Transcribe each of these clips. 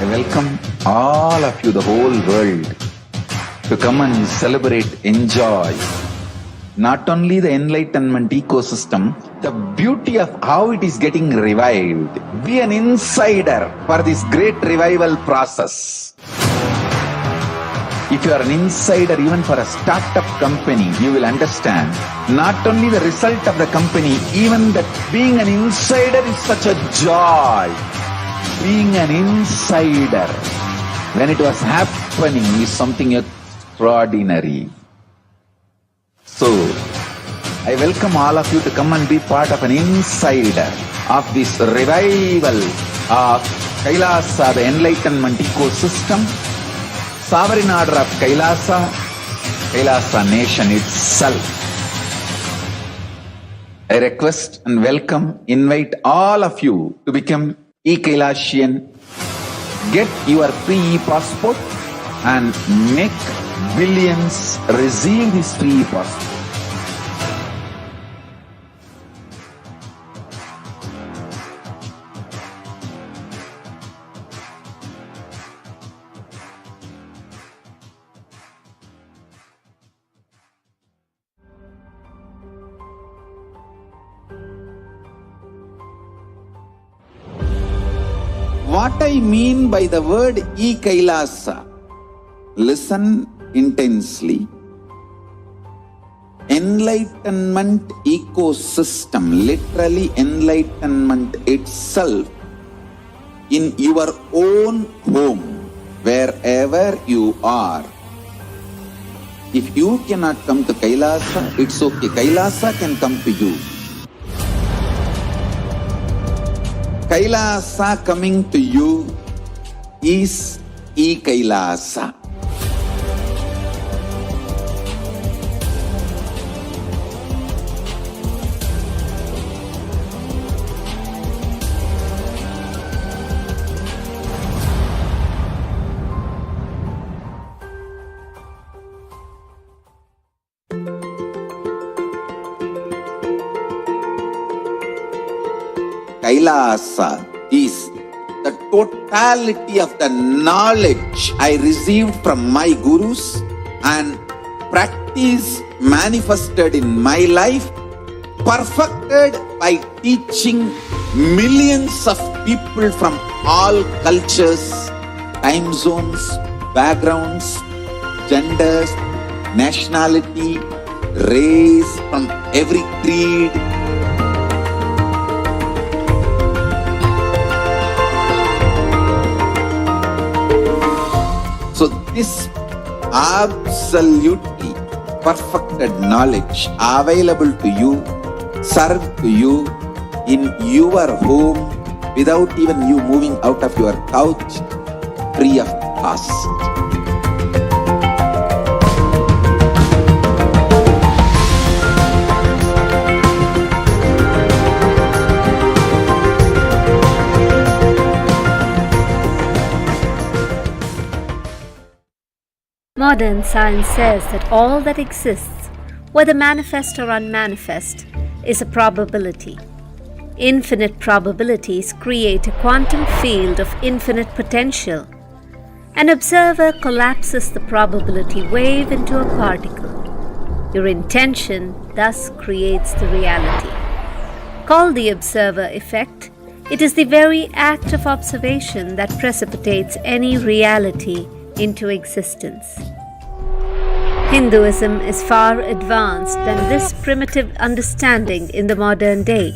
I welcome all of you, the whole world, to come and celebrate, enjoy not only the enlightenment ecosystem, the beauty of how it is getting revived. Be an insider for this great revival process. If you are an insider even for a startup company, you will understand not only the result of the company, even that being an insider is such a joy. Being an insider when it was happening is something extraordinary. So, I welcome all of you to come and be part of an insider of this revival of KAILASA, the enlightenment ecosystem, sovereign order of KAILASA, KAILASA nation itself. I request and welcome, invite all of you to become e-Kailasian. Get your free passport and make billions receive this free passport. What I mean by the word e-Kailasa, listen intensely. Enlightenment ecosystem, literally enlightenment itself, in your own home, wherever you are. If you cannot come to KAILASA, it's okay. KAILASA can come to you. KAILASA coming to you is e-Kailasa. KAILASA is the totality of the knowledge I received from my gurus and practice manifested in my life, perfected by teaching millions of people from all cultures, time zones, backgrounds, genders, nationality, race, from every creed. So this absolutely perfected knowledge available to you, served to you in your home without even you moving out of your couch, free of cost. Modern science says that all that exists, whether manifest or unmanifest, is a probability. Infinite probabilities create a quantum field of infinite potential. An observer collapses the probability wave into a particle. Your intention thus creates the reality. Called the observer effect, it is the very act of observation that precipitates any reality into existence. Hinduism is far advanced than this primitive understanding in the modern day.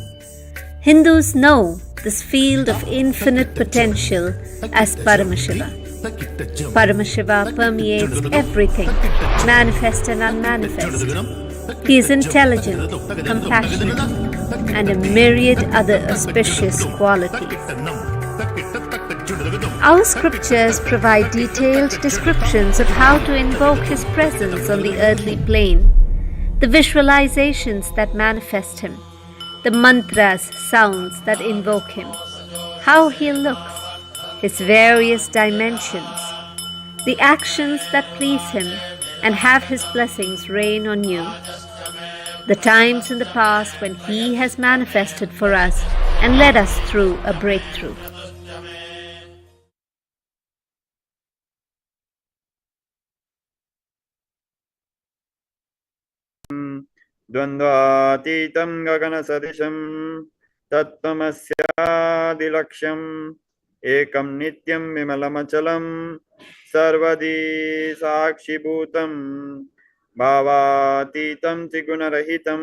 Hindus know this field of infinite potential as Paramashiva. Paramashiva permeates everything, manifest and unmanifest. He is intelligent, compassionate, and a myriad other auspicious qualities. Our scriptures provide detailed descriptions of how to invoke His presence on the earthly plane, the visualizations that manifest Him, the mantras, sounds that invoke Him, how He looks, His various dimensions, the actions that please Him and have His blessings rain on you, the times in the past when He has manifested for us and led us through a breakthrough. द्वन्द्वातीतं गगनसदृशं तत्त्वमस्यादिलक्ष्यम् एकं नित्यं विमलमचलं सर्वदी साक्षिभूतं भावातीतं त्रिगुणरहितं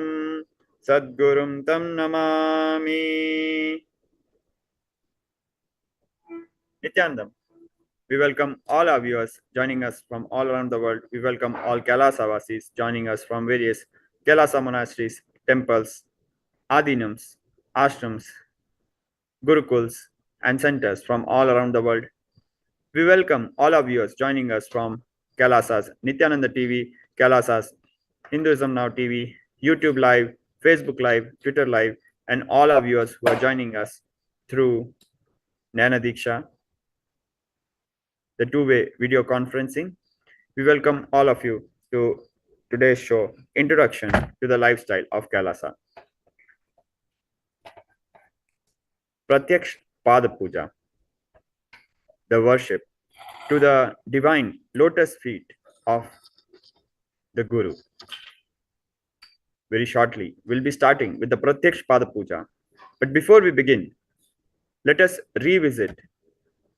सद्गुरुं तं Namami. Nityanandam. We welcome all our viewers joining us from all around the world. We welcome all Kailasa Vasis joining us from various Kailasa monasteries, temples, adinams, ashrams, gurukuls, and centers from all around the world. We welcome all our viewers joining us from Kailasa's Nithyananda TV, Kailasa's Hinduism Now TV, YouTube Live, Facebook Live, Twitter Live, and all our viewers who are joining us through Nana Diksha, the two-way video conferencing. We welcome all of you to today's show, Introduction to the Lifestyle of Kailasa. Pratyaksh Pada Puja, the worship to the divine lotus feet of the Guru. Very shortly, we'll be starting with the Pratyaksh Pada Puja. But before we begin, let us revisit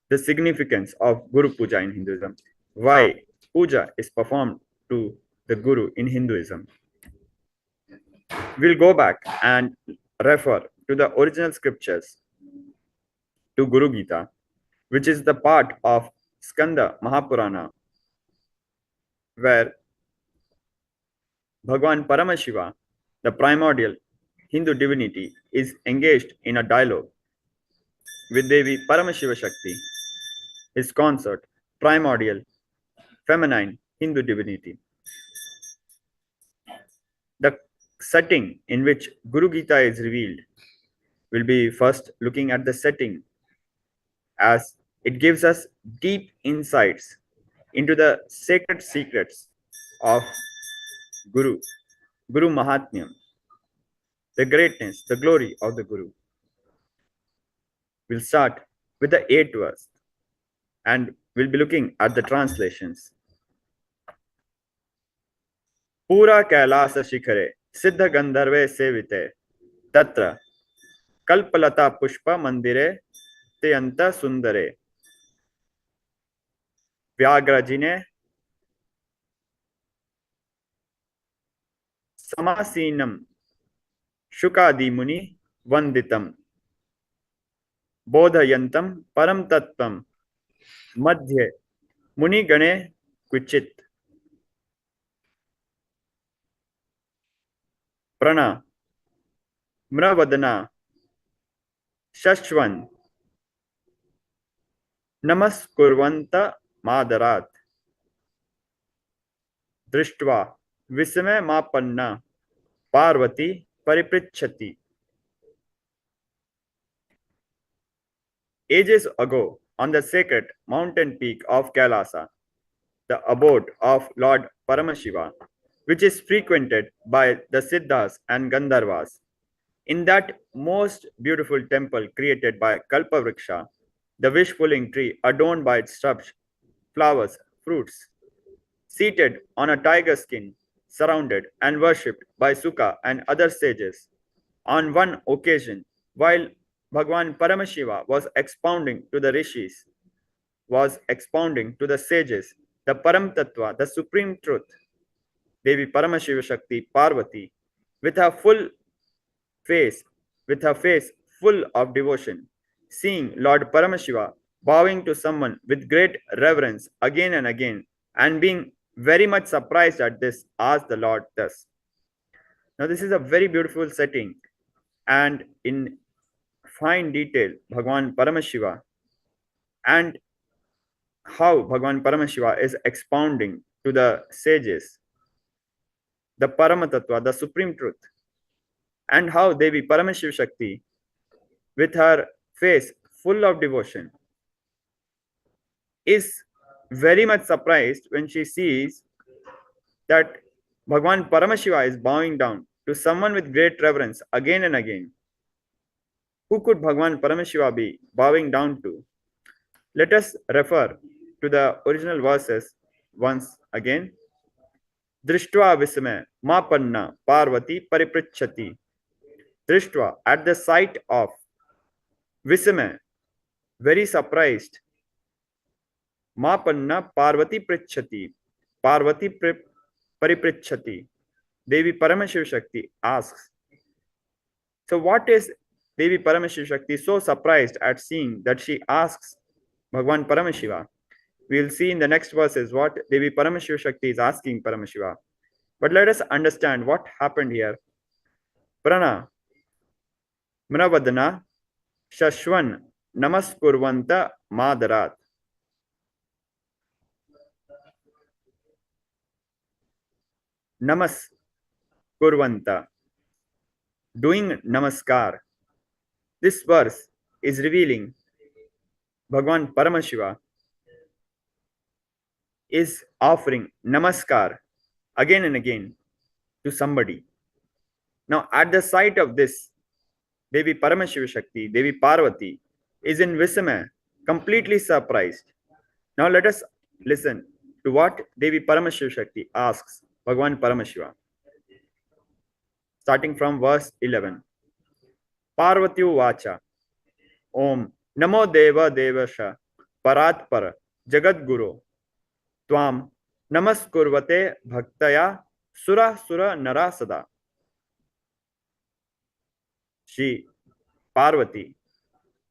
the significance of Guru Puja in Hinduism. Why puja is performed to the Guru in Hinduism. We'll go back and refer to the original scriptures to Guru Gita, which is the part of Skanda Mahapurana, where Bhagwan Paramashiva, the primordial Hindu divinity, is engaged in a dialogue with Devi Paramashiva Shakti, his consort, primordial, feminine Hindu divinity. The setting in which Guru Gita is revealed will be first looking at the setting, as it gives us deep insights into the sacred secrets of Guru Mahatmyam, the greatness, the glory of the Guru. We'll start with the 8th verse and we'll be looking at the translations. Pura Kailasa Shikhare Siddha Gandharve Sevite Tatra Kalpalata Pushpa Mandire Teyanta Sundare Vyagrajine Samasinam Shukadi Muni Vanditam Bodhayantam Param Tattvam Madhye Muni Gane Kvichit Prana Mravadana Shashwan Namaskurvanta Madarat Drishtva Visame Mapanna Parvati Pariprichati. Ages ago, on the sacred mountain peak of Kailasa, the abode of Lord Paramashiva, which is frequented by the Siddhas and Gandharvas, in that most beautiful temple created by Kalpavriksha, the wish-fulfilling tree adorned by its shrubs, flowers, fruits, seated on a tiger skin, surrounded and worshipped by Sukha and other sages. On one occasion, while Bhagwan Paramashiva was expounding to the rishis, was expounding to the sages the Param Tattva, the supreme truth, Devi Paramashiva Shakti Parvati, with her full face, with her face full of devotion, seeing Lord Paramashiva bowing to someone with great reverence again and again, and being very much surprised at this, asked the Lord thus. Now, this is a very beautiful setting, and in fine detail, Bhagwan Paramashiva and how Bhagwan Paramashiva is expounding to the sages the Paramatattva, the supreme truth, and how Devi Paramashiva Shakti, with her face full of devotion, is very much surprised when she sees that Bhagwan Paramashiva is bowing down to someone with great reverence again and again. Who could Bhagwan Paramashiva be bowing down to? Let us refer to the original verses once again. दृष्ट्वा विस्मय मापन्ना Parvati परिपृच्छति. Drishtva, at the sight of Vismay, very surprised, Mapanna Parvati Prichati, Pariprichati, Devi Paramashiv Shakti asks. So, what is Devi Paramashiv Shakti so surprised at seeing that she asks Bhagwan Paramashiva? We will see in the next verses what Devi Paramashiv Shakti is asking Paramashiva. But let us understand what happened here. Prana, Mravadana, Shashwan, Namaskurvanta Madarat. Namas Kurvanta, doing namaskar. This verse is revealing Bhagwan Paramashiva is offering namaskar again and again to somebody. Now, at the sight of this, Devi Paramashiva Shakti, Devi Parvati, is in Vismaya, completely surprised. Now, let us listen to what Devi Paramashiva Shakti asks Bhagwan Paramashiva. Starting from verse 11. Parvati Vacha, Om Namo Deva Devasha Paratpara Jagadguru Tvam Namaskurvate Bhaktaya Sura Sura Nara Sada. She, Parvati,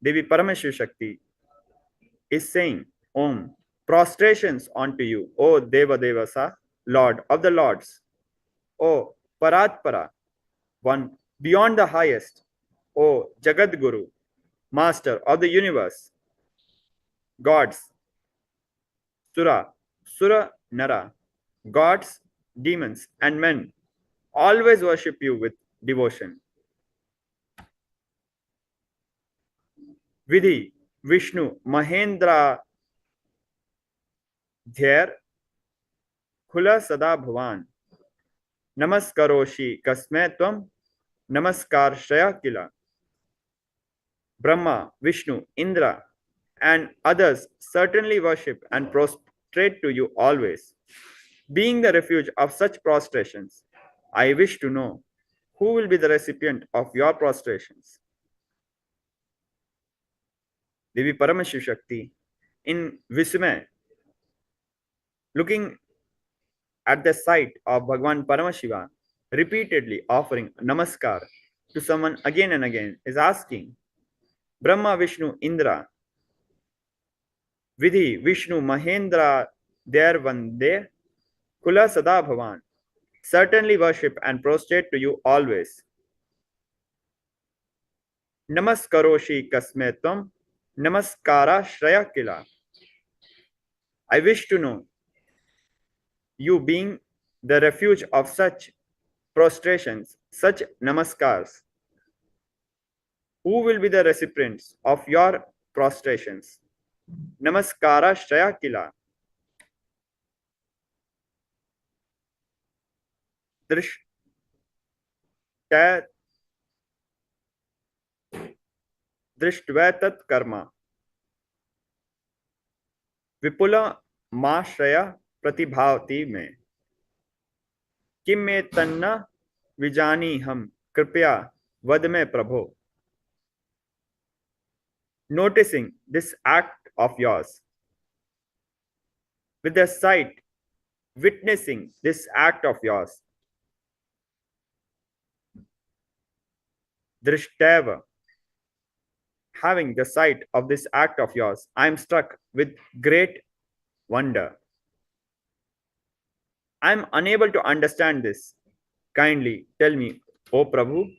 Devi Paramashiva Shakti, is saying, Om, prostrations unto you, O Deva Devasa, Lord of the Lords, O Paratpara, one beyond the highest, O Jagadguru, Master of the universe, gods, Sura, Sura Nara, gods, demons, and men always worship you with devotion. Vidhi, Vishnu, Mahendra, Dhyar, Khula Sada Bhavan, Namaskaroshi Kasme Tvam, Namaskar Shaya Kila. Brahma, Vishnu, Indra, and others certainly worship and prostrate to you always. Being the refuge of such prostrations, I wish to know who will be the recipient of your prostrations. Devi Paramashiv Shakti, in Vismay, looking at the sight of Bhagwan Paramashiva, repeatedly offering namaskar to someone again and again, is asking, Brahma, Vishnu, Indra, Vidhi, Vishnu, Mahendra, there one day, Kula Sada Bhavan, certainly worship and prostrate to you always. Namaskaroshi Kasme Tvam, Namaskara Shraya Kila. I wish to know, you being the refuge of such prostrations, such namaskars, who will be the recipients of your prostrations? Namaskara Shraya Kila. Drishtva karma. Vipula Mashraya Pratibhavati me. Kim me tanna vijani ham kripya vad me prabho. Noticing this act of yours, with the sight, witnessing this act of yours, Drishtava, having the sight of this act of yours, I am struck with great wonder. I am unable to understand this. Kindly tell me, O Prabhu.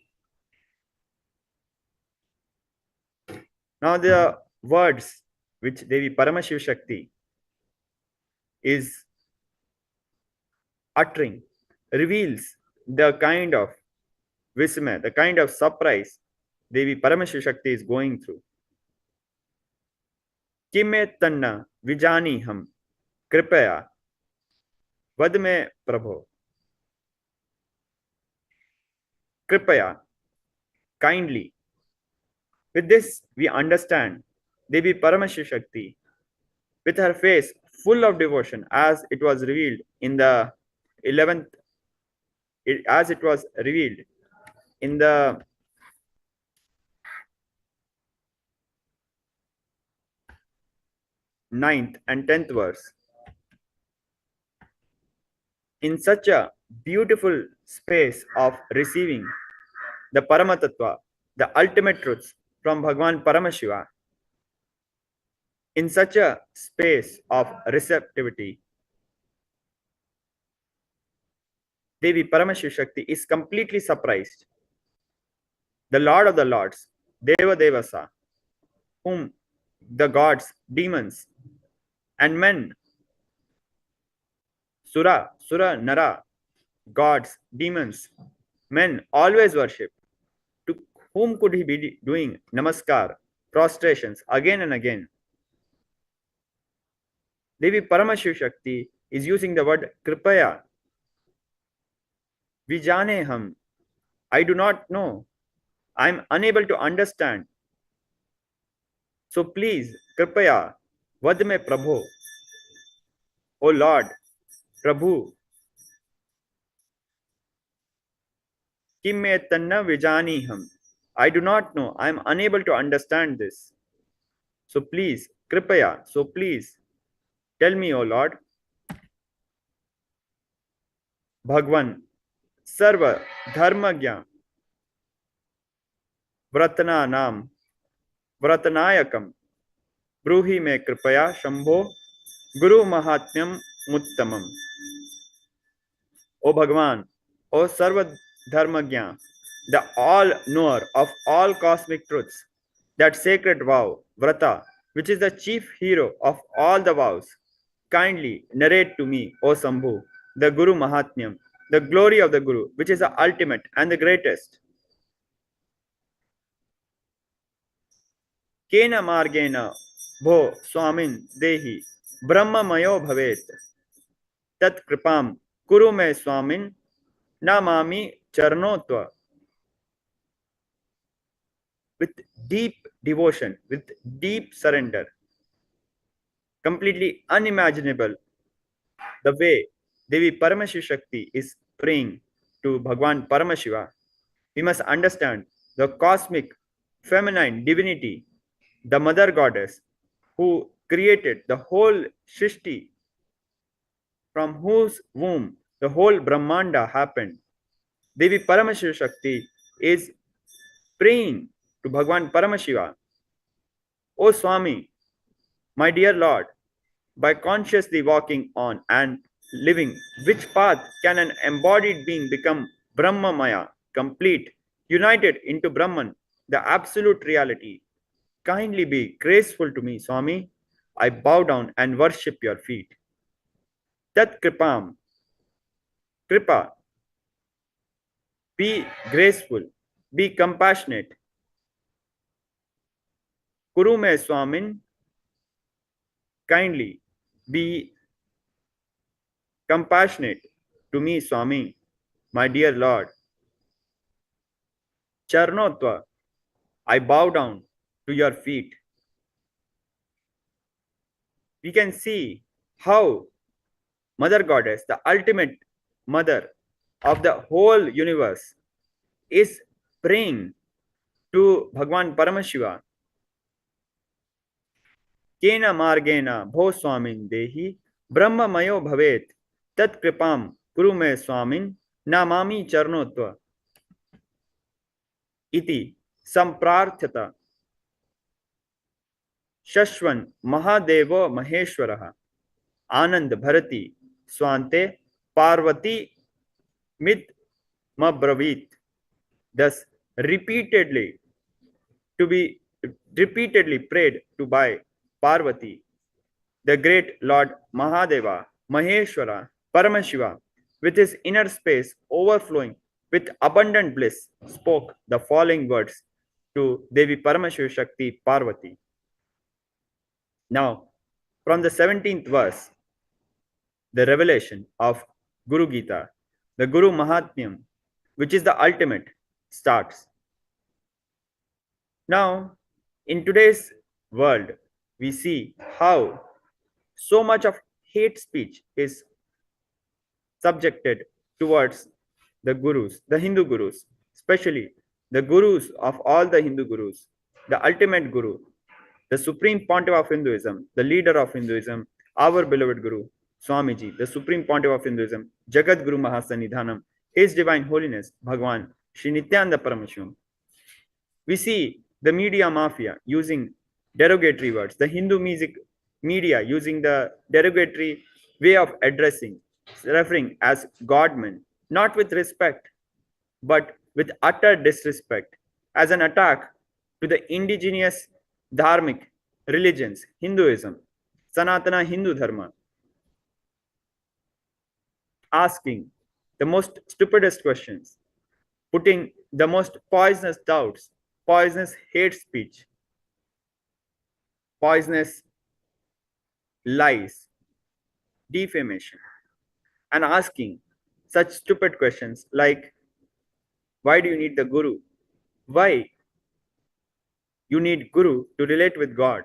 Now the words which Devi Paramashiv Shakti is uttering reveals the kind of vismaya, the kind of surprise Devi Paramashiv Shakti is going through. Kimme tanna vijani ham kripaya vad me prabho. Kripaya, kindly. With this, we understand Devi Paramashiv Shakti, with her face full of devotion, as it was revealed in the 11th, as it was revealed in the ninth and 10th verse. In such a beautiful space of receiving the Paramatattva, the ultimate truths from Bhagwan Paramashiva, in such a space of receptivity, Devi Paramashiv Shakti is completely surprised. The Lord of the Lords, Deva Devasa, whom the gods, demons, and men, Sura, Nara, gods, demons, men always worship. To whom could he be doing namaskar, prostrations again and again? Devi Paramashiv Shakti is using the word Kripaya. Vijane ham. I do not know. I am unable to understand. So please, Kripaya, vad me Prabhu. O Lord, Prabhu, kim me tanna vijani ham. I do not know. I am unable to understand this. So please, Kripaya, so please, tell me, O Lord. Bhagwan, Sarva Dharmagya, Vratana Nam, Vratanayakam, Bruhi me Kripaya Shambho, Guru Mahatmyam Muttamam. O Bhagwan, O Sarva Dharmagya, the all-knower of all cosmic truths, that sacred vow, Vrata, which is the chief hero of all the vows, kindly narrate to me, O Sambhu, the Guru Mahatmyam, the glory of the Guru, which is the ultimate and the greatest. Kena margena bho swamin dehi brahmamayo bhavet tat kripam kuru me swamin namami charnotva. With deep devotion, with deep surrender, completely unimaginable, the way Devi Paramashiv Shakti is praying to Bhagwan Paramashiva, we must understand the cosmic feminine divinity, the mother goddess who created the whole Shrishti, from whose womb the whole Brahmanda happened. Devi Paramashiv Shakti is praying to Bhagwan Paramashiva, O Swami, my dear Lord, by consciously walking on and living, which path can an embodied being become Brahmamaya, complete, united into Brahman, the absolute reality? Kindly be graceful to me, Swami. I bow down and worship your feet. Tat kripam, kripa, be graceful, be compassionate. Kuru me Swamin, kindly be compassionate to me, Swami, my dear Lord. Charnotva, I bow down to your feet. We can see how Mother Goddess, the ultimate mother of the whole universe, is praying to Bhagwan Paramashiva. Kena margena bho swamin dehi brahma mayo bhavet tat kripam kuru me swamin namami charnotva. Iti samprarthata shashvan mahadevo maheshwaraha anand bharati swante parvati mid mabravit. Thus repeatedly prayed to by Parvati, the great Lord Mahadeva, Maheshwara, Paramashiva, with his inner space overflowing with abundant bliss, spoke the following words to Devi Paramashiva Shakti Parvati. Now, from the 17th verse, the revelation of Guru Gita, the Guru Mahatmyam, which is the ultimate, starts. Now, in today's world, we see how so much of hate speech is subjected towards the gurus, the Hindu gurus, especially the gurus of all the Hindu gurus, the ultimate guru, the supreme pontiff of Hinduism, the leader of Hinduism, our beloved Guru, Swamiji, the supreme pontiff of Hinduism, Jagat Guru Mahasanidhanam, His Divine Holiness, Bhagwan, Sri Nithyananda Paramashivam. We see the media mafia using derogatory words, the Hindu music media using the derogatory way of addressing, referring as Godmen, not with respect, but with utter disrespect, as an attack to the indigenous dharmic religions, Hinduism, Sanatana Hindu Dharma, asking the most stupidest questions, putting the most poisonous doubts, poisonous hate speech, poisonous lies, defamation, and asking such stupid questions like, why do you need the Guru? Why you need Guru to relate with God?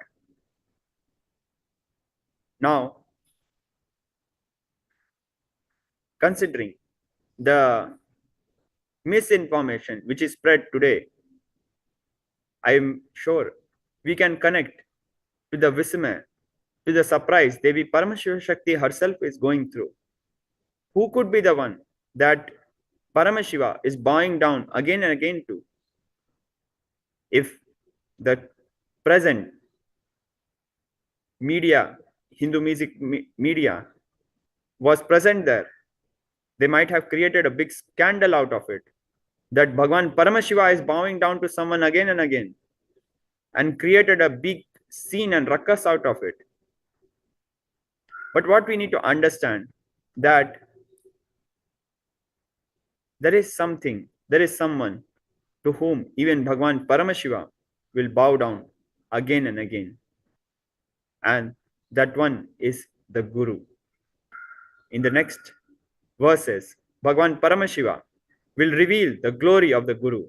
Now, considering the misinformation which is spread today, I am sure we can connect to the Vismaya, to the surprise Devi Paramashiva Shakti herself is going through. Who could be the one that Paramashiva is bowing down again and again to? If the present media, Hindu music media, was present there, they might have created a big scandal out of it, that Bhagwan Paramashiva is bowing down to someone again and again, and created a big scene and ruckus out of it. But what we need to understand, that there is someone to whom even Bhagwan Paramashiva will bow down again and again. And that one is the Guru. In the next verses, Bhagwan Paramashiva will reveal the glory of the Guru,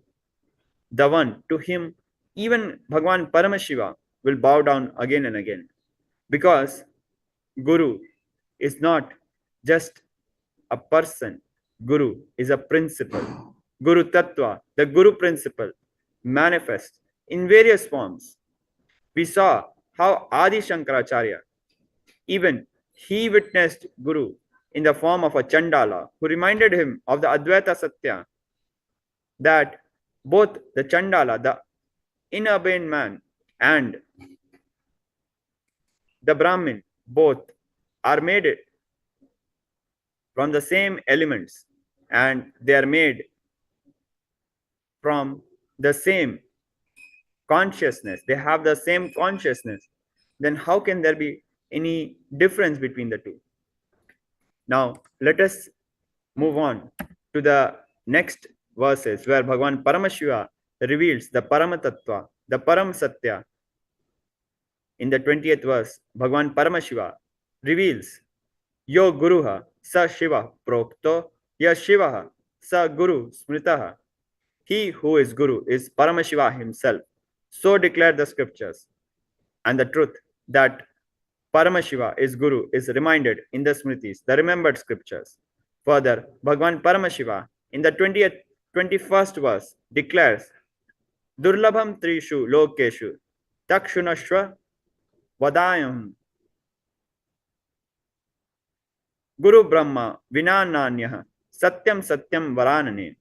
the one to him even Bhagwan Paramashiva will bow down again and again. Because Guru is not just a person, Guru is a principle. Guru Tattva, the Guru principle, manifests in various forms. We saw how Adi Shankaracharya, even he witnessed Guru in the form of a Chandala who reminded him of the Advaita Satya, that both the Chandala, the inurbane man, and the Brahmin, both are made from the same elements, and they are made from the same consciousness. They have the same consciousness. Then how can there be any difference between the two? Now, let us move on to the next verses where Bhagwan Paramashiva reveals the Paramatattva, the Param Satya. In the 20th verse, Bhagwan Paramashiva reveals, Yo Guruha Sa Shiva Prokto Ya Shivaha Sa Guru Smritaha. He who is Guru is Paramashiva himself. So declare the scriptures. And the truth that Paramashiva is Guru is reminded in the Smritis, the remembered scriptures. Further, Bhagwan Paramashiva in the 21st verse declares, Durlabham Trishu Lokeshu Takshunashva Vadayam Guru Brahma Vinananyaha Satyam Satyam Varanane.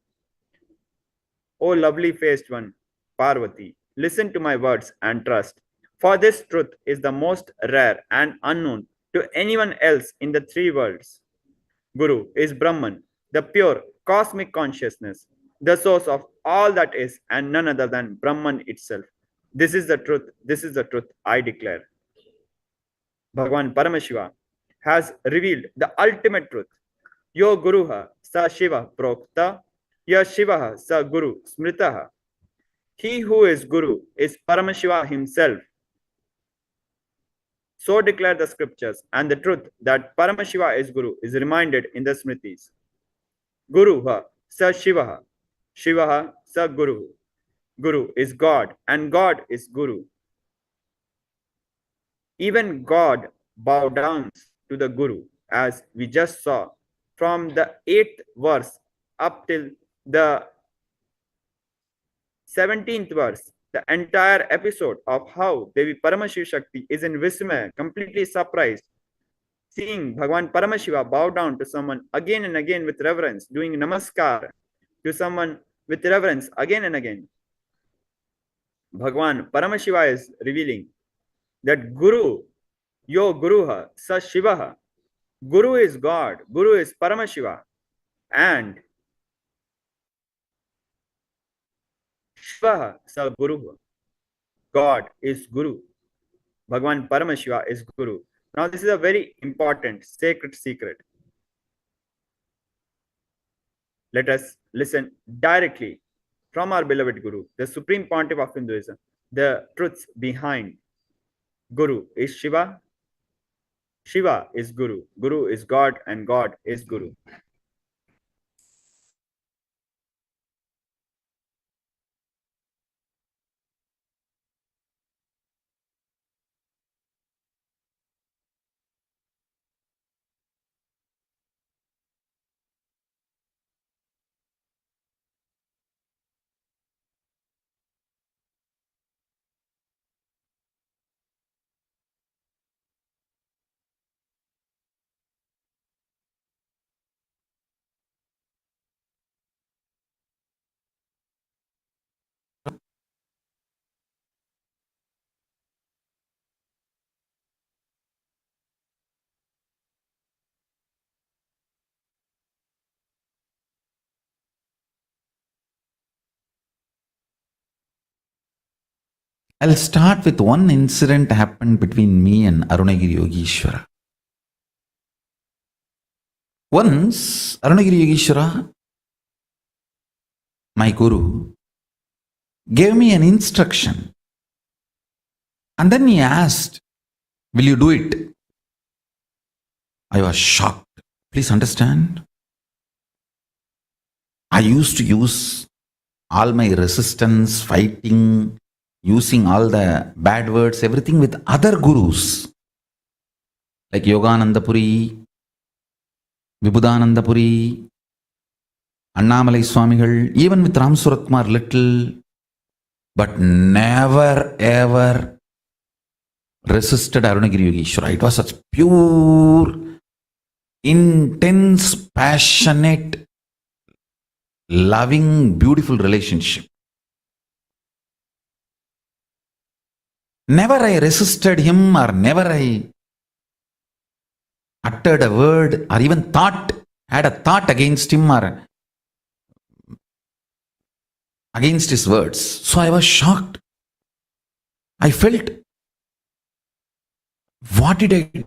O lovely faced one, Parvati, listen to my words and trust. For this truth is the most rare and unknown to anyone else in the three worlds. Guru is Brahman, the pure cosmic consciousness, the source of all that is, and none other than Brahman itself. This is the truth I declare. Bhagwan Paramashiva has revealed the ultimate truth. Yo Guruha Sa Shiva Prokta, Ya Shivaha Sa Guru Smritaha. He who is Guru is Paramashiva himself. So declare the scriptures, and the truth that Paramashiva is Guru is reminded in the Smritis. Guruha Sa Shivaha, Shivaha Sa Guru. Guru is God, and God is Guru. Even God bow down to the Guru, as we just saw from the 8th verse up till the 17th verse, the entire episode of how Devi Paramashiva Shakti is in Vismaya, completely surprised, seeing Bhagwan Paramashiva bow down to someone again and again with reverence, doing namaskar to someone with reverence again and again. Bhagwan Paramashiva is revealing that Guru, yo Guruha, sa Shivaha. Guru is God, Guru is Paramashiva, and Shivaha sa Guru. God is Guru. Bhagwan Paramashiva is Guru. Now, this is a very important sacred secret. Let us listen directly from our beloved Guru, the Supreme Pontiff of Hinduism, the truths behind Guru is Shiva, Shiva is Guru, Guru is God, and God is Guru. I'll start with one incident happened between me and Arunagiri Yogeshwara. Once, Arunagiri Yogeshwara, my guru, gave me an instruction. And then he asked, will you do it? I was shocked. Please understand. I used to use all my resistance, fighting, using all the bad words, everything with other gurus. Like Yogananda Puri, Vibhudananda Puri, Annamalai Swamigal, even with Ram Suratkumar little, but never ever resisted Arunagiri Yogeshwara. It was such pure, intense, passionate, loving, beautiful relationship. Never I resisted him, or never I uttered a word, or even had a thought against him or against his words. So I was shocked. I felt, what did I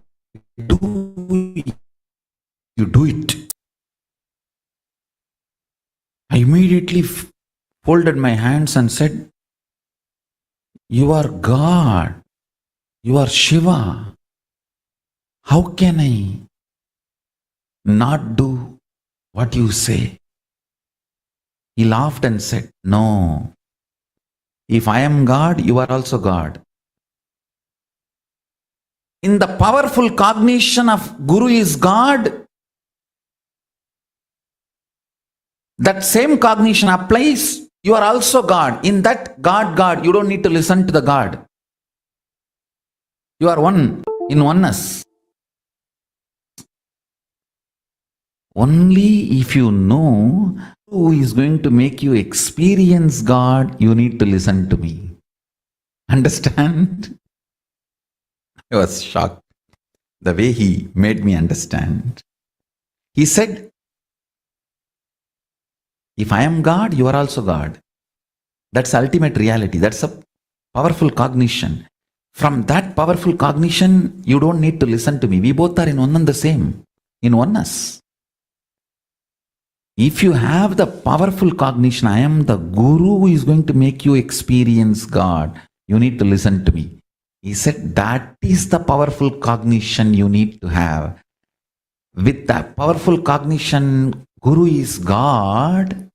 do? You do it. I immediately folded my hands and said, you are God. You are Shiva. How can I not do what you say? He laughed and said, no. If I am God, you are also God. In the powerful cognition of Guru is God, that same cognition applies. You are also God. In that God, you don't need to listen to the God. You are one in oneness. Only if you know who is going to make you experience God, you need to listen to me. Understand? I was shocked the way he made me understand. He said, if I am God, you are also God. That's ultimate reality. That's a powerful cognition. From that powerful cognition, you don't need to listen to me. We both are in one and the same, in oneness. If you have the powerful cognition, I am the Guru who is going to make you experience God, you need to listen to me. He said that is the powerful cognition you need to have. With that powerful cognition, Guru is God.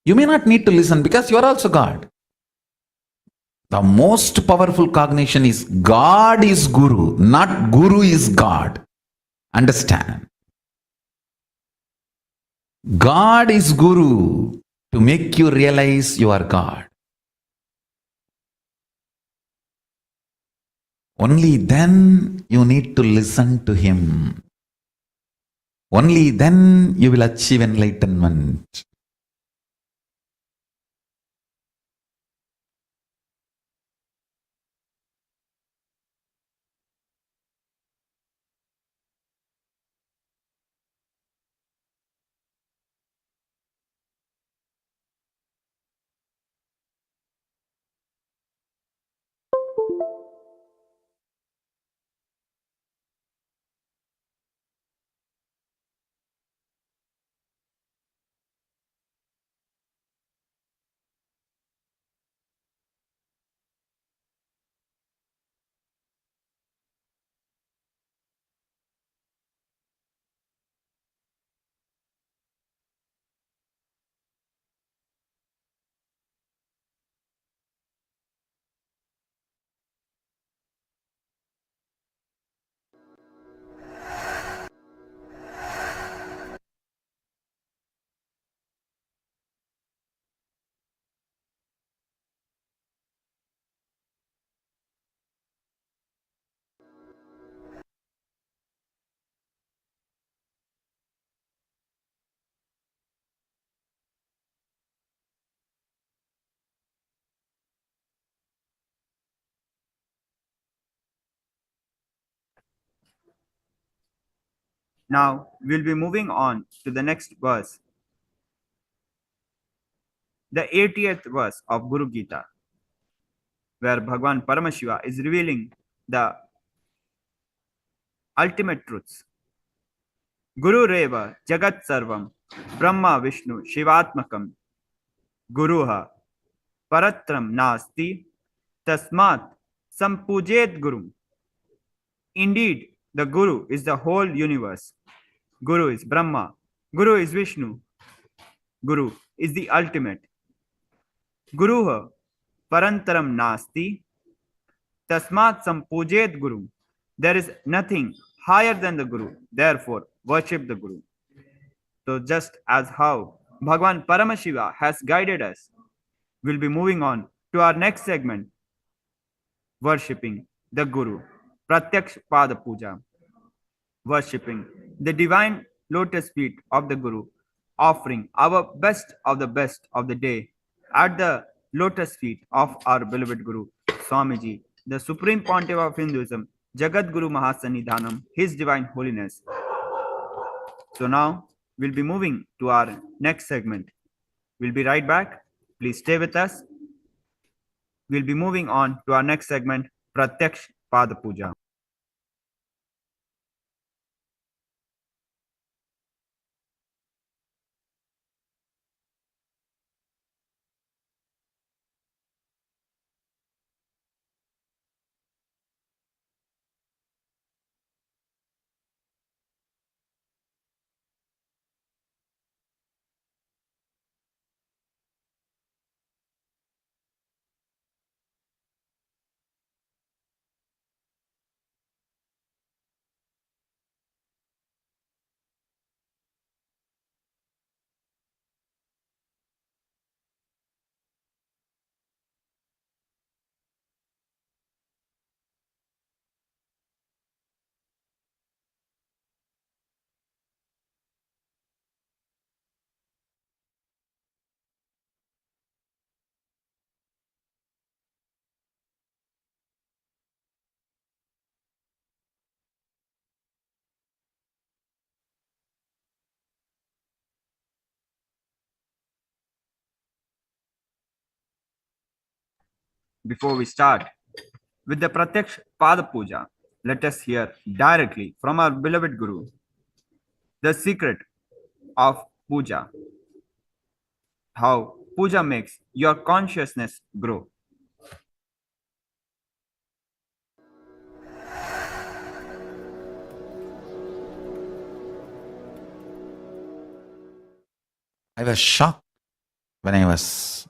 You may not need to listen because you are also God. The most powerful cognition is God is Guru, not Guru is God. Understand? God is Guru to make you realize you are God. Only then you need to listen to Him. Only then you will achieve enlightenment. Now we'll be moving on to the next verse, the 80th verse of Guru Gita, where Bhagwan Paramashiva is revealing the ultimate truths. Guru Reva Jagat Sarvam Brahma Vishnu Shivatmakam Guruha Paratram Nasti Tasmat Sampujet Guru. Indeed, the Guru is the whole universe. Guru is Brahma. Guru is Vishnu. Guru is the ultimate. Guruha Parantaram Nasti Tasmat Sampujet Guru. There is nothing higher than the Guru. Therefore, worship the Guru. So, just as how Bhagwan Paramashiva has guided us, we'll be moving on to our next segment, worshipping the Guru. Pratyaksh Pada Puja. Worshipping the divine lotus feet of the Guru, offering our best of the day at the lotus feet of our beloved Guru, Swamiji, the Supreme Pontiff of Hinduism, Jagat Guru Mahasanidhanam, His Divine Holiness. So now we'll be moving to our next segment. We'll be right back. Please stay with us. We'll be moving on to our next segment, Pratyaksh Pada Puja. Before we start with the Pratyaksh Pada Puja, let us hear directly from our beloved Guru the secret of puja, how puja makes your consciousness grow. I was shocked when I was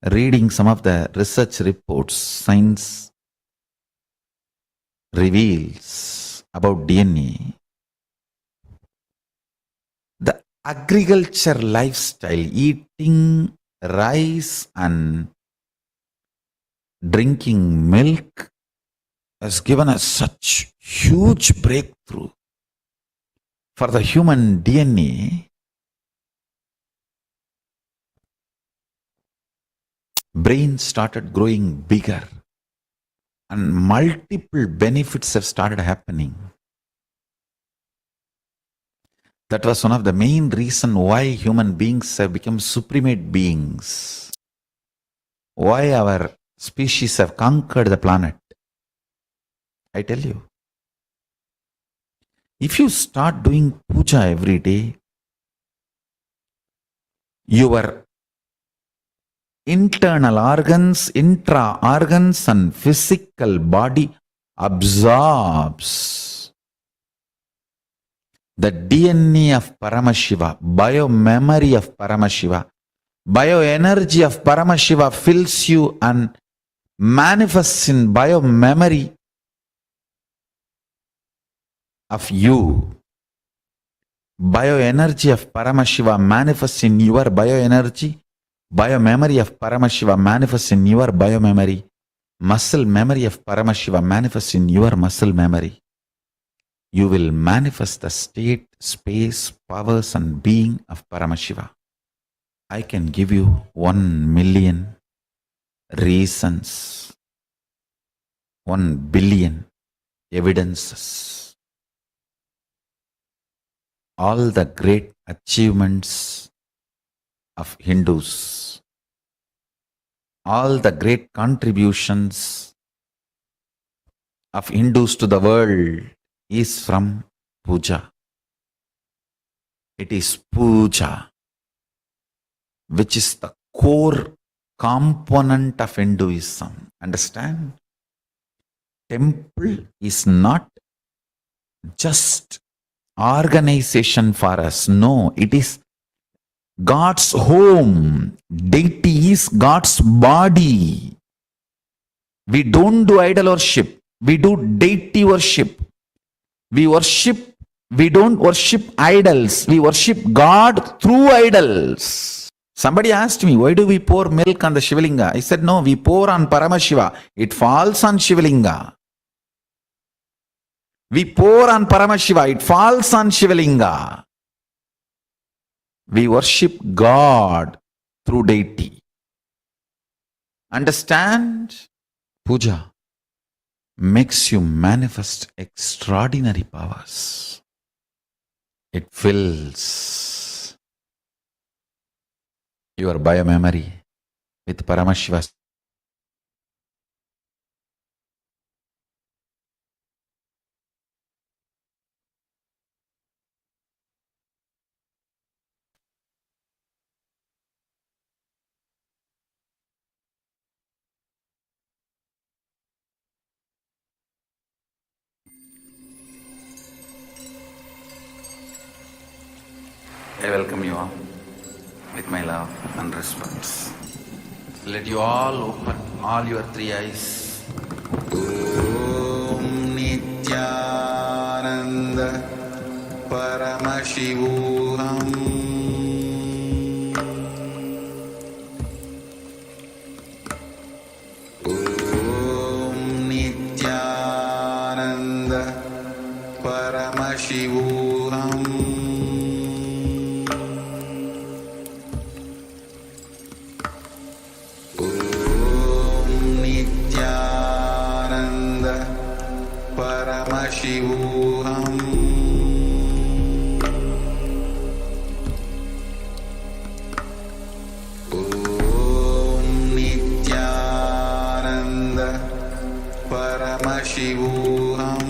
reading some of the research reports science reveals about DNA. The agriculture lifestyle, eating rice and drinking milk, has given us such huge breakthrough. For the human DNA, brain started growing bigger and multiple benefits have started happening. That was one of the main reasons why human beings have become supremate beings. Why our species have conquered the planet. I tell you, if you start doing puja every day, your internal organs, intra organs and physical body absorbs the DNA of Paramashiva, bio-memory of Paramashiva. Bioenergy of Paramashiva fills you and manifests in bio-memory of you. Bioenergy of Paramashiva manifests in your bioenergy. Biomemory of Paramashiva manifests in your biomemory. Muscle memory of Paramashiva manifests in your muscle memory. You will manifest the state, space, powers and being of Paramashiva. I can give you 1 million reasons, 1 billion evidences. All the great achievements of Hindus, all the great contributions of Hindus to the world is from puja. It is puja which is the core component of Hinduism. Understand? Temple is not just organization for us. No, it is God's home. Deity is God's body. We don't do idol worship. We do deity worship. We don't worship idols. We worship God through idols. Somebody asked me, why do we pour milk on the Shivalinga? I said, no, we pour on Paramashiva. It falls on Shivalinga. We pour on Paramashiva. It falls on Shivalinga. We worship God through deity. Understand? Puja makes you manifest extraordinary powers. It fills your biomemory with Paramashiva. I welcome you all with my love and respect. Let you all open all your 3 eyes. Om Nithyananda Paramashivoham. Om Nithyananda Paramashivoham. Paramashivoham. Om Nithyananda Paramashivoham.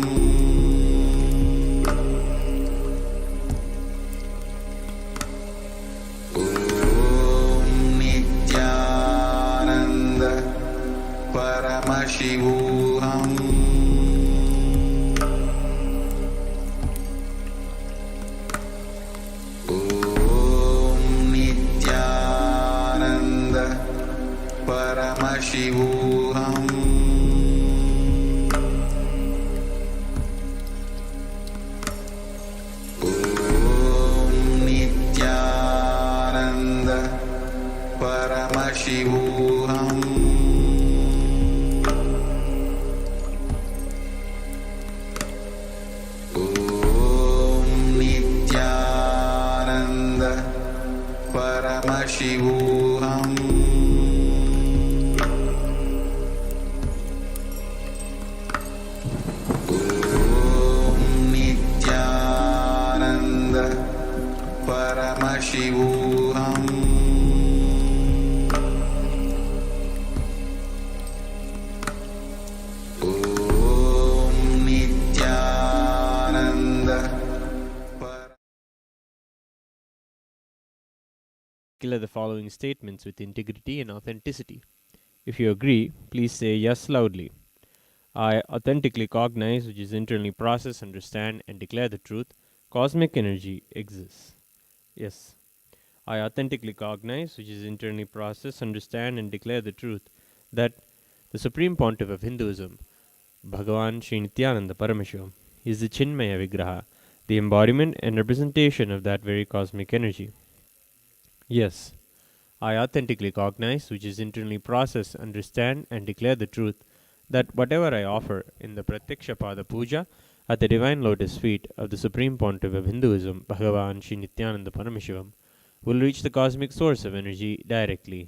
Om Nithyananda Paramashivoham. Paramashivoham. Om Nithyananda Paramashivoham. Om Nithyananda Declare the following statements with integrity and authenticity. If you agree, please say yes loudly. I authentically cognize, which is internally process, understand, and declare the truth. Cosmic energy exists. Yes. I authentically cognize, which is internally process, understand, and declare the truth, that the Supreme Pontiff of Hinduism, Bhagavan Sri Nithyananda Paramashivam, is the Chinmaya Vigraha, the embodiment and representation of that very cosmic energy. Yes, I authentically cognize, which is internally process, understand, and declare the truth, that whatever I offer in the Pratyaksha Pada Puja at the Divine Lotus Feet of the Supreme Pontiff of Hinduism, Bhagavan Sri Nithyananda Paramashivam, will reach the cosmic source of energy directly.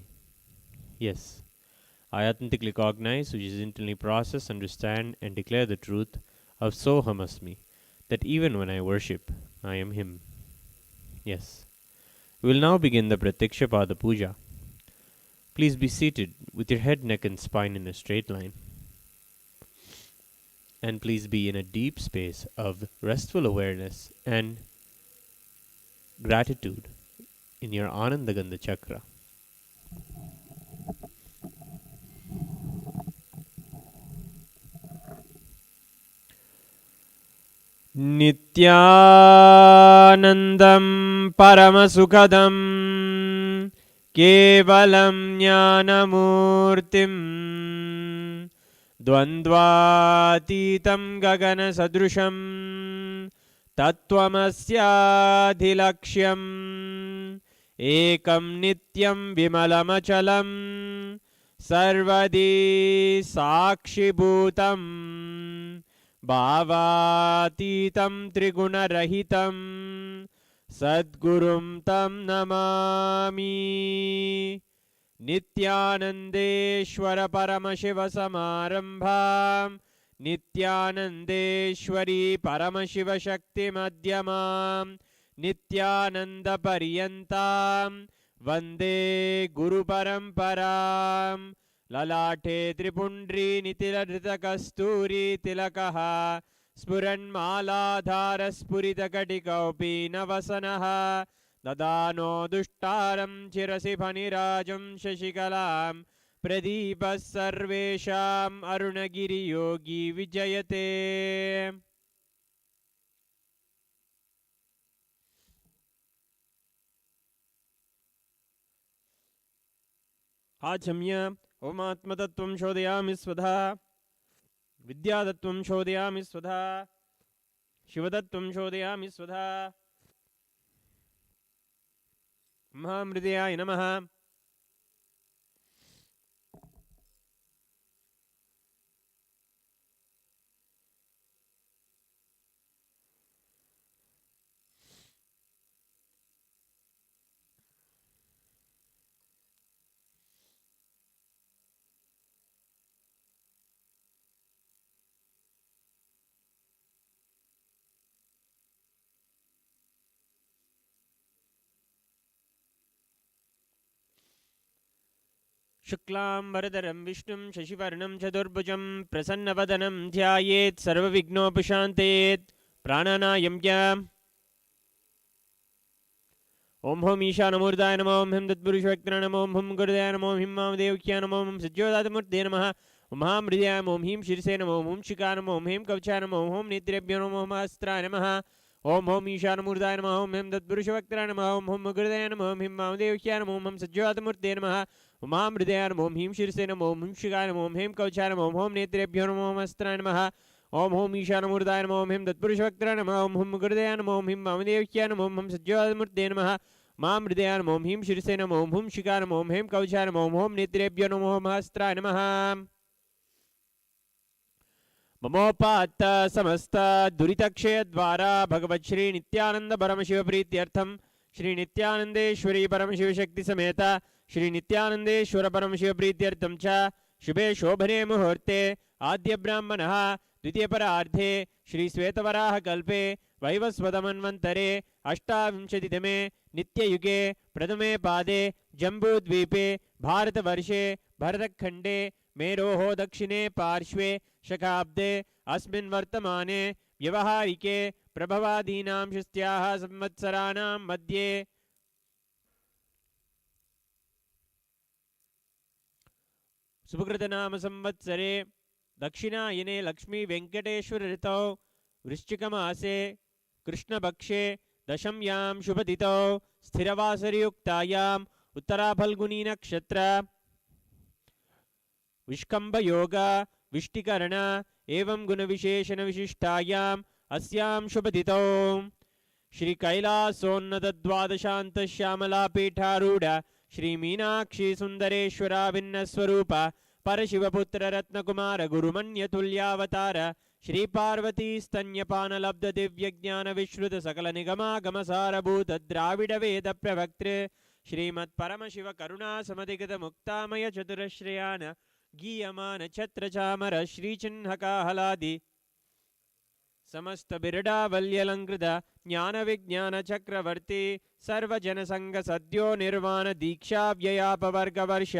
Yes, I authentically cognize, which is internally process, understand, and declare the truth of Soham Asmi, that even when I worship, I am Him. Yes. We will now begin the Pratyaksha Pada Puja. Please be seated with your head, neck, and spine in a straight line. And please be in a deep space of restful awareness and gratitude in your Anandagandha Chakra. Nithyanandam Paramasukhadam Kevalam Jnanamurtim Dvandvatitam Gagana Sadrusham Tattvamasyaadhilaksham Ekam Nityam Vimalamachalam Sarvadi Sakshibhutam Bhavatitam Trigunarahitam Sadgurum Tam Namami Nithyanandeshwara Paramashiva Samarambham Nithyanandeshwari Paramashiva Shakti Madhyamam Nithyananda Paryantam Vande Guru Paramparam Lalate Tripundri Nitila Kasturi Tilakaha Spuranmaladhara Spuritakatikopi Navasanaha Dadano Dushtaram Chirasi Panirajam Shashikalam Pradipa Sarvesham Arunagiri Yogi Vijayate. Achamya Omatmatattvam Shodayami Svadha Vidyadattvam Shodayami Svadha Shivadattvam Shodayami Svadha Mahamridayaya Namaha. Shuklam Varadaram Vishnum Shashivarnam Chadurbhujam Prasannavadanam Dhyayet Sarvavignopishantet Prananayam Yam Om Hum Ishanamurdaya Namo Om Him Tatpurushvaktra Namo Om Hum Gurudaya Namo Om Him Mamadevukya Namo Om Sajyodatamurte Namaha Om Ham Hridayam Om Him Shirse Namo Om Shika Namo Om Him Kavcha Namo Om Hum Nitrebhyo Namo Om Astra Namaha Om Hum Ishanamurdaya Namo Om Him Tatpurushvaktra Namo Om Hum Gurudaya Namo Om Him Mamadevukya Namo Om Sajyodatamurte Namaha Om Ham Hridayam Namo Om Him Shirse Namo Om Shika Namo Om Him Kavcha Namo Om Hum Nitrebhyo Namo Om Astra Namaha Om Hum Ishanamurdaya Namo Om Him Tatpurushvaktra Namo Om Hum Gurudaya Namo Om Him Mamadevukya Namo Om Sajyodatamurte Namaha Mam Hridayam Om Him Shirse Namo Om Hum Shika Namo Om Him Kavcha Namo Om Hum Nitrebhyo Namo Om Astra Namaha Mamopata Samasta Duritakshaya Dvara Bhagavat Shri Nithyananda Paramashiva Prityartham Shri Nithyanandeshwari Paramashiva Shakti Sameta Shri Nithyanandeshwara Paramashiva Prityartham Cha Shubhe Shobhane Muhurte Adya Brahmanaha Dvitiya Parardhe Shri Svetavaraha Kalpe Vaivasvadamanvantare Ashtavinshaditame नित्ययुगे प्रथमे पादे जम्बूद्वीपे भारतवर्षे भरतखण्डे मेरोः दक्षिणे पार्श्वे शकाब्दे अस्मिन् वर्तमाने व्यवहारिके प्रभवादीनां षष्ट्याः संवत्सराणां मध्ये सुभकृतनाम संवत्सरे दक्षिणायने लक्ष्मी वेंकटेश्वर ऋतौ वृश्चिकमासे कृष्णपक्षे दशम्यां शुभतिथौ स्थिरवासरयुक्तायाम् उत्तराफल्गुनी नक्षत्र विष्कम्भयोग विष्टिकरण एवं गुणविशेषण विशिष्टायाम् अस्यां शुभतिथौ श्री कैलासोन्नत द्वादशांत श्यामला पीठारूढ़ श्री मीनाक्षी सुंदरेश्वरा भिन्न स्वरूप परशिवपुत्र रत्नकुमार गुरुमन्य तुल्यावतार श्री पार्वती स्तन्यपान लब्ध दिव्य ज्ञान विश्रुत सकल निगमागम सारभूत द्राविड वेद प्रवक्तृ श्रीमत् परमशिव करुणा समधिगत मुक्तामय चतुरश्रयान गीयमान छत्र चामर श्री चिन्हकाहलादि समस्त बिरडावल्यलंकृत ज्ञान विज्ञान चक्रवर्ती सर्वजन संग सद्यो निर्वाण दीक्षा व्ययापवर्ग वर्ष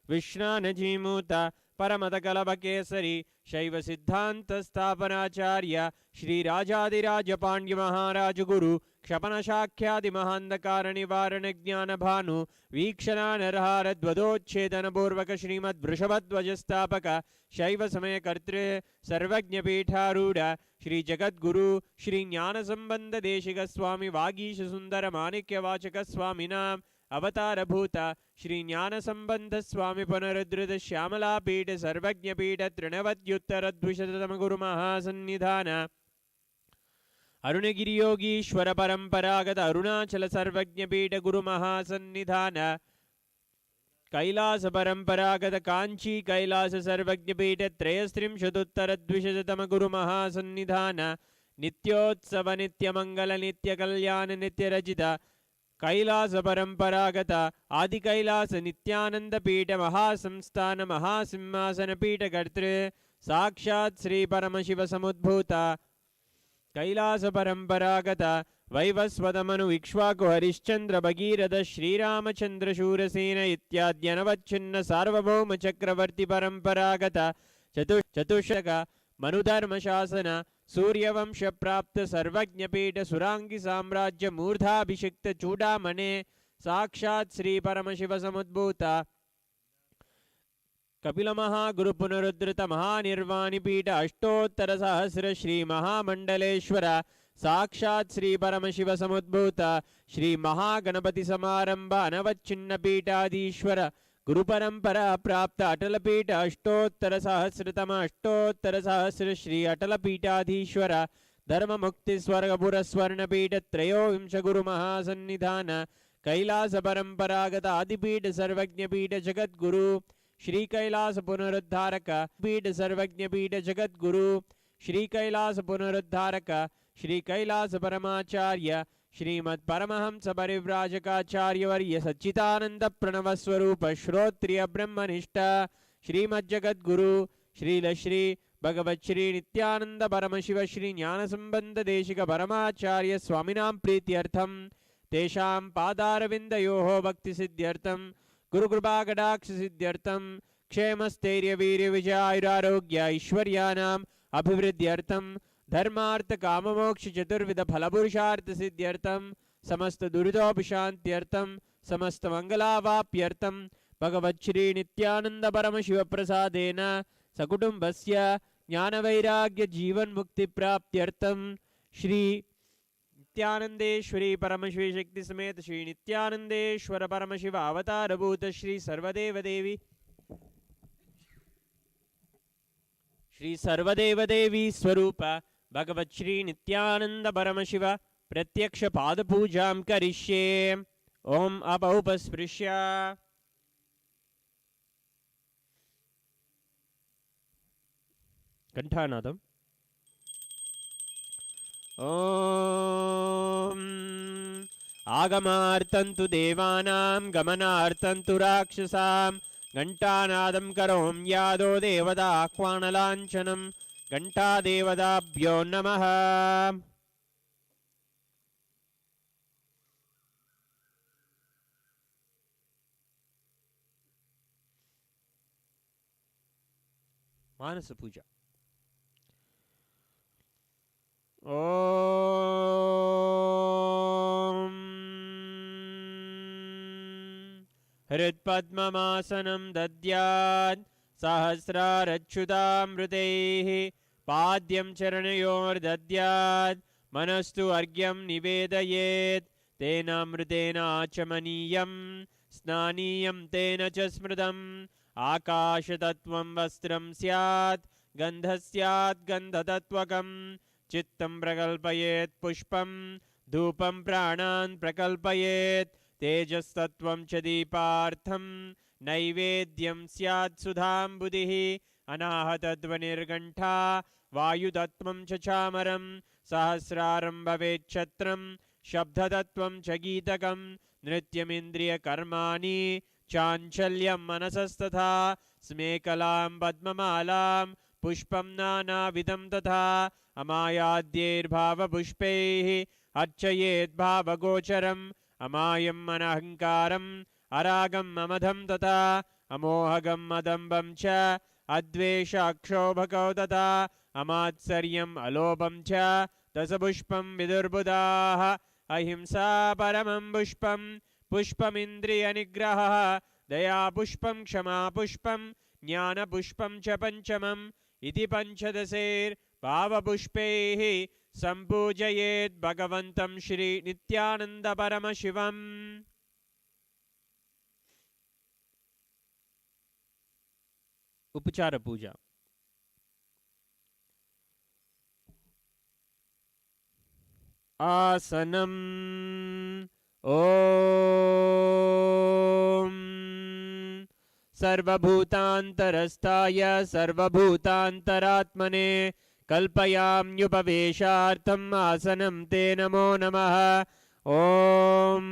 विश्रानजीमूत परमतकलभ केसरी शैव सिद्धांत स्थापनाचार्य श्री राजाधिराज पांड्य महाराज गुरु क्षपन शाख्यादि महांधकार निवारण ज्ञान भानु वीक्षणा नरहार ध्वदोच्छेदन पूर्वक श्रीमद् वृषभध्वज स्थापक शैव समय कर्तृ सर्वज्ञ पीठारूढ़ श्री जगद्गुरु श्री ज्ञान संबंध देशिक स्वामी वागीश सुंदर माणिक्य वाचक स्वामिनाम अवतार भूत श्री ज्ञान संबंध स्वामी पुनरुद्धृत श्यामला पीठ सर्वज्ञ पीठ तृणवत्युत्तर द्विशतम गुरु महासन्निधान अरुणगिरि योगीश्वर परंपरागत अरुणाचल सर्वज्ञ पीठ गुरु महासन्निधान कैलास परंपरागत कांची कैलास सर्वज्ञ पीठ त्रयस्त्रिंशदुत्तर द्विशतम गुरु महासन्निधान नित्योत्सव नित्य मंगल नित्य कल्याण नित्य रचित कैलास परंपरागत आदि कैलास नित्यानंद पीठ महासंस्थान महासिंहासन पीठ कर्तृ साक्षात् श्री परमशिव समुद्भूत कैलास परंपरागत वैवस्वत मनु इक्ष्वाकु हरिश्चंद्र भगीरथ श्रीरामचंद्र शूरसेन इत्याद्यनवच्छिन्न सार्वभौम चक्रवर्ती परंपरागत चतुष्क मनुधर्म शासन सूर्यवंश प्राप्त सर्वज्ञ पीठ सुरांगी साम्राज्य मूर्धाभिषिक्त चूड़ामणे साक्षात् श्री परमशिव समुद्भूत कपिल महागुरु पुनरुद्धृत महानिर्वाणी पीठ अष्टोत्तर सहस्र श्री महामंडलेश्वर साक्षात् श्री परमशिव समुद्भूत श्री महागणपति समारंभ अनवच्छिन्न पीठाधीश्वर गुरु परंपरा प्राप्त अटल पीठ अष्टोत्तर सहस्र श्री अटल पीठाधीश्वर धर्म मुक्ति स्वर्गपुर स्वर्ण पीठ त्रयोविंश गुरु महासन्निधान कैलास परंपरागत आदिपीठ सर्वज्ञ पीठ जगद्गुरु श्री कैलास पुनरुद्धारक पीठ सर्वज्ञ पीठ जगद्गुरु श्री कैलास पुनरुद्धारक श्री कैलास परमाचार्य श्रीमद् परमहंस परिव्राजकाचार्यवर्य सच्चिदानंद प्रणव स्वरूप श्रोत्रिय ब्रह्मनिष्ठ श्रीमद् जगद्गुरु श्री भगवत् श्री नित्यानंद परमशिव श्री ज्ञान संबंध देशिक परमाचार्य स्वामिनां प्रीत्यर्थम तेषां पादारविन्दयोः भक्ति सिद्ध्यर्थम गुरुकृपाकटाक्ष सिद्ध्यर्थम क्षेमस्थैर्य वीर्य विजयायुरारोग्य ऐश्वर्यानाम् अभिवृद्ध्यर्थम धर्मार्थ काममोक्ष चतुर्विध फलपुरुषार्थ सिद्ध्यर्थम समस्त दुरितोपशान्त्यर्थम समस्त मंगलावाप्यर्थम भगवत् श्री नित्यानंद परमशिव प्रसादेन सकुटुम्बस्य ज्ञानवैराग्य जीवन मुक्ति प्राप्त्यर्थम श्री नित्यानंदेश्वरी परमशिव शक्ति समेत श्री नित्यानंदेश्वर परमशिव अवतारभूत श्री सर्वदेव देवी स्वरूप भगवत् श्री नित्यानंद परमशिव प्रत्यक्ष पाद पूजां करिष्ये ओम अपौपस्पृश्य कंठानादम ओम आगमार्थन्तु देवानां गमनार्थन्तु राक्षसां घंटानादं करोम यादो देवता आह्वानलाञ्छनं घंटादेवताभ्यो नमः। Manasa Puja. Om Hritpadmamasanam dadyat sahasrarachyutamrutaihi padyam charanayor dadyat manastu argyam nivedayet tenamrutena achamaniyam snaniyam tena cha smridam akashatattvam vastram syat gandhasyat gandhatatvakam चित्तं प्रकल्पयेत् पुष्पं धूपं प्राणान् प्रकल्पयेत् तेजस्तत्त्वं च दीपार्थं नैवेद्यं स्यात् सुधाम्बुधिः अनाहतध्वनिर्घण्टा वायुतत्त्वं च चामरं सहस्रारं भवेत् छत्रं शब्दतत्त्वं च गीतकं नृत्यमिन्द्रियकर्माणि चाञ्चल्यं मनसस्तथा स्मेकलां पद्ममालां पुष्पं नानाविधं तथा अमायाद्यैर्भावपुष्पैः अर्चयेत् भावगोचरम् अमायम् अनहङ्कारम् अरागम् अमधं तथा अमोहगम् अदम्बं च अद्वेष अक्षोभकौ तथा अमात्सर्यम् अलोभं च दशपुष्पं विदुर्बुधाः अहिंसा परमं पुष्पं पुष्पमिन्द्रियनिग्रहः दयापुष्पं क्षमापुष्पं ज्ञानपुष्पं च पञ्चमम् इति पञ्चदशैर्भावपुष्पैः सम्पूजयेत् भगवन्तं श्री नित्यानन्द परमशिवम्। उपचार पूजा। आसनम् ॐ सर्वभूतान्तरस्थाय सर्वभूतान्तरात्मने कल्पयाम्युपवेशार्थम् आसनं ते नमो नमः। ॐ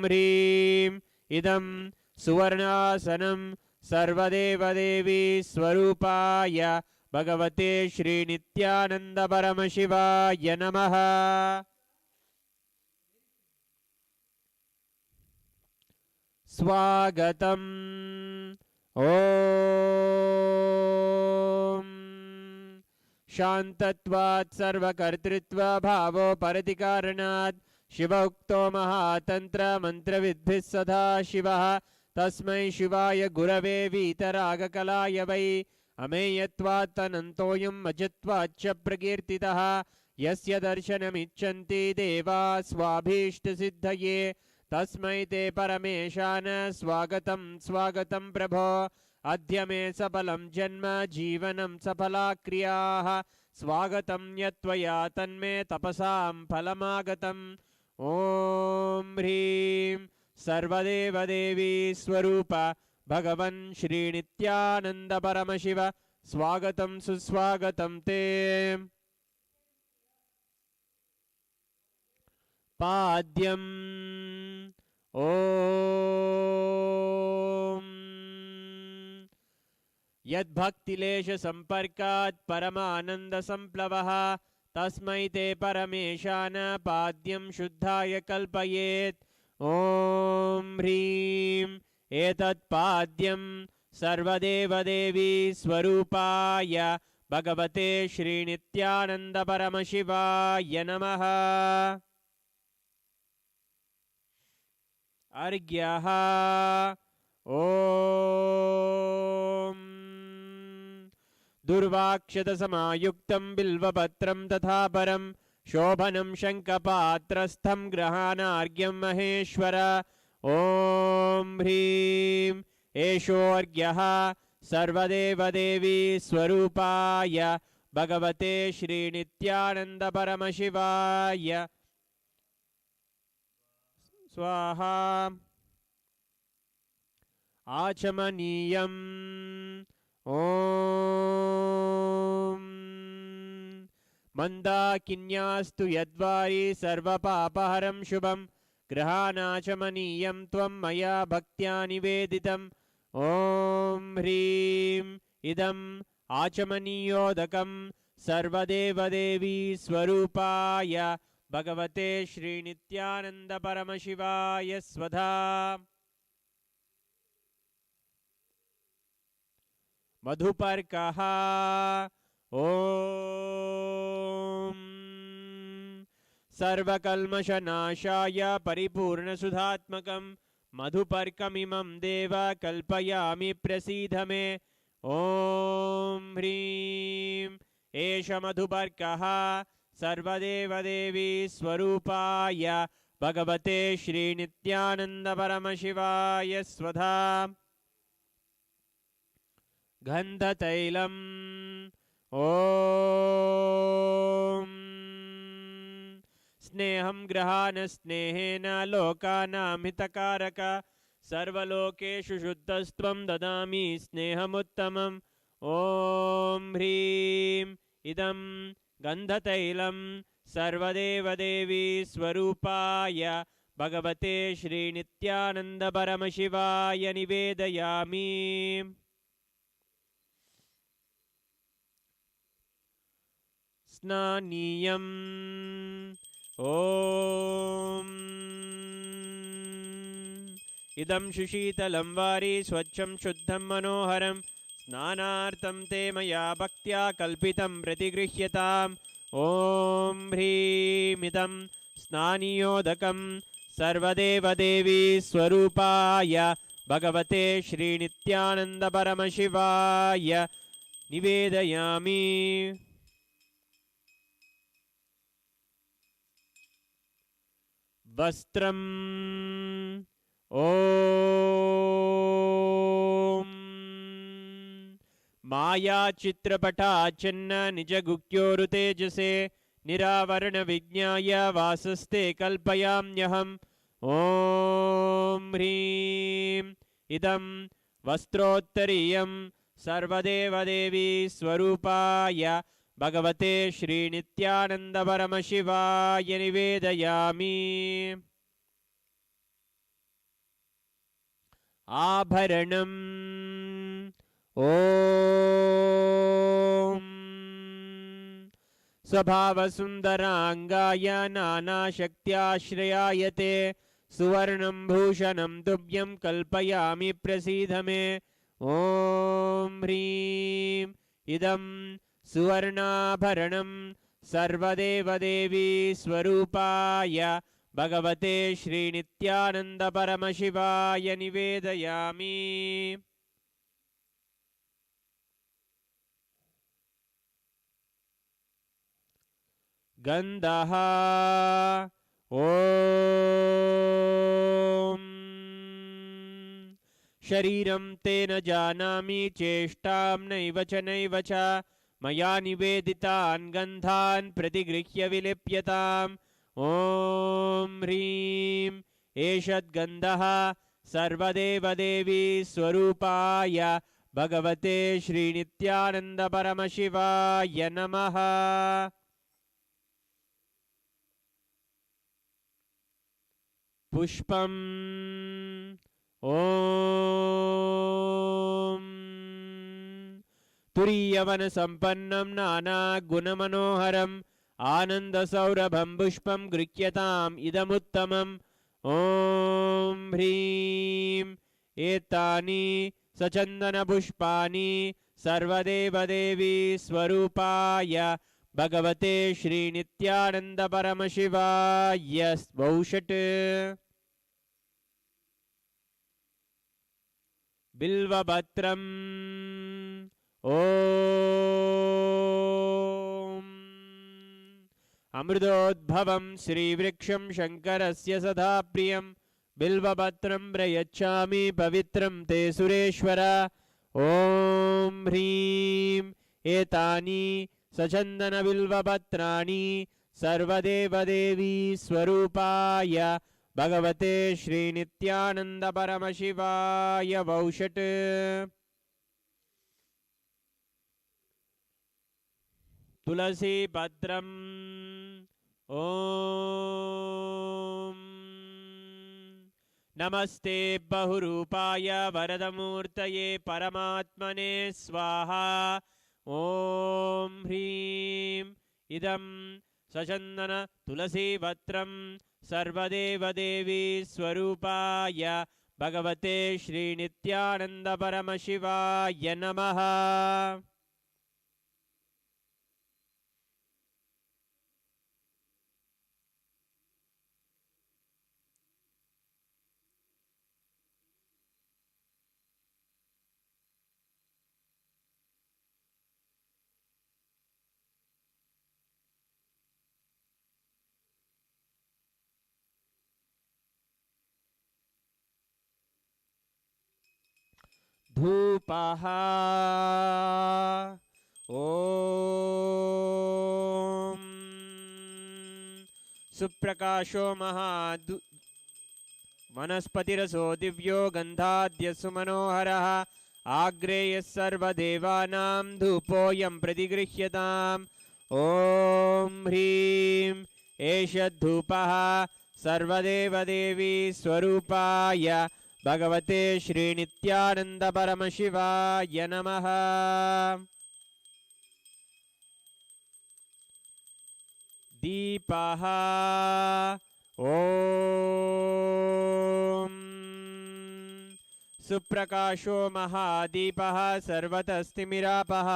ह्रीं इदं सुवर्णासनं सर्वदेवदेवी स्वरूपाय भगवते श्रीनित्यानन्द परमशिवाय नमः। स्वागतम् ॐ शान्तत्वात् सर्वकर्तृत्व भावो परतिकारणात् शिवोक्तो महातन्त्र मन्त्रविद्भिः सदा शिवः तस्मै शिवाय गुरवे वीतरागकलाय वै अमेयत्वात् अनन्तोऽयम् अजत्वाच्च प्रकीर्तितः यस्य दर्शनमिच्छन्ति देवा स्वाभीष्टसिद्धये तस्मै ते परमेशान स्वागतं स्वागतं प्रभो। अद्य मे सफलं जन्म जीवनं सफला क्रियाः स्वागतं यत्त्वया तन्मे तपसां फलमागतम्। ॐ ह्रीं सर्वदेवदेवी स्वरूप भगवन् श्रीनित्यानन्द परमशिव स्वागतं सुस्वागतं ते। पाद्यम् ॐ यद्भक्तिलेशसम्पर्कात् परमानन्दसम्प्लवः तस्मै ते परमेशान पाद्यं शुद्धाय कल्पयेत्। ॐ ह्रीं एतत् पाद्यं सर्वदेवदेवी स्वरूपाय भगवते श्रीनित्यानन्द परमशिवाय नमः। अर्घ्यः ॐ दुर्वाक्षतसमायुक्तं बिल्वपत्रं तथा परं शोभनं शङ्खपात्रस्थं गृहाणार्घ्यं महेश्वर। ॐ ह्रीं एषोऽर्घ्यः सर्वदेवदेवी स्वरूपाय भगवते श्रीनित्यानन्द परमशिवाय स्वाहा। आचमनीयम् ॐ मन्दाकिन्यास्तु यद्वारी सर्वपापहरं शुभं गृहाणाचमनीयं त्वं मया भक्त्या निवेदितम्। ॐ ह्रीं इदम् आचमनीयोदकं सर्वदेवदेवी स्वरूपाय भगवते श्रीनित्यानन्द परमशिवाय स्वधा। मधुपर्कः ॐ सर्वकल्मषनाशाय परिपूर्णसुधात्मकं मधुपर्कमिमं देव कल्पयामि प्रसीद मे। ॐ ह्रीं एष मधुपर्कः सर्वदेवदेवी स्वरूपाय भगवते श्रीनित्यानन्दपरमशिवाय स्वधा। गन्धतैलम् ॐ स्नेहं गृहाण स्नेहेन लोकानां हितकारक सर्वलोकेषु शुद्धस्त्वं ददामि स्नेहमुत्तमम्। ॐ ह्रीं इदं गन्धतैलं सर्वदेवदेवी स्वरूपाय भगवते श्रीनित्यानन्दपरमशिवाय निवेदयामि। स्नानीयम् ॐ इदं सुशीतलं वारि स्वच्छं शुद्धं मनोहरं स्नानार्थं ते मया भक्त्या कल्पितं प्रतिगृह्यताम्। ॐ ह्रीमिदं स्नानियोदकं सर्वदेवदेवी स्वरूपाय भगवते श्रीनित्यानन्दपरमशिवाय निवेदयामि। वस्त्रम् ॐ मायाचित्रपटाच्छिन्न निजगुह्योरुतेजसे निरावरणविज्ञाय वासस्ते कल्पयाम्यहम्। ॐ ह्रीं इदं वस्त्रोत्तरीयं सर्वदेवदेवी स्वरूपाय भगवते श्रीनित्यानन्दपरमशिवाय निवेदयामि। आभरणम् ॐ स्वभावसुन्दराङ्गाय नानाशक्त्याश्रयायते सुवर्णं भूषणं तुभ्यं कल्पयामि प्रसीद मे। ॐ ह्रीं इदं सुवर्णाभरणं सर्वदेवदेवी स्वरूपाय भगवते श्रीनित्यानन्दपरमशिवाय निवेदयामि। गन्धः ॐ शरीरं तेन जानामि चेष्टां नैव च मया निवेदितान् गन्धान् प्रतिगृह्य विलिप्यताम्। ॐ ह्रीं एषद्गन्धः सर्वदेवदेवी स्वरूपाय भगवते श्रीनित्यानन्दपरमशिवाय नमः। पुष्पम् ॐ तुरीयवनसम्पन्नं नानागुणमनोहरम् आनन्दसौरभं पुष्पं गृह्यताम् इदमुत्तमम्। ॐ ह्रीं एतानि सचन्दनपुष्पाणि सर्वदेवदेवी स्वरूपाय भगवते श्रीनित्यानन्दपरमशिवाय वौषट्। बिल्वपत्रम् ॐ अमृतोद्भवं श्रीवृक्षं शङ्करस्य सदा प्रियं बिल्वपत्रं प्रयच्छामि पवित्रं ते सुरेश्वर। ॐ ह्रीं एतानि सचन्दनबिल्वपत्राणि सर्वदेवदेवी स्वरूपाय भगवते श्रीनित्यानन्दपरमशिवाय वौषट्। तुलसीपत्रम् ॐ नमस्ते बहुरूपाय वरदमूर्तये परमात्मने स्वाहा। ॐ ह्रीं इदं सचन्दन तुलसीपत्रं सर्वदेवदेवी स्वरूपाय भगवते श्रीनित्यानन्दपरमशिवाय नमः। धूपः ॐ सुप्रकाशो महादु वनस्पतिरसो दिव्यो गन्धाद्यसु मनोहरः आग्रेयः सर्वदेवानां धूपोऽयं प्रतिगृह्यताम् ॐ ह्रीं एष धूपः सर्वदेवदेवी स्वरूपाय भगवते श्रीनित्यानन्दपरमशिवाय नमः। दीपः ॐ सुप्रकाशो महादीपः सर्वतस्तिमिरापः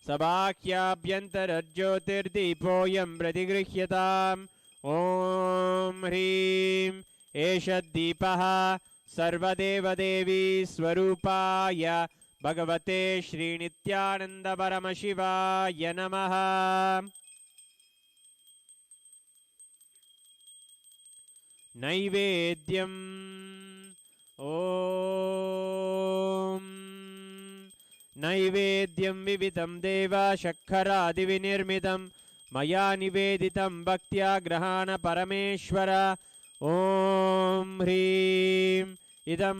सबाह्याभ्यन्तरज्योतिर्दीपोऽयं प्रतिगृह्यताम् ॐ ह्रीं एष दीपः सर्वदेवदेवी स्वरूपाय भगवते श्रीनित्यानन्दपरमशिवाय नमः। नैवेद्यम् ॐ नैवेद्यं विविधं देव शर्करादिविनिर्मितं मया निवेदितं भक्त्या गृहाण परमेश्वर ॐ ह्रीं इदं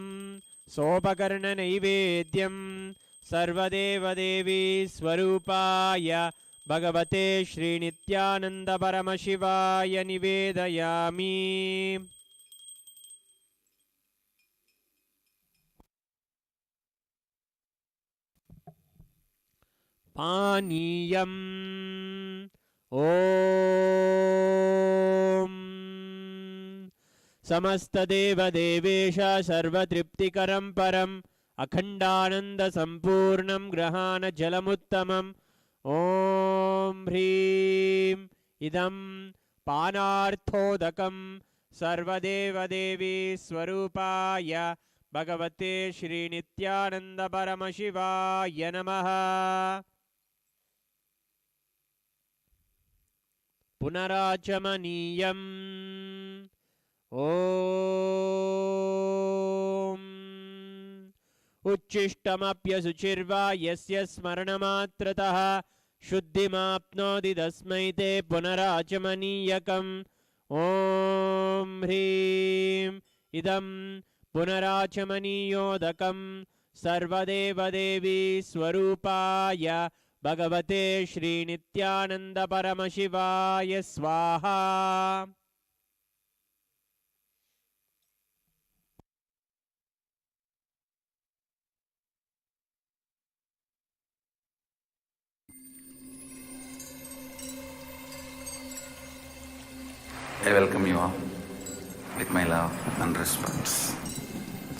सोपकर्णनैवेद्यं सर्वदेवदेवी स्वरूपाय भगवते श्रीनित्यानन्दपरमशिवाय निवेदयामि। पानीयम् ॐ समस्तदेवदेवेश सर्वतृप्तिकरं परम् अखण्डानन्दसम्पूर्णं ग्रहाणजलमुत्तमम् ॐ ह्रीं इदं पानार्थोदकं सर्वदेवदेवी स्वरूपाय भगवते श्रीनित्यानन्दपरमशिवाय नमः। पुनराचमनीयम् ॐ उच्छिष्टमप्यशुचिर्वा यस्य स्मरणमात्रतः शुद्धिमाप्नोति तस्मै ते पुनराचमनीयकम् ॐ ह्रीं इदं पुनराचमनीयोदकं सर्वदेवदेवी स्वरूपाय भगवते श्रीनित्यानन्दपरमशिवाय स्वाहा। I welcome you all with my love and respect.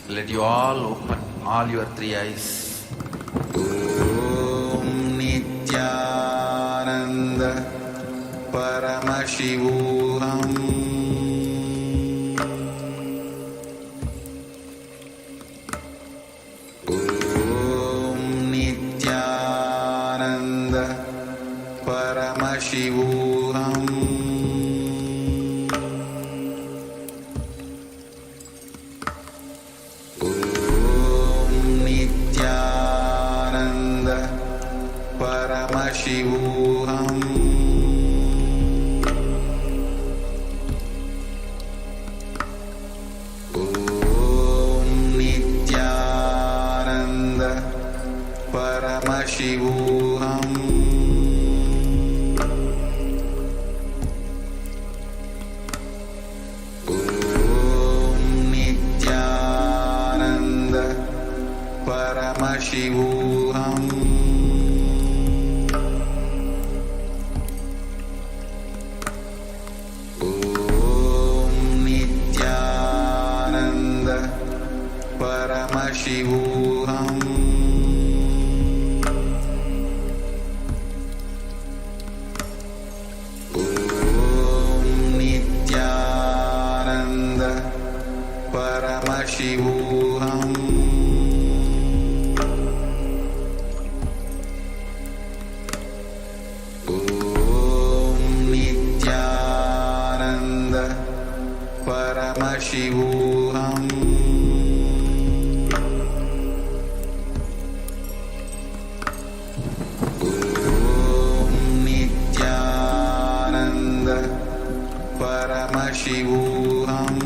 Let you all open all your three eyes. Om Nithyananda Paramashivoham. Om Nithyananda Paramashivoham. Paramashivoham. Om Nithyananda Paramashivoham. Om Nithyananda Paramashivoham. Paramashivoham. Om Nithyananda Paramashivoham. Om Nithyananda Paramashivoham. Paramashivoham.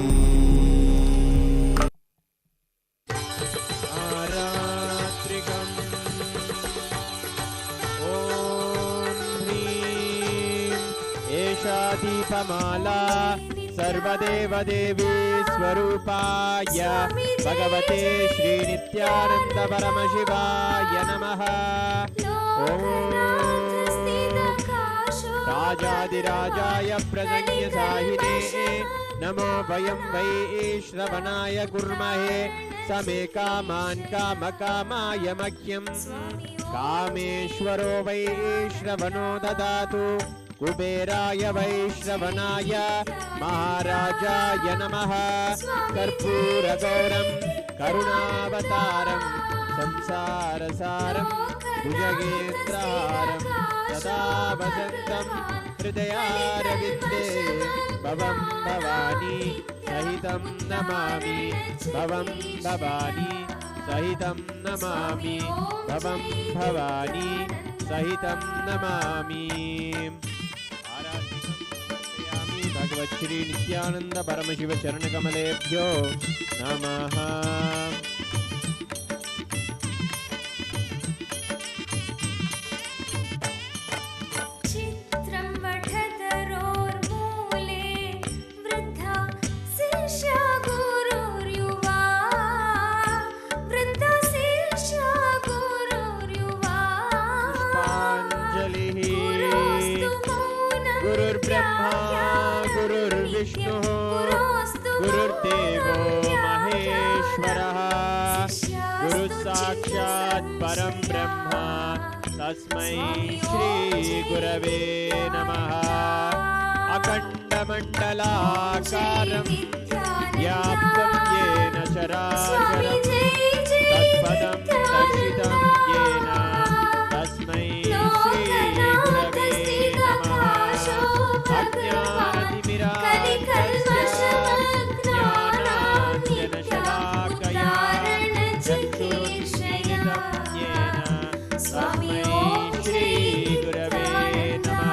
दीपमाला सर्वदेवदेवी स्वरूपाय भगवते श्री नित्यानंद परमशिवाय नमः। ओम राजाधिराजाय प्रसन्नसाहिने नमो वयं वै श्रवणाय कुर्महे समे कामान् कामकामाय मह्यं कामेश्वरो वै श्रवणो ददातु कुबेराय वैश्रवणाय महाराजाय नमः। कर्पूरगौरं करुणावतारं संसारसारं भुजगेन्द्रहारं सदा वसन्तं हृदयारविन्दे भवं भवानी सहितं नमामि भवं भवानी सहितं नमामि भवं भवानी सहितं नमामि। भगवत् श्री नित्यानंद परमशिव चरण कमलेभ्यो नमः। चित्रं वठतरोर्मूले वृद्धा शिष्या गुरुर्युवा वृद्धा शिष्या गुरुर्युवा। पुष्पाञ्जलिः। गुरुर्ब्रह्मा गुरुर्विष्णुः गुरुर्देवो महेश्वरः गुरुसाक्षात् परं ब्रह्म तस्मै श्री गुरवे नमः। अखण्डमण्डलाकारं व्याप्तं येन चराचरं तत्पदं दर्शितं येन तस्मै श्री गुरवे नमः। अज्ञानतिमिरान्धस्य ज्ञानाञ्जनशलाकया चक्षुरुन्मीलितं येन तस्मै श्रीगुरवे नमः।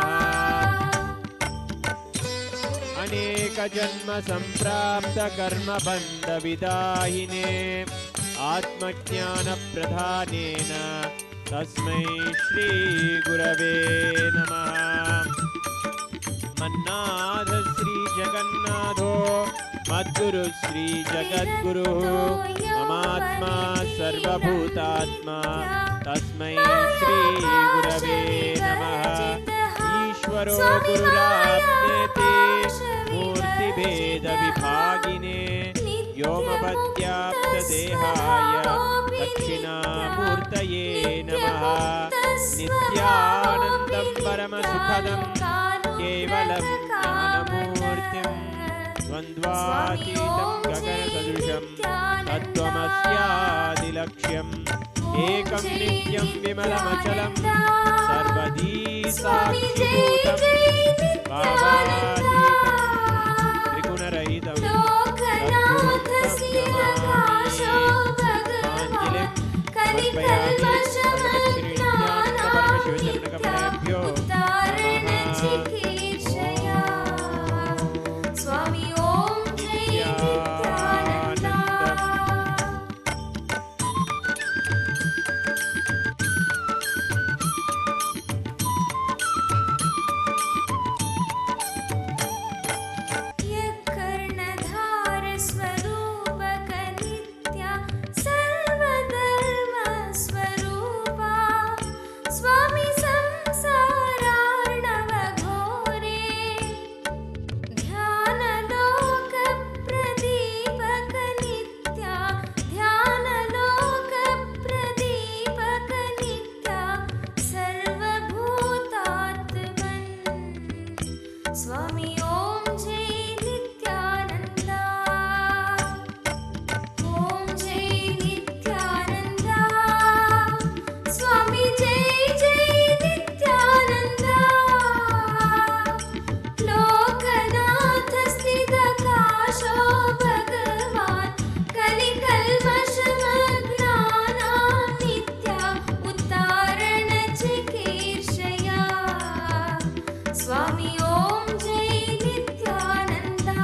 अनेकजन्मसम्प्राप्तकर्मबन्धविदाहिने आत्मज्ञानप्रधानेन तस्मै श्रीगुरवे नमः। मन्नाथ श्री जगन्नाथो मद्गुरु श्री जगद्गुरुः ममात्मा सर्वभूतात्मा तस्मै श्री गुरवे नमः। ईश्वरो गुरुरात्मेति मूर्तिभेदविभागिने व्योमपद्व्याप्तदेहाय दक्षिणामूर्तये नमः। नित्यानन्दं परमसुखदं केवलं ज्ञानमूर्तिं द्वन्द्वातीतं गगनसदृशं तत्त्वमस्यादिलक्ष्यम् एकं नित्यं विमलमचलं सर्वदी साक्षिभूतं भावातीतं त्रिगुणरहितं परमशिवचरणकमलेभ्यो स्वामी ओम कर्णधार स्वरूपक नित्या सर्वधर्म स्वरूपा स्वामी संसारार्णव घोरे ध्यानलोक प्रदीपक नित्या ध्यानलोक प्रदीपक नित्या सर्वभूतात्मन् स्वामी ओम जय नित्यानंदा ओम जय नित्यानंदा स्वामी जय जय नित्यानंदा लोकनाथ स्थितकाशो भगवान् कलिकल्मषमग्नानां नित्या उद्धारण चिकीर्षया स्वामी ओम जय नित्यानंदा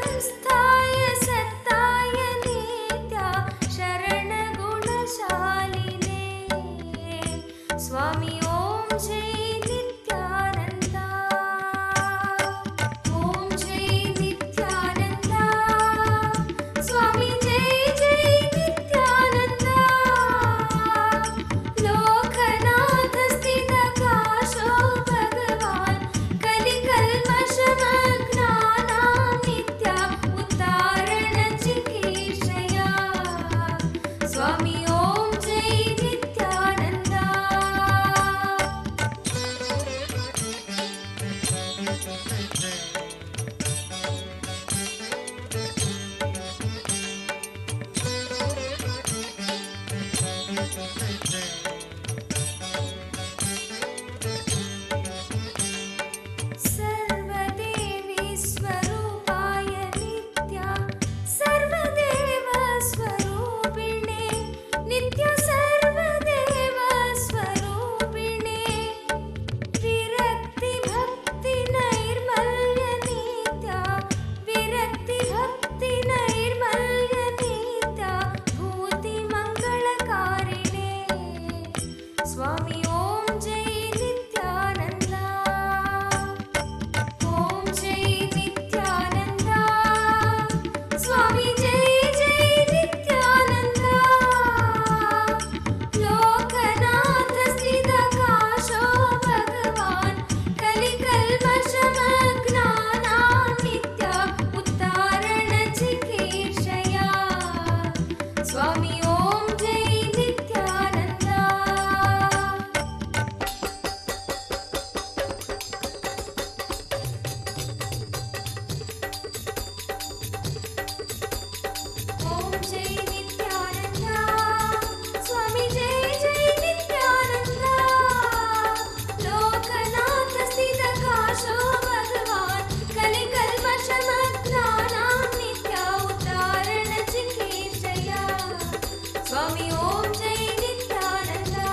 संस्थाय सत्ताय नित्या शरणगुणशालिने स्वामी ॐ जय नित्यानन्दा ॐ जय नित्यानन्दा स्वामी जय जय नित्यानन्दा लोकनाथ स्थितकाशो भगवान् कलिकल्मषमग्नानां नित्या उद्धारणचिकीर्षया स्वामी ॐ जय नित्यानन्दा सर्वदेवी स्वरूपाय नित्या सर्वदेव स्वरूपिणे नित्य सर्वदेव स्वरूपिणे विरक्ति भक्ति नैर्मल्य नित्या विरक्ति भक्ति नैर्मल्य नित्या भूति मंगलकारिणे स्वामी ॐ जय नित्यानन्दा ॐ जय नित्यानन्दा स्वामी जय जय नित्यानन्दा लोकनाथ स्थितकाशो भगवान् कलिकल्मषमग्नानां नित्या उद्धारणचिकीर्षया स्वामी ॐ जय नित्यानन्दा ॐ जय नित्यानन्दा स्वामी जय जय नित्यानन्दा लोकनाथ स्थितकाशो भगवान् कलिकल्मषमग्नानां नित्या उद्धारणचिकीर्षया स्वामी ॐ जय नित्यानन्दा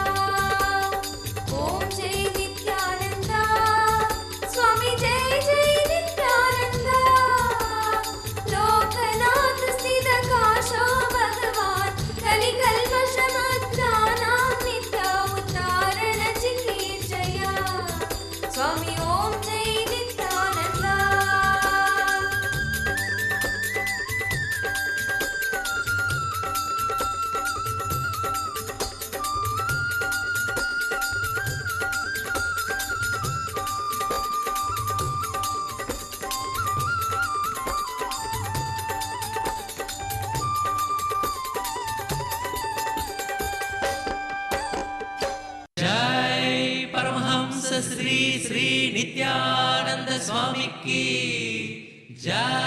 ॐ जय नित्यानन्दा स्वामी जय जय नित्यानन्दा लोकनाथ स्थितकाशो भगवान् कलिकल्मषमग्नानां नित्या उद्धारणचिकीर्षया स्वामी ॐ जय नित्यानन्दा जय परमहंस श्री श्री नित्यानंद स्वामी की जय।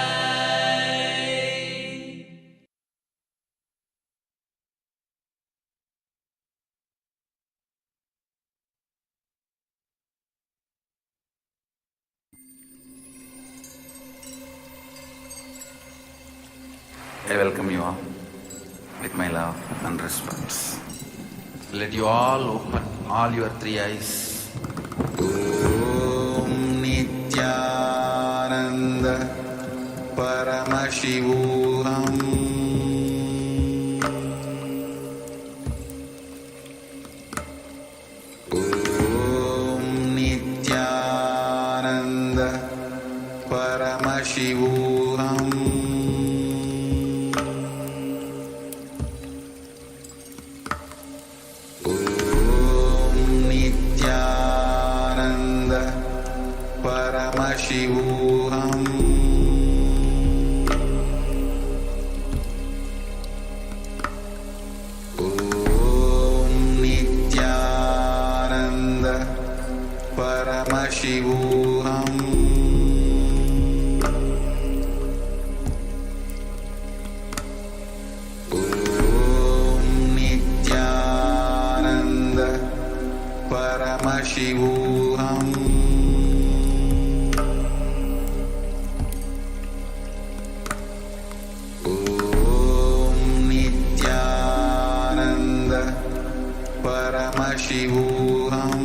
I welcome you all with my love and respect. Let you all open all your three eyes. Om Nithyananda Paramashivoham. Om Nithyananda Paramashivoham. Nithyananda Paramashivoham. Om Nithyananda Paramashivoham. Om Nithyananda Paramashivoham. Om Nithyananda Paramashivoham.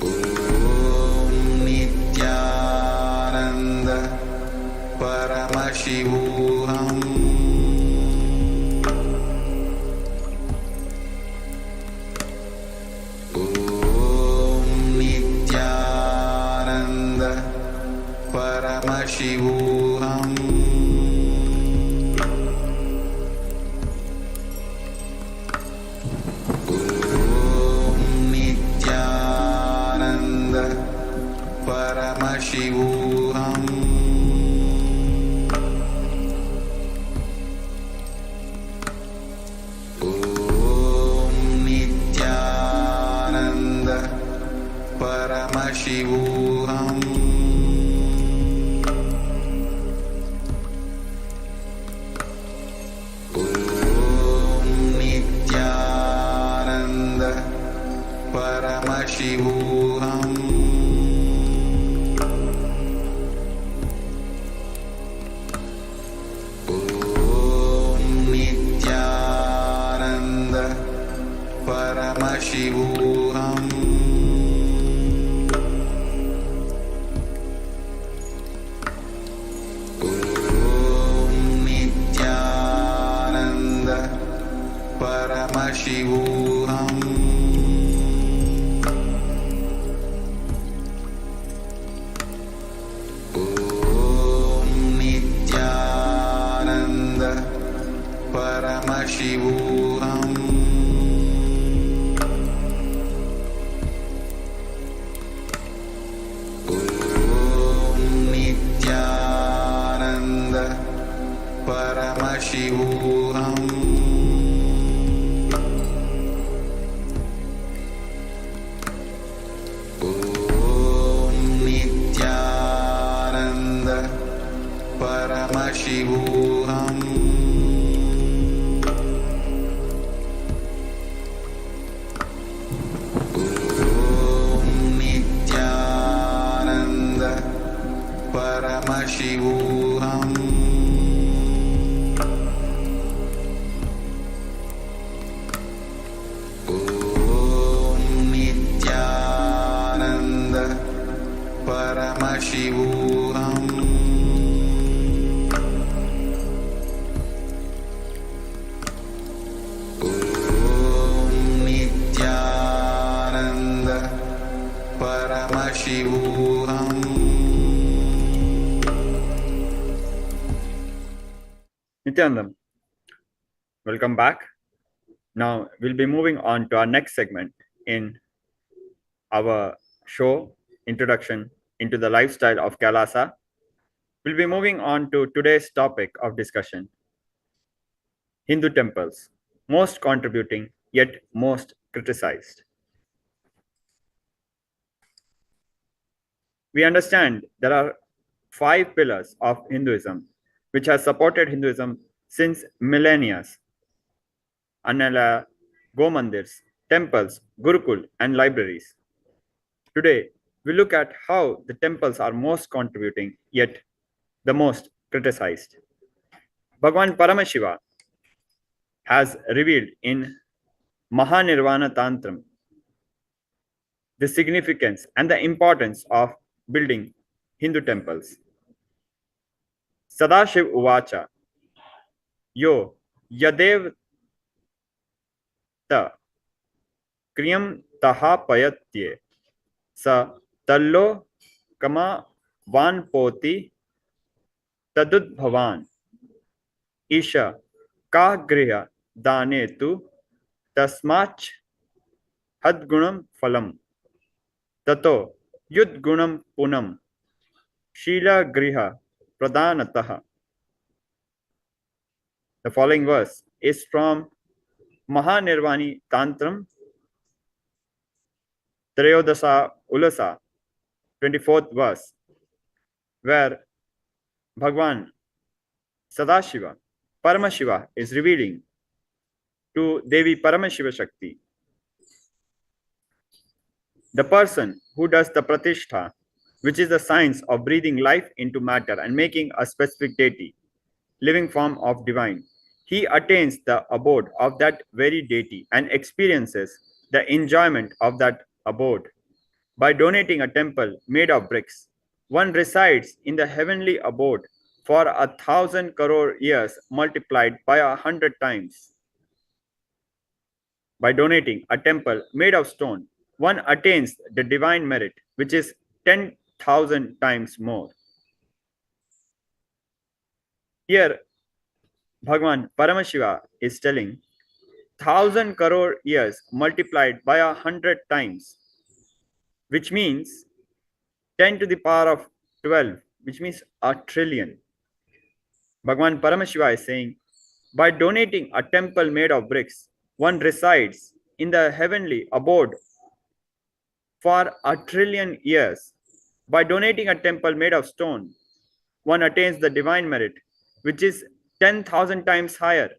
Om Paramashivoham. Om Nithyananda Paramashivoham. Om Nithyananda Paramashivoham. Om Nithyananda Paramashivoham. Om Nithyananda Paramashivoham. Om Nithyananda Paramashivoham. Om Nithyananda Paramashivoham. Om Nithyananda Paramashivoham. Om Nithyananda Paramashivoham. Om Nithyananda Paramashivoham. Om Nithyananda Paramashivoham. Om Nithyananda Paramashivoham. Om Nithyananda Paramashivoham. Nityanandam, welcome back. Now we'll be moving on to our next segment in our show, Introduction into the Lifestyle of KAILASA. We'll be moving on to today's topic of discussion, Hindu temples, most contributing yet most criticized. We understand there are 5 pillars of Hinduism which has supported Hinduism since millennia: Annala, Gomandirs, temples, Gurukul, and libraries. Today, we look at how the temples are most contributing yet the most criticized. Bhagwan Paramashiva has revealed in Mahanirvana Tantram the significance and the importance of building Hindu temples. Sadashiv Uvacha Yo Yadev Ta Kriyam Taha Payatye Sa Tallo Kama Van Poti Tadud Bhavan Isha Ka Griha Dane Tu Tasmach Hadgunam Phalam Tato Yudgunam Punam Shila Griha Pradhanataha. The following verse is from Mahanirvani Tantram, Trayodasa Ulasa, 24th verse, where Bhagwan Sadashiva, Paramashiva, is revealing to Devi Paramashiva Shakti. The person who does the pratishtha, which is the science of breathing life into matter and making a specific deity, living form of divine, he attains the abode of that very deity and experiences the enjoyment of that abode. By donating a temple made of bricks, one resides in the heavenly abode for 1,000 crore years multiplied by 100 times. By donating a temple made of stone, one attains the divine merit, which is 10,000 times more. Here, Bhagwan Paramashiva is telling 1,000 crore years multiplied by 100 times, which means 10 to the power of 12, which means a trillion. Bhagwan Paramashiva is saying, by donating a temple made of bricks, one resides in the heavenly abode for 1 trillion years. By donating a temple made of stone, one attains the divine merit, which is 10,000 times higher,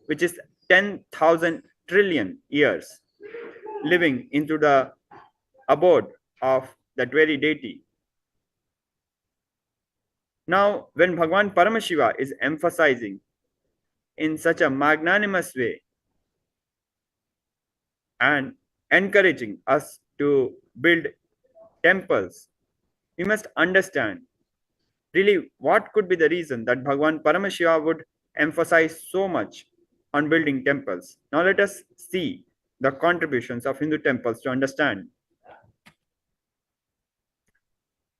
which is 10,000 trillion years, living into the abode of that very deity. Now, when Bhagwan Paramashiva is emphasizing in such a magnanimous way and encouraging us to build temples, we must understand really what could be the reason that Bhagwan Paramashiva would emphasize so much on building temples. Now, let us see the contributions of Hindu temples to understand.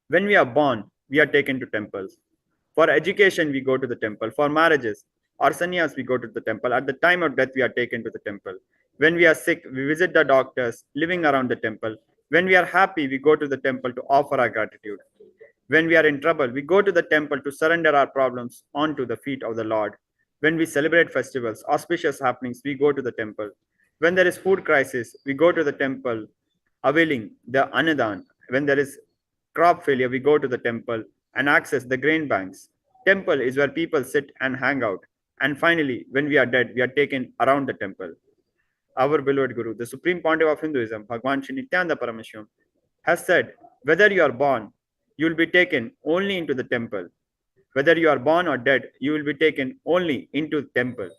When we are born, we are taken to temples. For education, we go to the temple. For marriages or sannyas, we go to the temple. At the time of death, we are taken to the temple. When we are sick, we visit the doctors living around the temple. When we are happy, we go to the temple to offer our gratitude. When we are in trouble, we go to the temple to surrender our problems onto the feet of the Lord. When we celebrate festivals, auspicious happenings, we go to the temple. When there is food crisis, we go to the temple, availing the anadan. When there is crop failure, we go to the temple and access the grain banks. Temple is where people sit and hang out. And finally, when we are dead, we are taken around the temple. Our beloved Guru, the Supreme Pontiff of Hinduism, Bhagwan Sri Nithyananda Paramashivam, has said, whether you are born, you will be taken only into the temple. Whether you are born or dead, you will be taken only into the temple.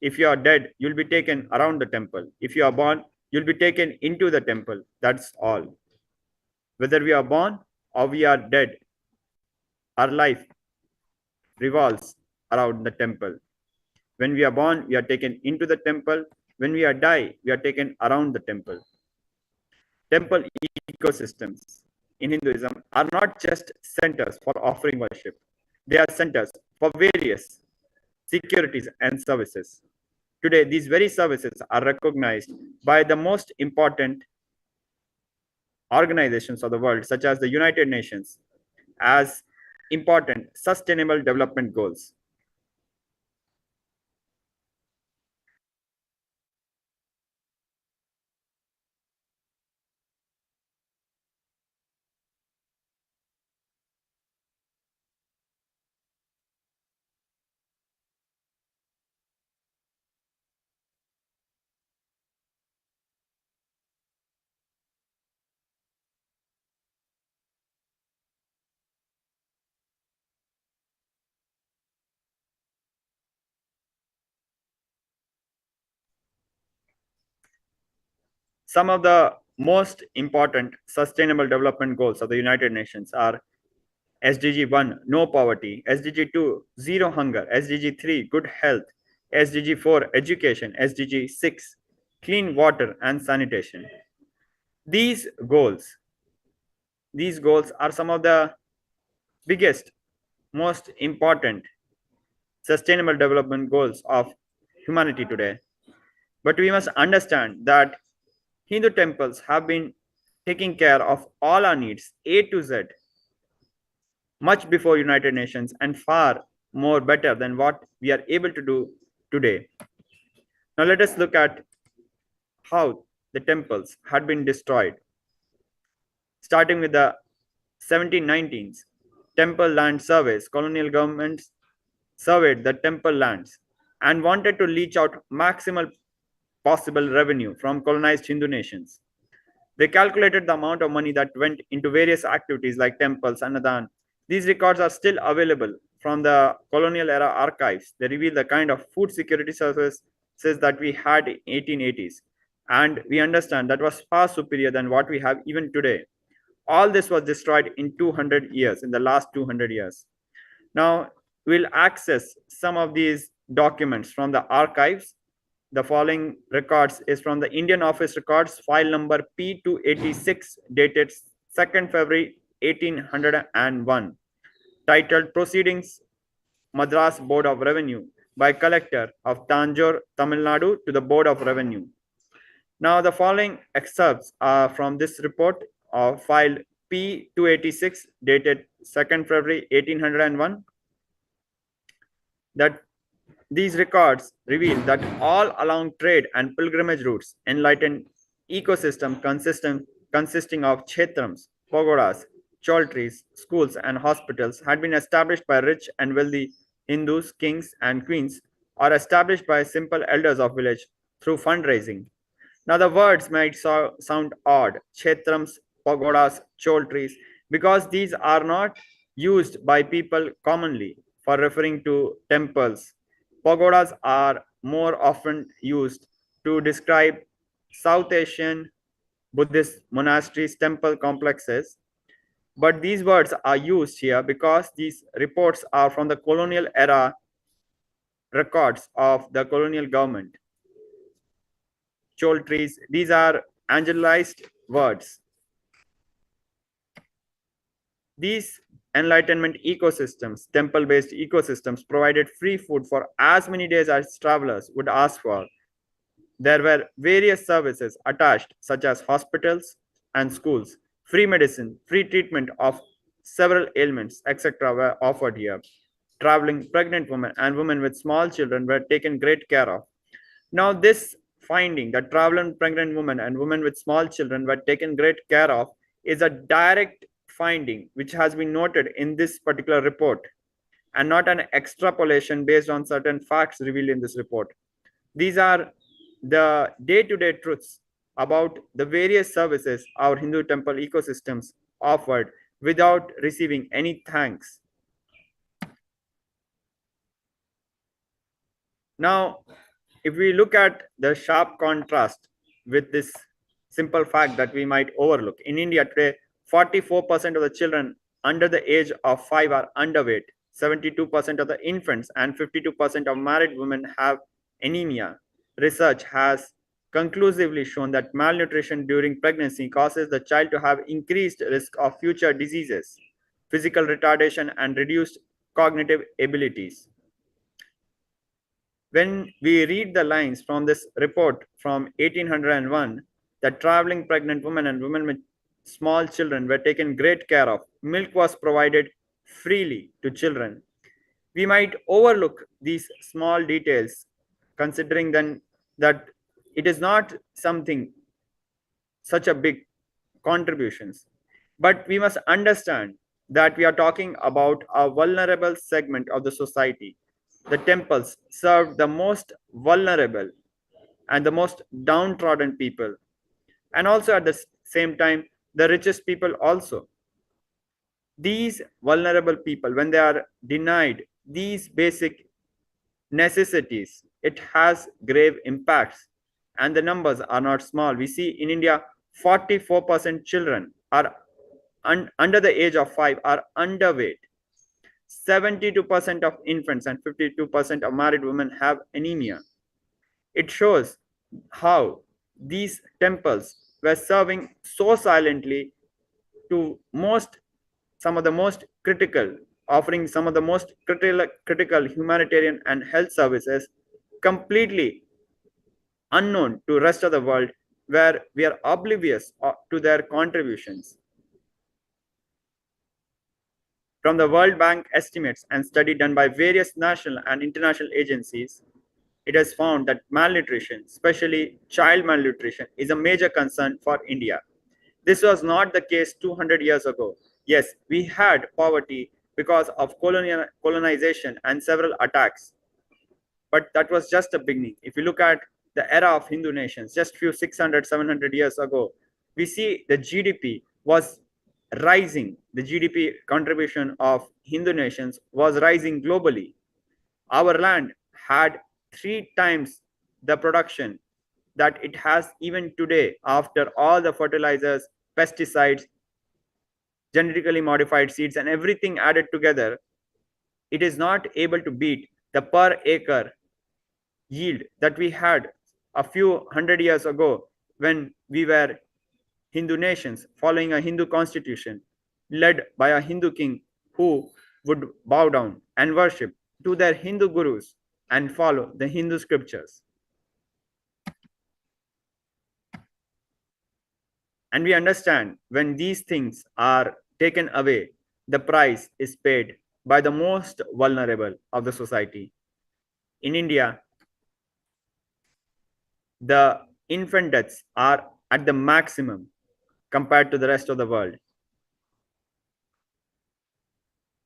If you are dead, you will be taken around the temple. If you are born, you will be taken into the temple. That's all. Whether we are born or we are dead, our life revolves around the temple. When we are born, we are taken into the temple. When we are die, we are taken around the temple. Temple ecosystems in Hinduism are not just centers for offering worship. They are centers for various securities and services. Today, these very services are recognized by the most important organizations of the world, such as the United Nations, as important sustainable development goals. Some of the most important sustainable development goals of the United Nations are SDG 1, no poverty, SDG 2, zero hunger, SDG 3, good health, SDG 4, education, SDG 6, clean water and sanitation. These goals are some of the biggest, most important sustainable development goals of humanity today. But we must understand that Hindu temples have been taking care of all our needs, A to Z, much before United Nations and far more better than what we are able to do today. Now let us look at how the temples had been destroyed. Starting with the 1719s, temple land surveys, colonial governments surveyed the temple lands and wanted to leach out maximal possible revenue from colonized Hindu nations. They calculated the amount of money that went into various activities like temples, Annadan. These records are still available from the colonial era archives. They reveal the kind of food security services that we had in 1880s. And we understand that was far superior than what we have even today. All this was destroyed in 200 years, in the last 200 years. Now, will access some of these documents from the archives. The following records is from the Indian Office Records, file number P286, dated 2nd February 1801, titled Proceedings Madras Board of Revenue by Collector of Tanjore, Tamil Nadu to the Board of Revenue. Now, the following excerpts are from this report of file P286, dated 2nd February 1801, that these records reveal that all along trade and pilgrimage routes, enlightened ecosystem consisting of kshetrams, pagodas, choultries, schools, and hospitals had been established by rich and wealthy Hindus, kings, and queens, or established by simple elders of village through fundraising. Now, the words might sound odd, kshetrams, pagodas, choultries, because these are not used by people commonly for referring to temples. Pagodas are more often used to describe South Asian Buddhist monasteries, temple complexes. But these words are used here because these reports are from the colonial era records of the colonial government. Choultries, these are angelized words. These Enlightenment ecosystems, temple-based ecosystems, provided free food for as many days as travelers would ask for. There were various services attached, such as hospitals and schools, free medicine, free treatment of several ailments, etc., were offered here. Traveling pregnant women and women with small children were taken great care of. Now, this finding that traveling pregnant women and women with small children were taken great care of is a direct finding which has been noted in this particular report and not an extrapolation based on certain facts revealed in this report. These are the day-to-day truths about the various services our Hindu temple ecosystems offered without receiving any thanks. Now, if we look at the sharp contrast with this simple fact that we might overlook, in India today, 44% of the children under the age of 5 are underweight, 72% of the infants and 52% of married women have anemia. Research has conclusively shown that malnutrition during pregnancy causes the child to have increased risk of future diseases, physical retardation, and reduced cognitive abilities. When we read the lines from this report from 1801, that traveling pregnant women and women with small children were taken great care of, milk was provided freely to children, we might overlook these small details, considering then that it is not something such a big contributions. But we must understand that we are talking about a vulnerable segment of the society. The temples served the most vulnerable and the most downtrodden people, and also at the same time, the richest people also. These vulnerable people, when they are denied these basic necessities, it has grave impacts, and the numbers are not small. We see in India, 44% children are under the age of 5 are underweight. 72% of infants and 52% of married women have anemia. It shows how these temples were serving so silently to some of the most critical, offering some of the most critical humanitarian and health services, completely unknown to rest of the world, where we are oblivious to their contributions. From the World Bank estimates and study done by various national and international agencies, it has found that malnutrition, especially child malnutrition, is a major concern for India. This was not the case 200 years ago. Yes, we had poverty because of colonization and several attacks, but that was just a beginning. If you look at the era of Hindu nations, just few 600, 700 years ago, we see the GDP was rising. The GDP contribution of Hindu nations was rising globally. Our land had 3 times the production that it has even today after all the fertilizers, pesticides, genetically modified seeds, and everything added together. it is not able to beat the per acre yield that we had a few hundred years ago when we were Hindu nations following a Hindu constitution led by a Hindu king who would bow down and worship to their Hindu gurus and follow the Hindu scriptures. And we understand when these things are taken away, the price is paid by the most vulnerable of the society. In India, the infant deaths are at the maximum compared to the rest of the world.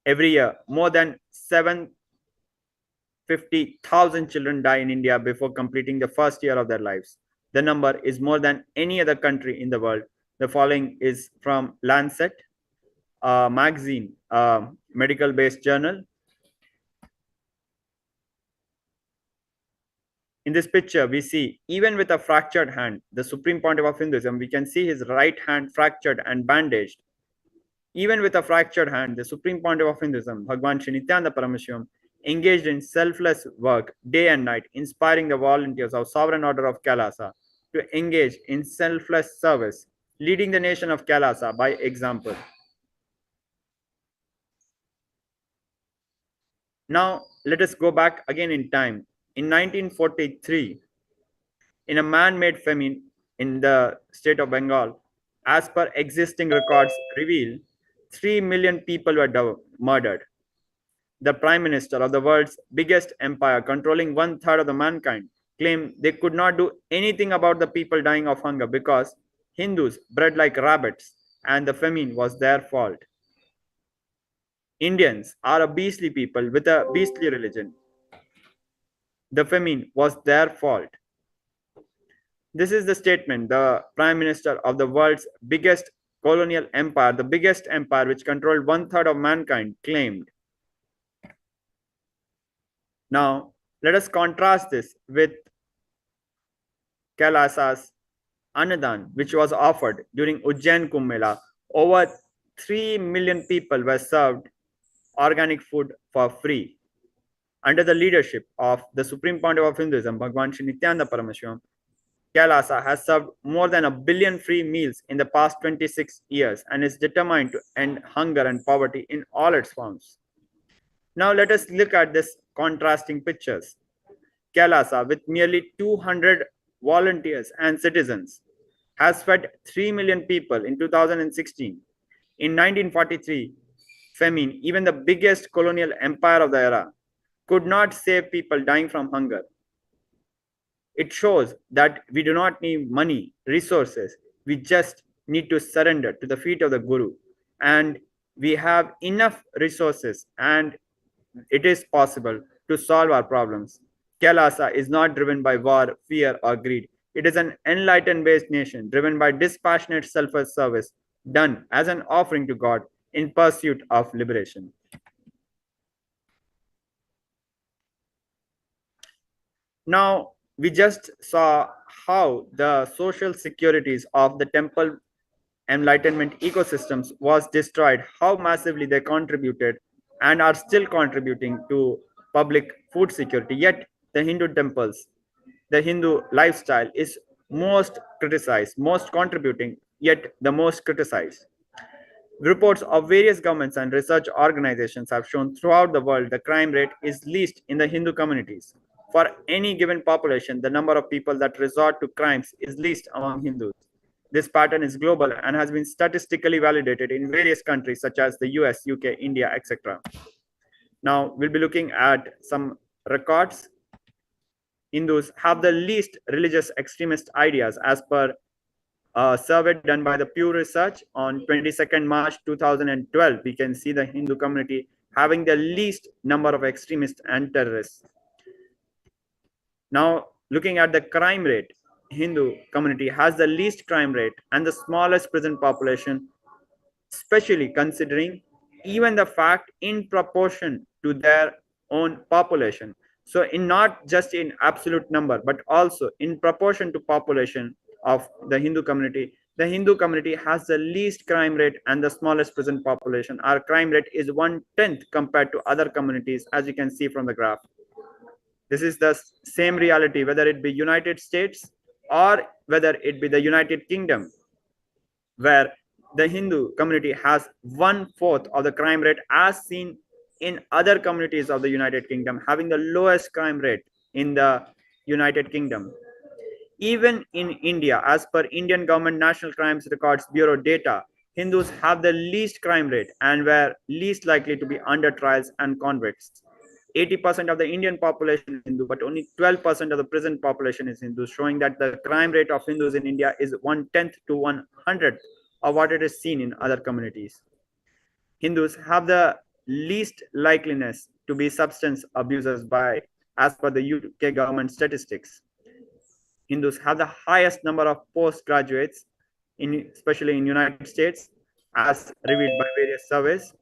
Every year, more than 750,000 children die in India before completing the first year of their lives. The number is more than any other country in the world. The following is from Lancet, a magazine, a medical-based journal. In this picture, we see, even with a fractured hand, the supreme pontiff of Hinduism, we can see his right hand fractured and bandaged. Even with a fractured hand, the supreme pontiff of Hinduism, Bhagwan Sri Nithyananda Paramashivam, engaged in selfless work day and night, inspiring the volunteers of Sovereign Order of KAILASA to engage in selfless service, leading the nation of KAILASA by example. Now, let us go back again in time. In 1943, in a man-made famine in the state of Bengal, as per existing records reveal, 3 million people were murdered. The prime minister of the world's biggest empire, controlling 1/3 of the mankind, claimed they could not do anything about the people dying of hunger because Hindus bred like rabbits and the famine was their fault. Indians are a beastly people with a beastly religion. The famine was their fault. This is the statement the prime minister of the world's biggest colonial empire, the biggest empire which controlled 1/3 of mankind, claimed. Now, let us contrast this with Kailasa's Anadan, which was offered during Ujjain Kumbh Mela. Over 3 million people were served organic food for free. Under the leadership of the Supreme Pontiff of Hinduism, Bhagwan Sri Nithyananda Paramashivam, KAILASA has served more than 1 billion free meals in the past 26 years and is determined to end hunger and poverty in all its forms. Now let us look at this contrasting pictures. KAILASA, with nearly 200 volunteers and citizens, has fed 3 million people in 2016. In 1943, famine, even the biggest colonial empire of the era, could not save people dying from hunger. It shows that we do not need money, resources. We just need to surrender to the feet of the Guru. And we have enough resources and it is possible to solve our problems. KAILASA is not driven by war, fear, or greed. It is an enlightened-based nation driven by dispassionate selfless service done as an offering to God in pursuit of liberation. Now, we just saw how the social securities of the temple enlightenment ecosystems was destroyed, how massively they contributed and are still contributing to public food security. Yet the Hindu temples, the Hindu lifestyle is most criticized, most contributing, yet the most criticized. Reports of various governments and research organizations have shown throughout the world the crime rate is least in the Hindu communities. For any given population, the number of people that resort to crimes is least among Hindus. This pattern is global and has been statistically validated in various countries such as the US, UK, India, etc. Now, we'll be looking at some records. Hindus have the least religious extremist ideas as per a survey done by the Pew Research on 22nd March 2012. We can see the Hindu community having the least number of extremists and terrorists. Now, looking at the crime rate, Hindu community has the least crime rate and the smallest prison population, especially considering even the fact in proportion to their own population. So in not just in absolute number, but also in proportion to population of the Hindu community, The Hindu community has the least crime rate and the smallest prison population. Our crime rate is 1/10 compared to other communities, as you can see from the graph. This is the same reality, whether it be United States or whether it be the United Kingdom, where the Hindu community has 1/4 of the crime rate as seen in other communities of the United Kingdom, having the lowest crime rate in the United Kingdom. Even in India, as per Indian Government National Crimes Records Bureau data, Hindus have the least crime rate and were least likely to be under trials and convicts. 80% of the Indian population is Hindu, but only 12% of the prison population is Hindu, showing that the crime rate of Hindus in India is 1/10 to 100th of what it is seen in other communities. Hindus have the least likeliness to be substance abusers as per the UK government statistics. Hindus have the highest number of postgraduates, especially in United States, as revealed by various surveys.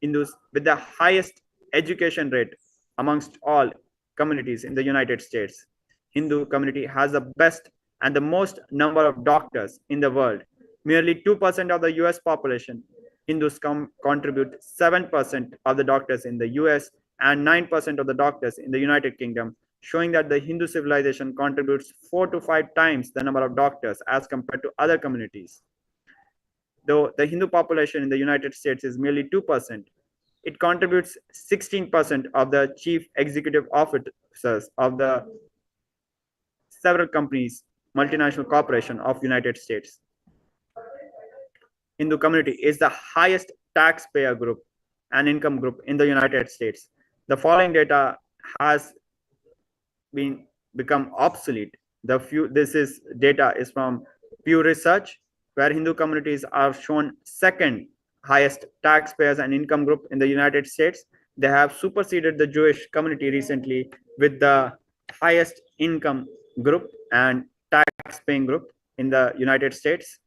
Hindus with the highest education rate amongst all communities in the United States. Hindu community has the best and the most number of doctors in the world. Merely 2% of the US population. Hindus contribute 7% of the doctors in the US and 9% of the doctors in the United Kingdom, showing that the Hindu civilization contributes 4 to 5 times the number of doctors as compared to other communities. Though the Hindu population in the United States is merely 2%, it contributes 16% of the chief executive officers of the several companies, multinational corporation of United States. Hindu community is the highest taxpayer group and income group in the United States. The following data has become obsolete. This data is from Pew Research, where Hindu communities are shown second highest taxpayers and income group in the United States. They have superseded the Jewish community recently with the highest income group and tax paying group in the United States.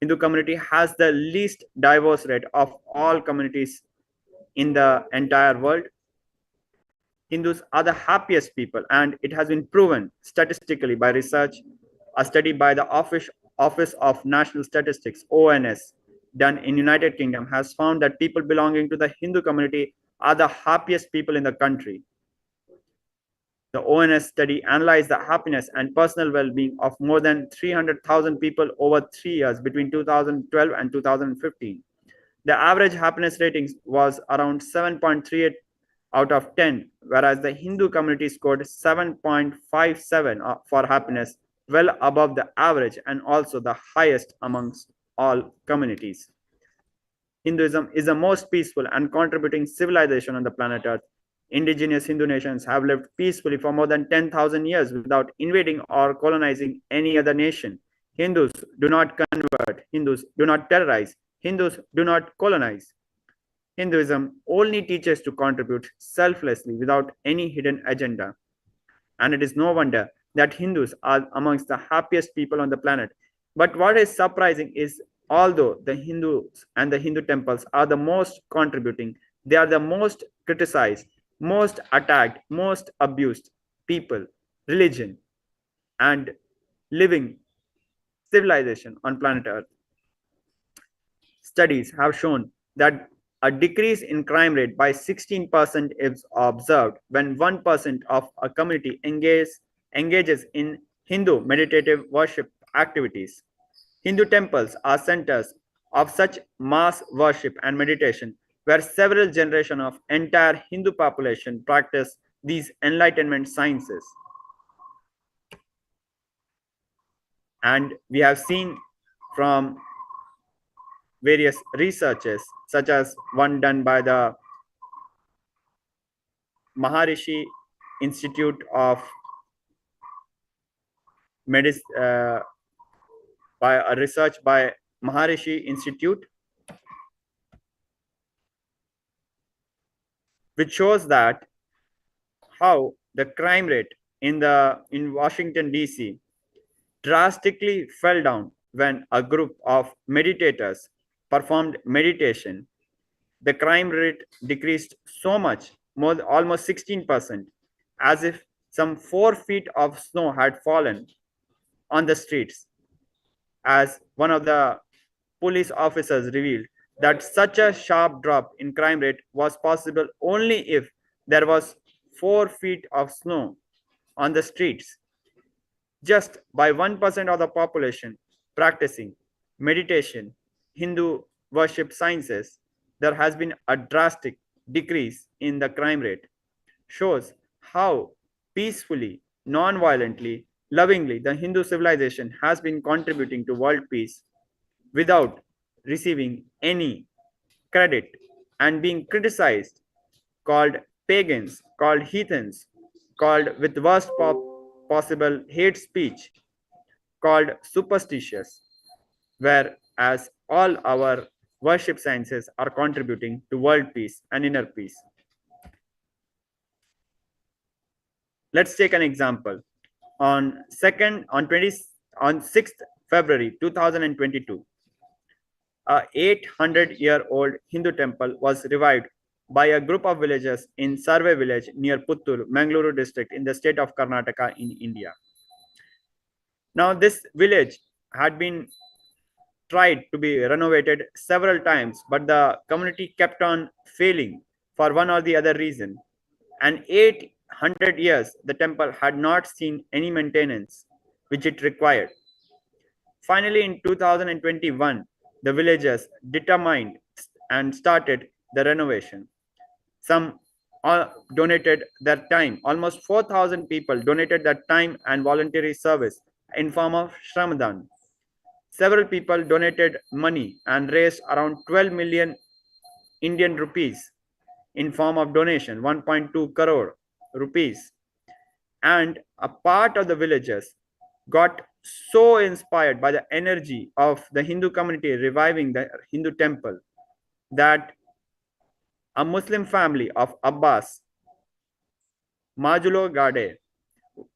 Hindu community has the least divorce rate of all communities in the entire world. Hindus are the happiest people, and it has been proven statistically by research. A study by the Office of National Statistics (ONS) done in United Kingdom has found that people belonging to the Hindu community are the happiest people in the country. The ONS study analyzed the happiness and personal well-being of more than 300,000 people over 3 years between 2012 and 2015. The average happiness ratings was around 7.38 out of 10, whereas the Hindu community scored 7.57 for happiness, well above the average and also the highest amongst all communities. Hinduism is the most peaceful and contributing civilization on the planet Earth. Indigenous Hindu nations have lived peacefully for more than 10,000 years without invading or colonizing any other nation. Hindus do not convert, Hindus do not terrorize, Hindus do not colonize. Hinduism only teaches to contribute selflessly without any hidden agenda. And it is no wonder that Hindus are amongst the happiest people on the planet. But what is surprising is, although the Hindus and the Hindu temples are the most contributing, they are the most criticized, most attacked, most abused people, religion, and living civilization on planet Earth. Studies have shown that a decrease in crime rate by 16% is observed when 1% of a community engages in Hindu meditative worship activities. Hindu temples are centers of such mass worship and meditation, where several generations of entire Hindu population practice these enlightenment sciences. And we have seen from various researches, such as one done by the Maharishi Institute of Medicine, by a research by Maharishi Institute, which shows that how the crime rate in Washington DC drastically fell down when a group of meditators performed meditation. The crime rate decreased so much, almost 16%, as if some 4 feet of snow had fallen on the streets. as one of the police officers revealed that such a sharp drop in crime rate was possible only if there was 4 feet of snow on the streets. Just by 1% of the population practicing meditation, Hindu worship sciences, there has been a drastic decrease in the crime rate. Shows how peacefully, non violently, lovingly the Hindu civilization has been contributing to world peace without receiving any credit and being criticized, called pagans, called heathens, called with worst possible hate speech, called superstitious, whereas all our worship sciences are contributing to world peace and inner peace. Let's take an example. On 6th February 2022, a 800-year-old Hindu temple was revived by a group of villagers in Sarve village near Puttur, Mangaluru district in the state of Karnataka in India. Now, this village had been tried to be renovated several times, but the community kept on failing for one or the other reason. And 800 years, the temple had not seen any maintenance which it required. Finally, in 2021, the villagers determined and started the renovation. Some donated their time. Almost 4,000 people donated their time and voluntary service in form of Shramadhan. Several people donated money and raised around 12 million Indian rupees in form of donation, 1.2 crore rupees. And a part of the villagers got so inspired by the energy of the Hindu community reviving the Hindu temple that a Muslim family of Abbas, Majulo Gade,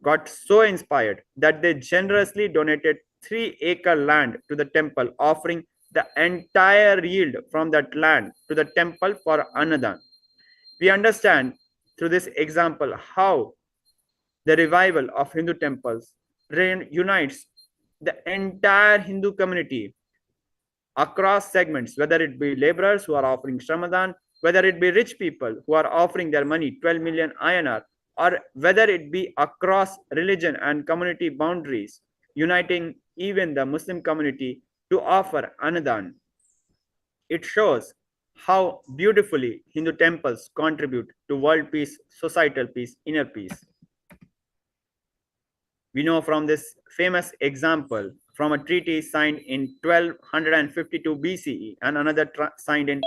got so inspired that they generously donated 3-acre land to the temple, offering the entire yield from that land to the temple for Annadan. We understand through this example how the revival of Hindu temples unites the entire Hindu community across segments, whether it be laborers who are offering Shramadhan, whether it be rich people who are offering their money, 12 million INR, or whether it be across religion and community boundaries, uniting even the Muslim community to offer Annadan. It shows how beautifully Hindu temples contribute to world peace, societal peace, inner peace. We know from this famous example from a treaty signed in 1252 BCE and another signed in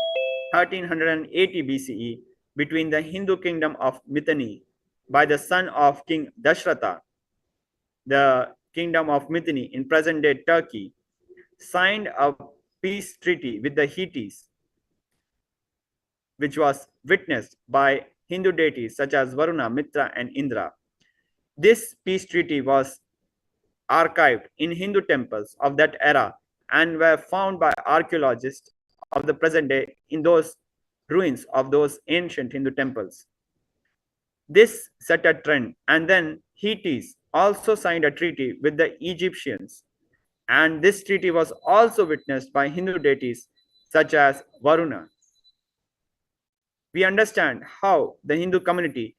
1380 BCE between the Hindu kingdom of Mitanni by the son of King Dashratha, the kingdom of Mitanni in present-day Turkey, signed a peace treaty with the Hittites, which was witnessed by Hindu deities such as Varuna, Mitra, and Indra. This peace treaty was archived in Hindu temples of that era and were found by archaeologists of the present day in those ruins of those ancient Hindu temples. This set a trend, and then Hittites also signed a treaty with the Egyptians, and this treaty was also witnessed by Hindu deities such as Varuna. We understand how the Hindu community,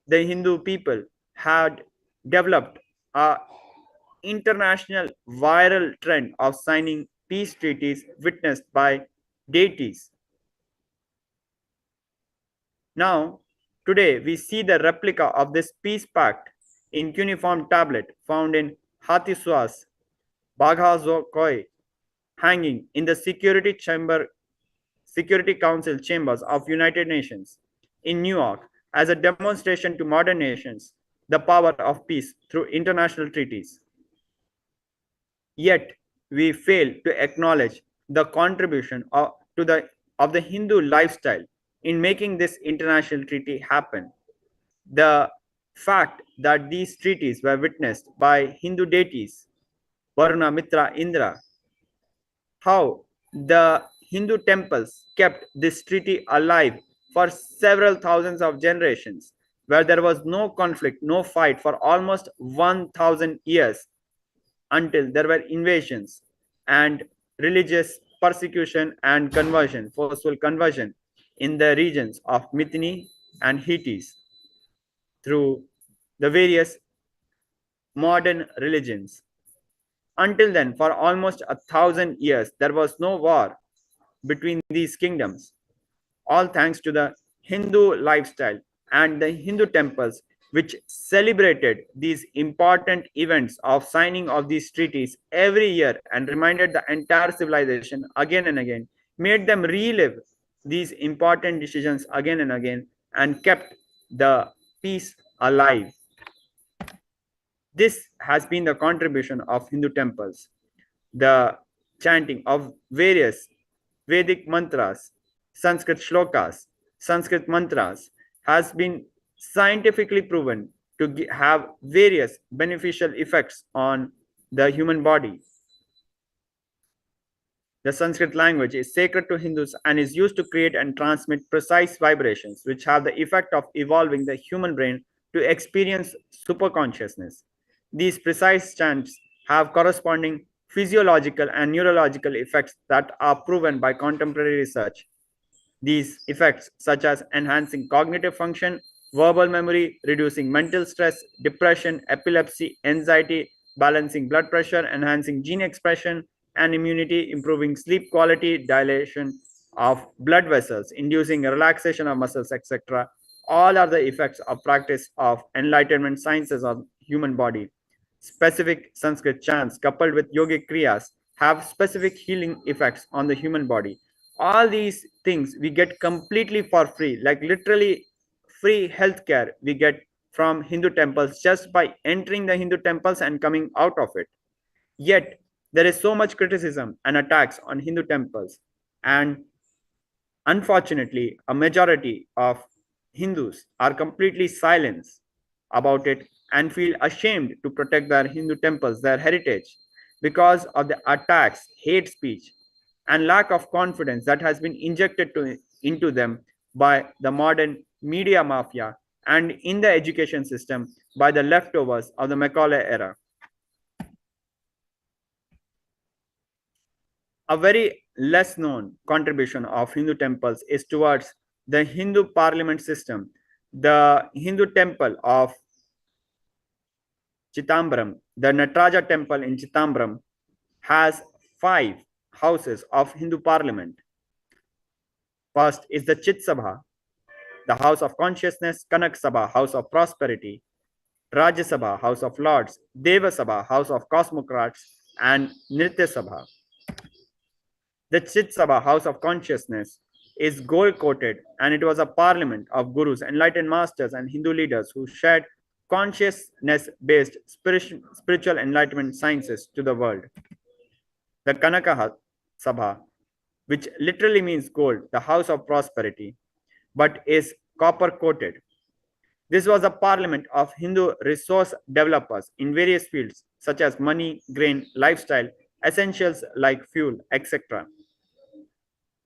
the Hindu people had developed a international viral trend of signing peace treaties witnessed by deities. Now, today we see the replica of this peace pact in cuneiform tablet found in Hattusas, Baghazokoi, hanging in the Security Council chambers of United Nations in New York as a demonstration to modern nations the power of peace through international treaties. Yet we fail to acknowledge the contribution of the Hindu lifestyle in making this international treaty happen. The fact that these treaties were witnessed by Hindu deities, Varuna, Mitra, Indra, how the Hindu temples kept this treaty alive for several thousands of generations, where there was no conflict, no fight for almost 1,000 years until there were invasions. and religious persecution and conversion, forceful conversion in the regions of Mithini and Hittis through the various modern religions. Until then, for almost 1,000 years, there was no war between these kingdoms, all thanks to the Hindu lifestyle and the Hindu temples, which celebrated these important events of signing of these treaties every year and reminded the entire civilization again and again, made them relive these important decisions again and again, and kept the peace alive. This has been the contribution of Hindu temples. The chanting of various Vedic mantras, Sanskrit shlokas, Sanskrit mantras has been scientifically proven to have various beneficial effects on the human body. The Sanskrit language is sacred to Hindus and is used to create and transmit precise vibrations, which have the effect of evolving the human brain to experience superconsciousness. These precise chants have corresponding physiological and neurological effects that are proven by contemporary research. These effects, such as enhancing cognitive function, verbal memory, reducing mental stress, depression, epilepsy, anxiety, balancing blood pressure, enhancing gene expression and immunity, improving sleep quality, dilation of blood vessels, inducing relaxation of muscles, etc. All are the effects of practice of enlightenment sciences of human body. Specific Sanskrit chants coupled with yogic kriyas have specific healing effects on the human body. All these things we get completely for free, like literally free healthcare we get from Hindu temples just by entering the Hindu temples and coming out of it. Yet there is so much criticism and attacks on Hindu temples, and unfortunately, a majority of Hindus are completely silent about it and feel ashamed to protect their Hindu temples, their heritage, because of the attacks, hate speech, and lack of confidence that has been injected into them by the modern media mafia and in the education system by the leftovers of the Macaulay era. A very less known contribution of Hindu temples is towards the Hindu parliament system. The Hindu temple of Chitambram, the Nataraja temple in Chitambram, has 5 houses of Hindu parliament. First is the Chit Sabha, the house of consciousness, Kanak Sabha, house of prosperity, Rajya Sabha, house of lords, Deva Sabha, house of cosmocrats, and Nritya Sabha. The Chit Sabha, house of consciousness, is gold coated, and it was a parliament of gurus, enlightened masters, and Hindu leaders who shared consciousness based spiritual enlightenment sciences to the world. The Kanaka Sabha, which literally means gold, the house of prosperity, but is copper coated. This was a parliament of Hindu resource developers in various fields such as money, grain, lifestyle, essentials like fuel, etc.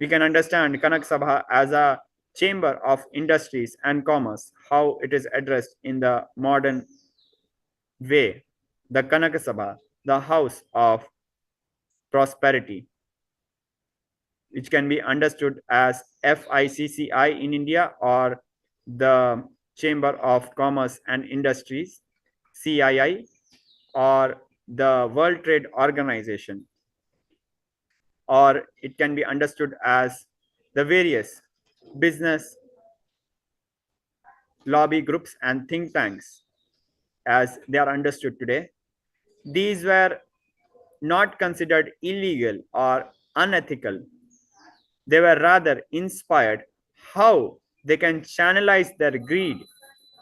We can understand Kanak Sabha as a chamber of industries and commerce, how it is addressed in the modern way. The Kanak Sabha, the house of prosperity, which can be understood as FICCI in India, or the Chamber of Commerce and Industries, CII, or the World Trade Organization, or it can be understood as the various business lobby groups and think tanks as they are understood today. These were not considered illegal or unethical. They were rather inspired how they can channelize their greed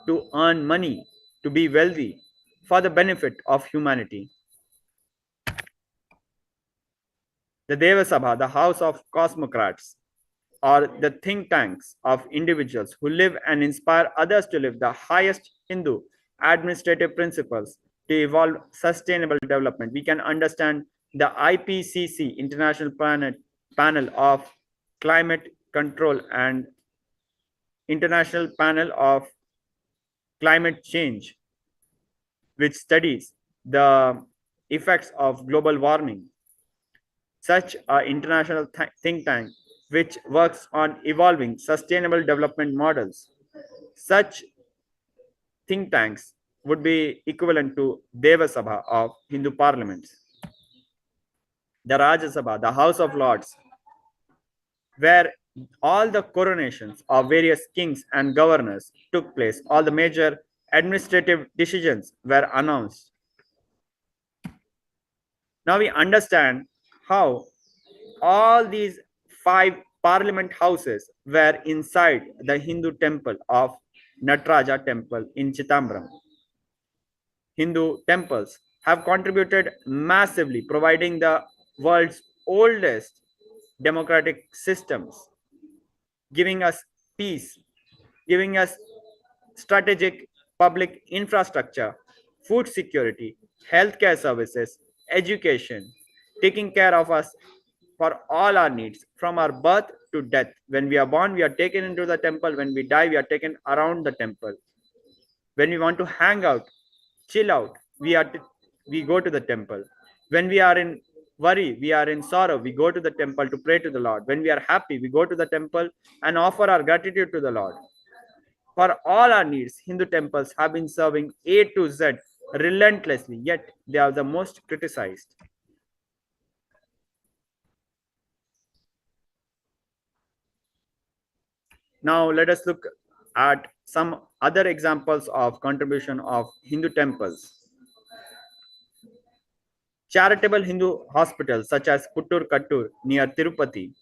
to earn money, to be wealthy for the benefit of humanity. The Deva Sabha, the house of cosmocrats, or the think tanks of individuals who live and inspire others to live the highest Hindu administrative principles to evolve sustainable development. We can understand the IPCC, International Panel of Climate Control, and International Panel of Climate Change, which studies the effects of global warming. such an international think tank which works on evolving sustainable development models. Such think tanks would be equivalent to Deva Sabha of Hindu parliaments, the Rajya Sabha, the House of Lords, where all the coronations of various kings and governors took place, all the major administrative decisions were announced. Now we understand how all these five parliament houses were inside the Hindu temple of Nataraja temple in Chitambram. Hindu temples have contributed massively, providing the world's oldest democratic systems, giving us peace, giving us strategic public infrastructure, food security, healthcare services, education, taking care of us for all our needs from our birth to death. When we are born, we are taken into the temple. When we die, we are taken around the temple. When we want to hang out, chill out, we go to the temple. When we are in worry, we are in sorrow, we go to the temple to pray to the Lord. When we are happy, we go to the temple and offer our gratitude to the Lord. For all our needs, Hindu temples have been serving A to Z relentlessly, yet they are the most criticized. Now let us look at some other examples of contribution of Hindu temples. Charitable Hindu hospitals such as Puttur Kattur near Tirupati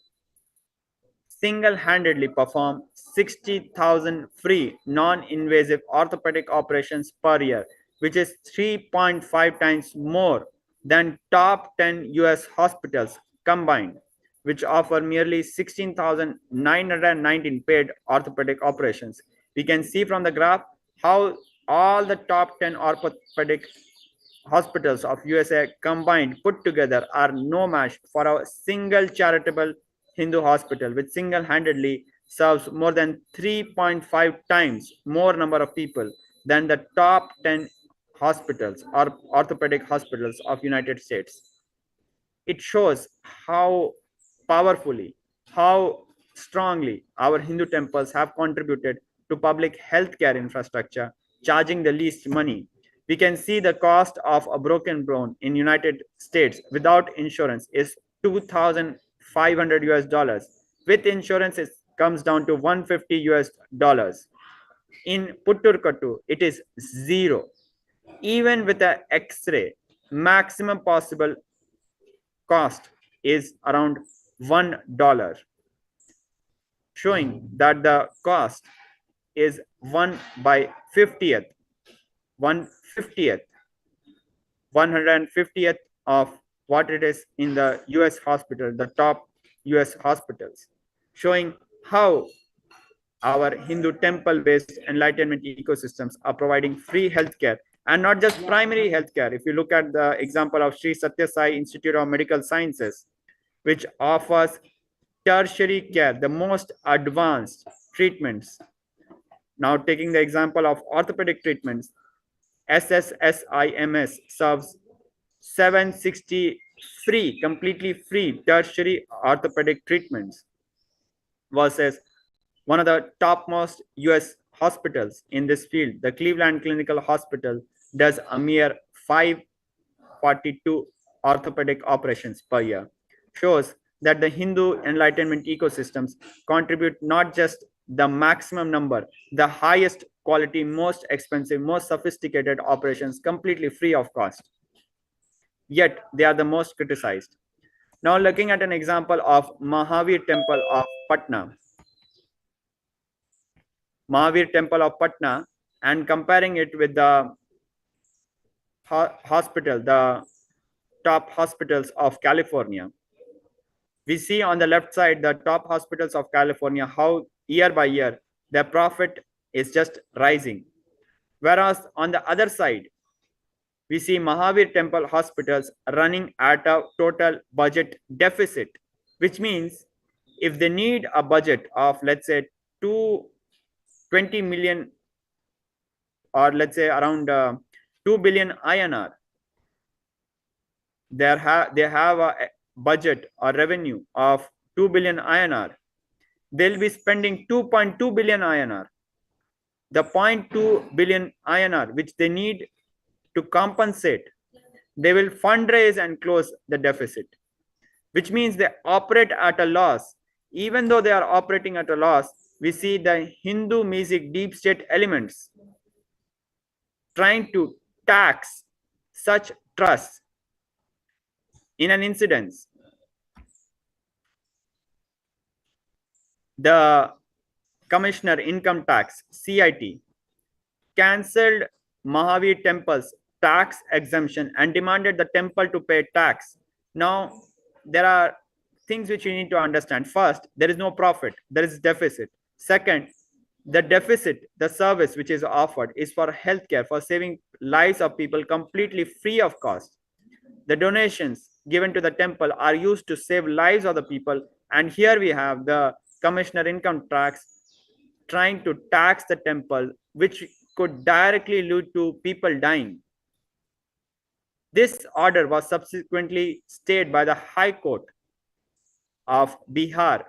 single-handedly perform 60,000 free non-invasive orthopedic operations per year, which is 3.5 times more than top 10 US hospitals combined, which offer merely 16,919 paid orthopedic operations. We can see from the graph how all the top 10 orthopedic hospitals of USA combined put together are no match for a single charitable Hindu hospital, which single-handedly serves more than 3.5 times more number of people than the top 10 hospitals or orthopedic hospitals of United States. It shows how powerfully, how strongly our Hindu temples have contributed to public healthcare infrastructure, charging the least money. We can see the cost of a broken bone in United States without insurance is 2,500 US dollars. With insurance, it comes down to 150 US dollars. In Putturkattu, it is zero. Even with an X-ray, maximum possible cost is around $1, showing that the cost is 1 by 50th, 150th, 150th of what it is in the US hospital, the top US hospitals, showing how our Hindu temple-based enlightenment ecosystems are providing free healthcare and not just primary healthcare. If you look at the example of Sri Satya Sai Institute of Medical Sciences, which offers tertiary care, the most advanced treatments. Now taking the example of orthopedic treatments, SSSIMS serves 760 free, completely free tertiary orthopedic treatments versus one of the topmost US hospitals in this field, the Cleveland Clinical Hospital, does a mere 542 orthopedic operations per year. Shows that the Hindu enlightenment ecosystems contribute not just the maximum number, the highest quality, most expensive, most sophisticated operations completely free of cost. Yet they are the most criticized. Now looking at an example of Mahavir Temple of Patna. Mahavir Temple of Patna and comparing it with the hospital, the top hospitals of California. We see on the left side the top hospitals of California, how year by year their profit is just rising. Whereas on the other side, we see Mahavir Temple hospitals running at a total budget deficit, which means if they need a budget of, let's say, 20 million or let's say around 2 billion INR, they have a budget or revenue of 2 billion INR, they'll be spending 2.2 billion INR. The 0.2 billion INR which they need to compensate, they will fundraise and close the deficit, which means they operate at a loss. Even though they are operating at a loss, we see the Hindu music deep state elements trying to tax such trusts. In an incident, the Commissioner Income Tax CIT cancelled Mahavir temple's tax exemption and demanded the temple to pay tax. Now, there are things which you need to understand. First, there is no profit, there is deficit. Second, the deficit, the service which is offered is for healthcare, for saving lives of people completely free of cost. The donations given to the temple are used to save lives of the people. And here we have the Commissioner Income Tax trying to tax the temple, which could directly lead to people dying. This order was subsequently stayed by the High Court of Bihar.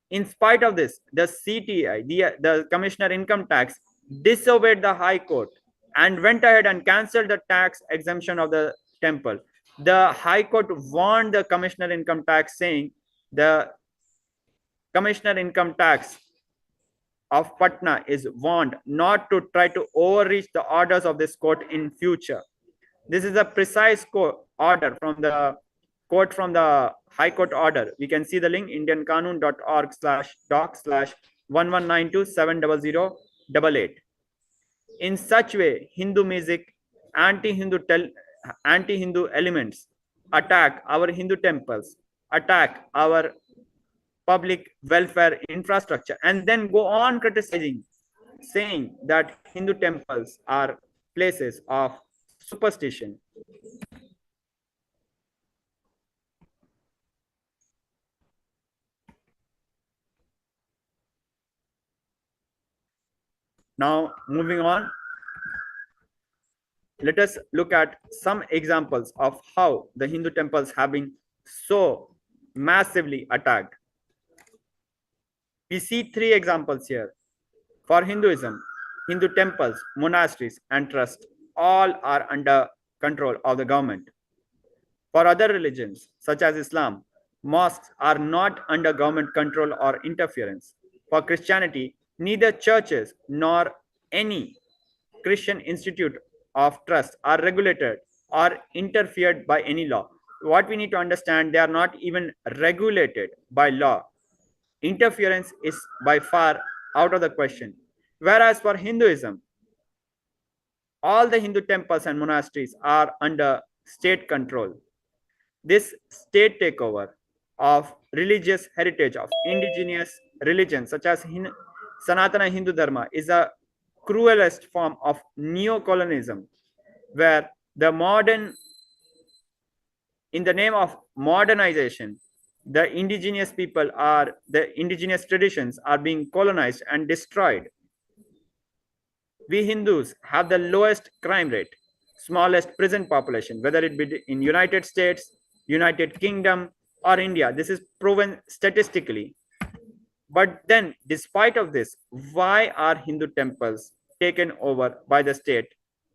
In spite of this, the CTI, the Commissioner Income Tax, disobeyed the High Court and went ahead and cancelled the tax exemption of the temple. The High Court warned the Commissioner Income Tax, saying the Commissioner Income Tax of Patna is warned not to try to overreach the orders of this court in future. This is a precise order from the quote from the High Court order. We can see the link indianqanun.org/doc/11927008. In such way, Hindu music, anti-Hindu elements attack our Hindu temples, attack our public welfare infrastructure, and then go on criticizing, saying that Hindu temples are places of superstition. Now, moving on, let us look at some examples of how the Hindu temples have been so massively attacked. We see three examples here. For Hinduism, Hindu temples, monasteries, and trusts all are under control of the government. For other religions, such as Islam, mosques are not under government control or interference. For Christianity, neither churches nor any Christian institute of trust are regulated or interfered by any law. What we need to understand, they are not even regulated by law. Interference is by far out of the question. Whereas for Hinduism, all the Hindu temples and monasteries are under state control. This state takeover of religious heritage of indigenous religions such as Sanatana Hindu Dharma is a cruelest form of neo-colonialism, where the in the name of modernization, the indigenous traditions are being colonized and destroyed. We Hindus have the lowest crime rate, smallest prison population, whether it be in United States, United Kingdom, or India. This is proven statistically. But then, despite of this, why are Hindu temples taken over by the state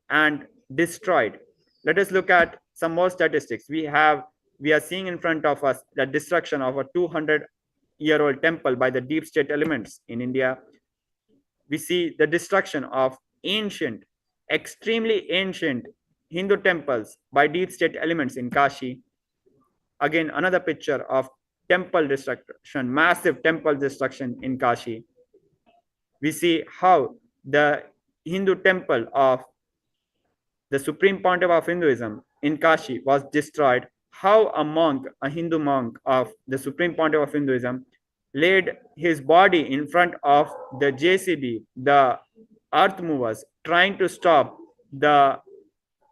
and destroyed? Let us look at some more statistics. We are seeing in front of us the destruction of a 200-year-old temple by the deep state elements in India. We see the destruction of extremely ancient Hindu temples by deep state elements in Kashi. Again, another picture of temple destruction, massive temple destruction in Kashi. We see how the Hindu temple of the Supreme Pontiff of Hinduism in Kashi was destroyed. How a Hindu monk of the Supreme Pontiff of Hinduism, laid his body in front of the JCB, the earth movers, trying to stop the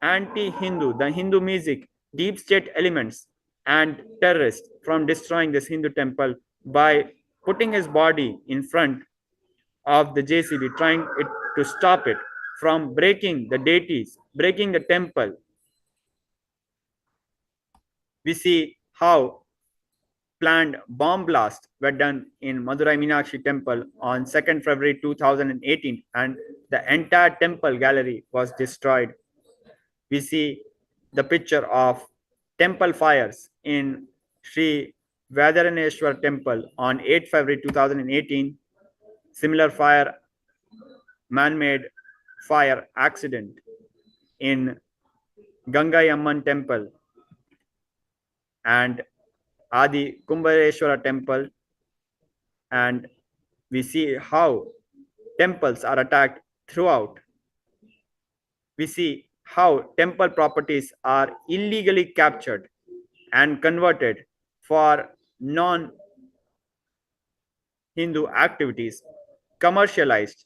anti-Hindu, the Hindu music, deep state elements, and terrorists from destroying this Hindu temple by putting his body in front of the JCB, trying to stop it from breaking the deities, breaking the temple. We see how planned bomb blasts were done in Madurai Meenakshi Temple on 2nd February 2018, and the entire temple gallery was destroyed. We see the picture of temple fires in Sri Vadaraneshwar Temple on 8 February 2018. Similar fire, man-made fire accident in Gangai Amman Temple and Adi Kumbhareshwara Temple, and we see how temples are attacked throughout. We see how temple properties are illegally captured and converted for non Hindu activities, commercialized,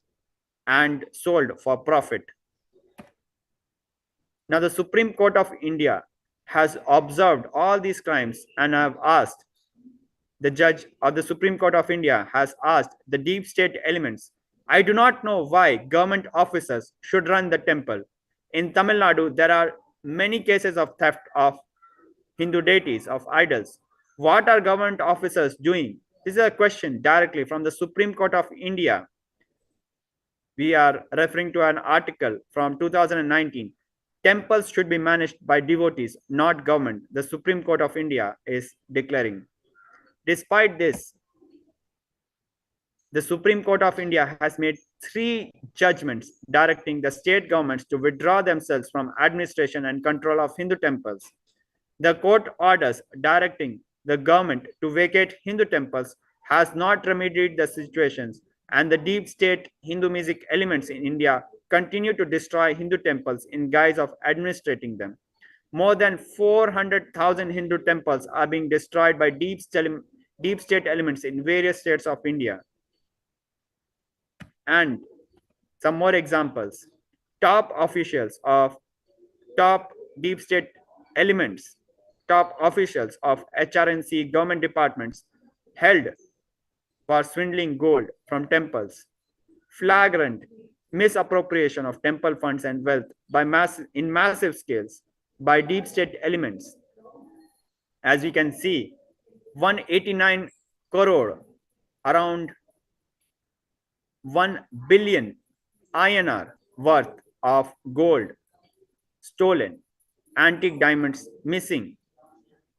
and sold for profit. Now, the Supreme Court of India has observed all these crimes and have asked the judge of the Supreme Court of India has asked the deep state elements. I do not know why government officers should run the temple. In Tamil Nadu, there are many cases of theft of Hindu deities, of idols. What are government officers doing? This is a question directly from the Supreme Court of India. We are referring to an article from 2019. Temples should be managed by devotees, not government. The Supreme Court of India is declaring. Despite this, the Supreme Court of India has made 3 judgments directing the state governments to withdraw themselves from administration and control of Hindu temples. The court orders directing the government to vacate Hindu temples has not remedied the situations, and the deep state Hindu music elements in India continue to destroy Hindu temples in guise of administrating them. More than 400,000 Hindu temples are being destroyed by deep state elements in various states of India. And some more examples. Top officials of top deep state elements, top officials of HRNC government departments held for swindling gold from temples. Flagrant misappropriation of temple funds and wealth by in massive scales by deep state elements. As we can see, 189 crore, around 1 billion INR worth of gold stolen, antique diamonds missing,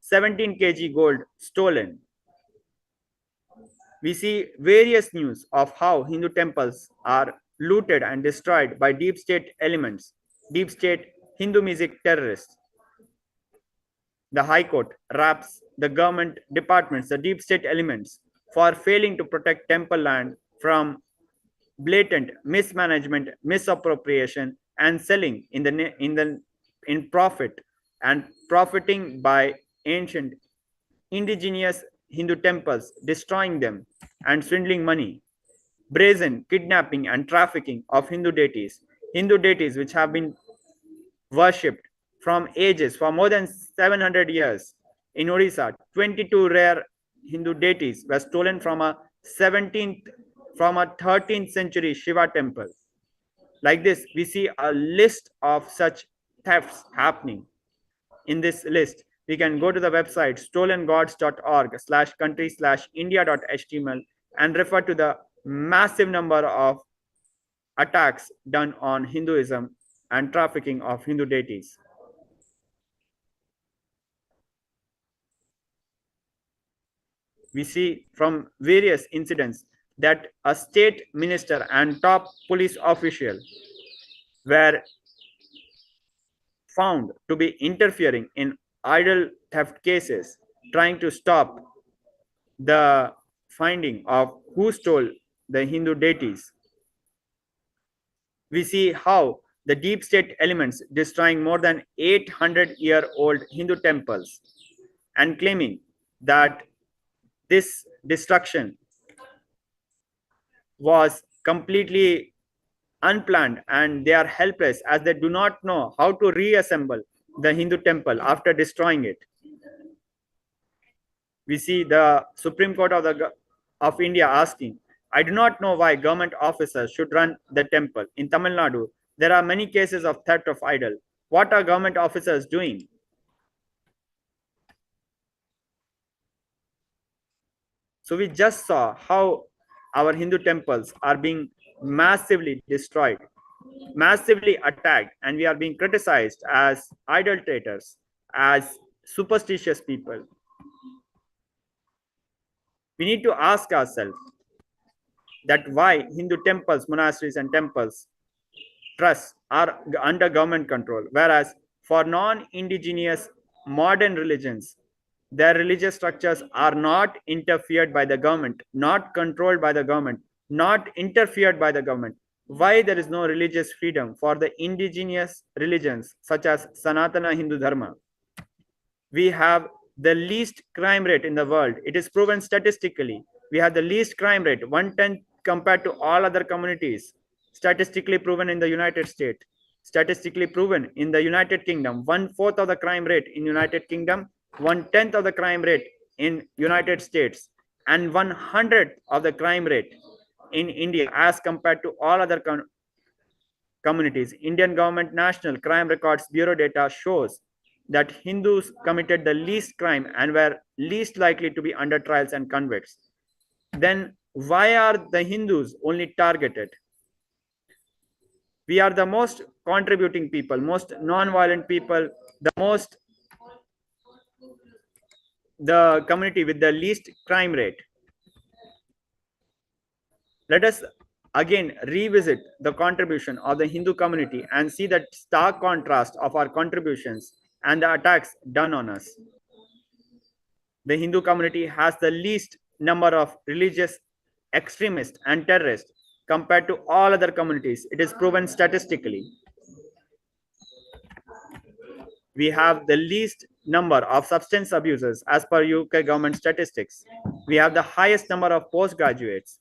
17 kg gold stolen. We see various news of how Hindu temples are looted and destroyed by deep state elements, deep state Hindu music terrorists. The High Court wraps the government departments, the deep state elements, for failing to protect temple land from blatant mismanagement, misappropriation, and selling in profit, and profiting by ancient indigenous Hindu temples, destroying them and swindling money. Brazen kidnapping and trafficking of Hindu deities which have been worshipped from ages for more than 700 years. In Odisha, 22 rare Hindu deities were stolen from a 13th century Shiva temple. Like this, we see a list of such thefts happening. In this list, we can go to the website stolengods.org/country/india.html and refer to the massive number of attacks done on Hinduism and trafficking of Hindu deities. We see from various incidents that a state minister and top police official were found to be interfering in idol theft cases, trying to stop the finding of who stole the Hindu deities. We see how the deep state elements destroying more than 800-year-old Hindu temples and claiming that this destruction was completely unplanned and they are helpless as they do not know how to reassemble the Hindu temple after destroying it. We see the Supreme Court of India asking, I do not know why government officers should run the temple. In Tamil Nadu, there are many cases of theft of idol. What are government officers doing? So we just saw how our Hindu temples are being massively destroyed, massively attacked, and we are being criticized as idolaters, as superstitious people. We need to ask ourselves that why Hindu temples, monasteries, and temples trusts are under government control, whereas for non-indigenous modern religions, their religious structures are not interfered by the government, not controlled by the government, not interfered by the government. Why there is no religious freedom for the indigenous religions such as Sanatana Hindu Dharma? We have the least crime rate in the world. It is proven statistically. We have the least crime rate, 1/10 compared to all other communities. Statistically proven in the United States. Statistically proven in the United Kingdom. 1/4 of the crime rate in United Kingdom, 1/10 of the crime rate in United States, and 100th of the crime rate in India as compared to all other communities. Indian government National Crime Records Bureau data shows that Hindus committed the least crime and were least likely to be under trials and convicts. Then why are the Hindus only targeted? We are the most contributing people, most non-violent people, the community with the least crime rate. Let us again revisit the contribution of the Hindu community and see that stark contrast of our contributions and the attacks done on us. The Hindu community has the least number of religious extremists and terrorists compared to all other communities. It is proven statistically. We have the least number of substance abusers as per UK government statistics. We have the highest number of postgraduates.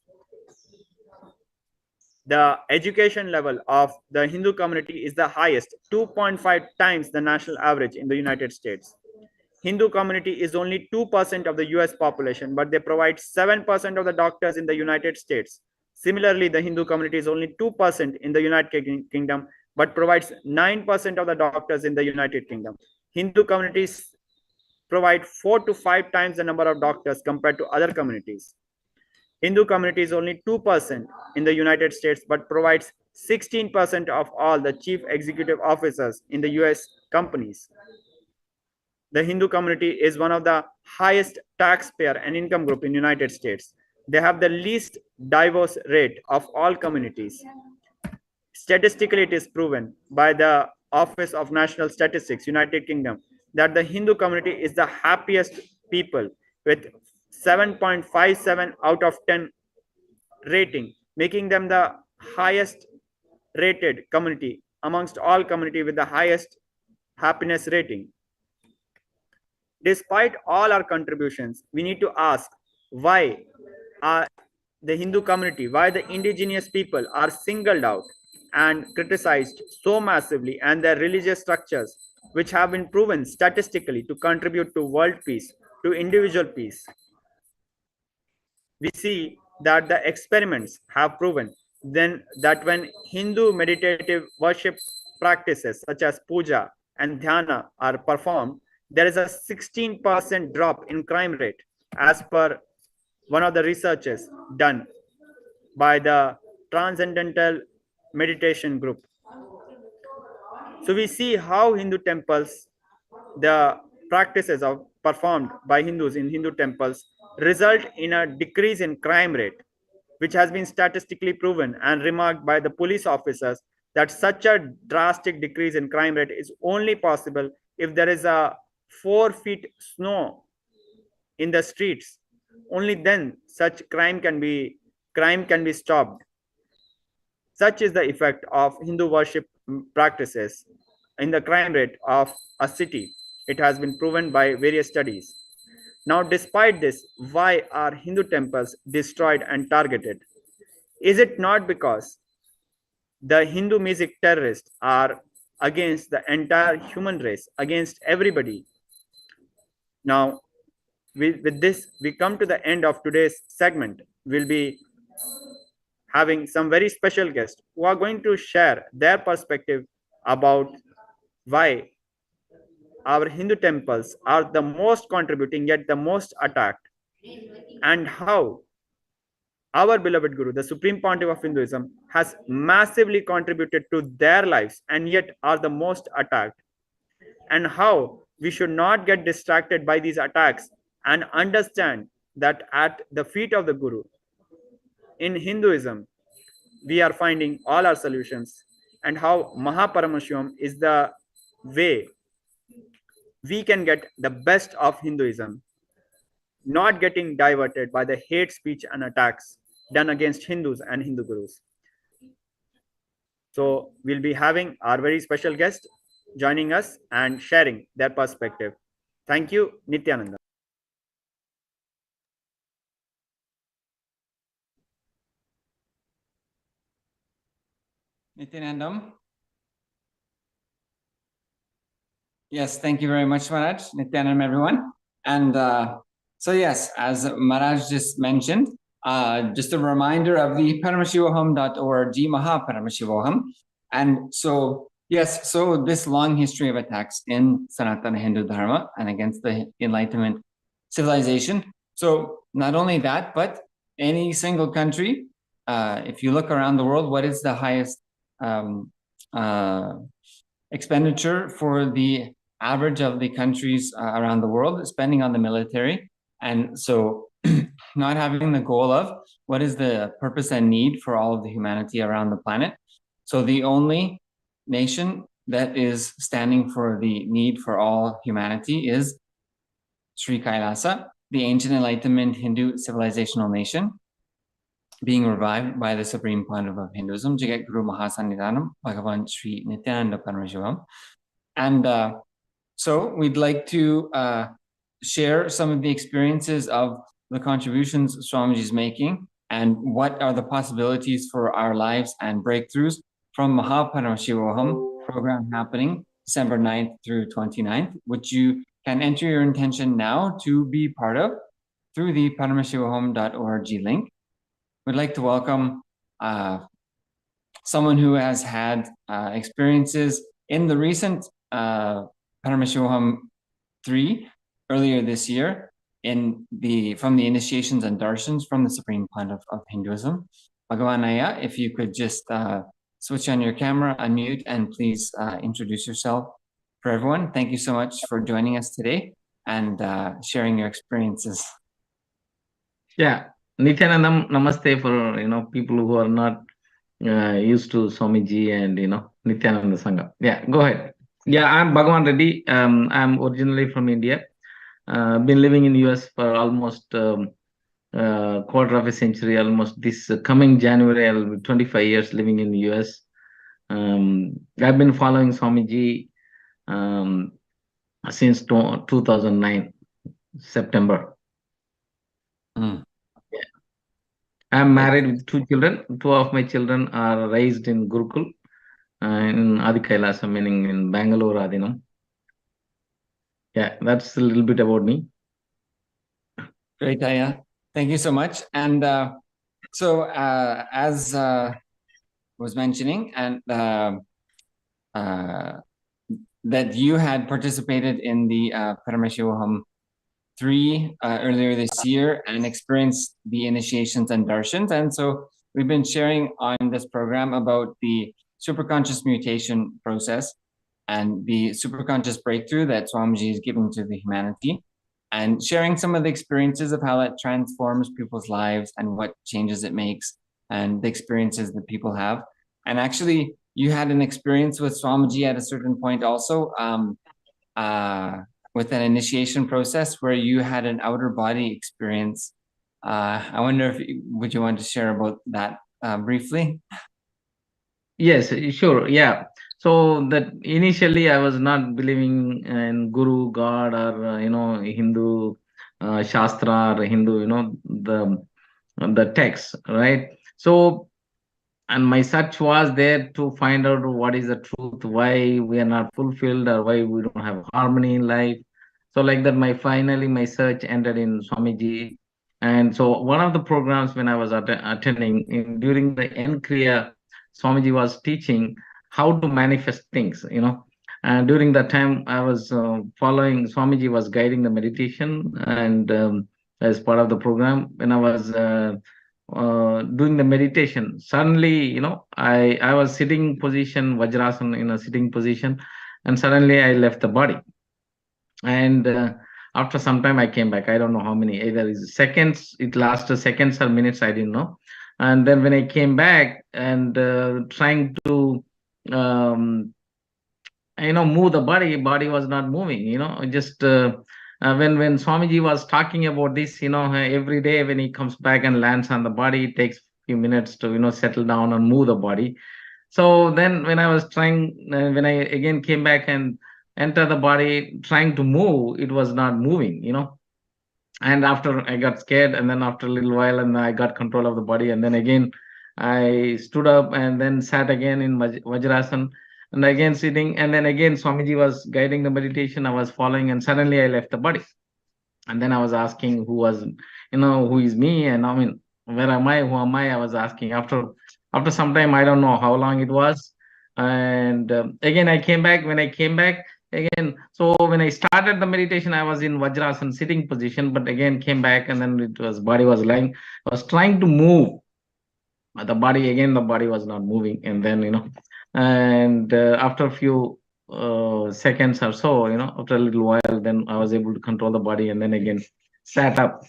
The education level of the Hindu community is the highest, 2.5 times the national average in the United States. Hindu community is only 2% of the US population, but they provide 7% of the doctors in the United States. Similarly, the Hindu community is only 2% in the United Kingdom, but provides 9% of the doctors in the United Kingdom. Hindu communities provide 4 to 5 times the number of doctors compared to other communities. Hindu community is only 2% in the United States, but provides 16% of all the chief executive officers in the US companies. The Hindu community is one of the highest taxpayer and income group in United States. They have the least divorce rate of all communities. Statistically, it is proven by the Office of National Statistics, United Kingdom, that the Hindu community is the happiest people with 7.57 out of 10 rating, making them the highest rated community amongst all community with the highest happiness rating. Despite all our contributions, we need to ask why the Hindu community, why the indigenous people are singled out and criticized so massively, and their religious structures, which have been proven statistically to contribute to world peace, to individual peace. We see that the experiments have proven then that when Hindu meditative worship practices such as puja and dhyana are performed, there is a 16% drop in crime rate as per one of the researches done by the Transcendental Meditation Group. So we see how Hindu temples, the practices of performed by Hindus in Hindu temples result in a decrease in crime rate, which has been statistically proven and remarked by the police officers that such a drastic decrease in crime rate is only possible if there is a 4 feet snow in the streets. Only then such crime can be stopped. Such is the effect of Hindu worship practices in the crime rate of a city. It has been proven by various studies. Now, despite this, why are Hindu temples destroyed and targeted? Is it not because the Hindu music terrorists are against the entire human race, against everybody? Now, with this, we come to the end of today's segment. We'll be having some very special guests who are going to share their perspective about why our Hindu temples are the most contributing yet the most attacked. and how our beloved Guru, the Supreme Pontiff of Hinduism, has massively contributed to their lives and yet are the most attacked, and how we should not get distracted by these attacks and understand that at the feet of the Guru in Hinduism, we are finding all our solutions, and how Mahaparamashivam is the way we can get the best of Hinduism, not getting diverted by the hate speech and attacks done against Hindus and Hindu gurus. So we'll be having our very special guest joining us and sharing their perspective. Thank you, Nithyananda. Nithyanandam. Yes, thank you very much, Maharaj. Nithyanandam, everyone. And so, yes, as Maharaj just mentioned, just a reminder of the Paramashivoham.org, Mahaparamashivoham. And so, yes, so this long history of attacks in Sanatana Hindu Dharma and against the Enlightenment civilization. So, not only that, but any single country, if you look around the world, what is the highest expenditure for the average of the countries around the world spending on the military? And so not having the goal of what is the purpose and need for all of the humanity around the planet. So the only nation that is standing for the need for all humanity is Sri KAILASA, the ancient Enlightenment Hindu civilizational nation, being revived by the Supreme Pontiff of Hinduism, Jagat Guru Mahasannidhanam, Bhagavan Sri Nithyananda Paramashivam. And so we'd like to share some of the experiences of the contributions Swamiji is making and what are the possibilities for our lives and breakthroughs from Mahaparamashivoham program happening December 9th through 29th, which you can enter your intention now to be part of through the paramashivoham.org link. We'd like to welcome someone who has had experiences in the recent Paramashivoham 3 earlier this year from the initiations and darshans from the Supreme Pontiff of Hinduism. Bhagavan Aya, if you could just switch on your camera, unmute, and please introduce yourself for everyone. Thank you so much for joining us today and sharing your experiences. Yeah, Nithyanandam, namaste for people who are not used to Swamiji and Nithyananda Sangha. Yeah, go ahead. Yeah, I'm Bhagavan Reddy. I'm originally from India. Been living in US for almost quarter of a century. Almost this coming January, I'll be 25 years living in US. I've been following Swamiji since 2009 September. I'm married with 2 children. 2 of my children are raised in Gurukul, in Adi KAILASA, meaning in Bangalore, Adinam. Yeah, that's a little bit about me. Great, Aya. Thank you so much. And so as was mentioning, and that you had participated in the Paramashivoham 3 earlier this year and experienced the initiations and darshans. And so we've been sharing on this program about the superconscious mutation process and the superconscious breakthrough that Swamiji is giving to the humanity, and sharing some of the experiences of how that transforms people's lives and what changes it makes and the experiences that people have. And actually, you had an experience with Swamiji at a certain point also, with an initiation process where you had an outer body experience. I wonder would you want to share about that briefly? Yes, sure. Yeah. So that initially I was not believing in Guru, God, or Hindu Shastra or Hindu, the text, right? So, and my search was there to find out what is the truth, why we are not fulfilled, or why we don't have harmony in life. So like that, my search ended in Swamiji. And so one of the programs when I was attending during the Nkriya, Swamiji was teaching how to manifest things, And during that time, I was following, Swamiji was guiding the meditation, and as part of the program. When I was doing the meditation, suddenly, I was sitting position, Vajrasana, in a sitting position, and suddenly I left the body. And after some time I came back. I don't know how many, either is seconds, it lasted seconds or minutes, I didn't know. And then when I came back and trying to move the body was not moving, just when Swamiji was talking about this, every day when he comes back and lands on the body, it takes few minutes to settle down and move the body. So then when I was trying, when I again came back and enter the body trying to move, it was not moving, and after I got scared, and then after a little while, and I got control of the body, and then again I stood up and then sat again in Vajrasan, and again sitting, and then again Swamiji was guiding the meditation, I was following, and suddenly I left the body. And then I was asking who is me, and I mean, where am I, who am I was asking. After some time, I don't know how long it was, and again I came back. When I came back again, so when I started the meditation, I was in Vajrasan sitting position, but again came back, and then body was lying. I was trying to move the body, again the body was not moving, and then and after a few seconds or so, after a little while, then I was able to control the body, and then again sat up,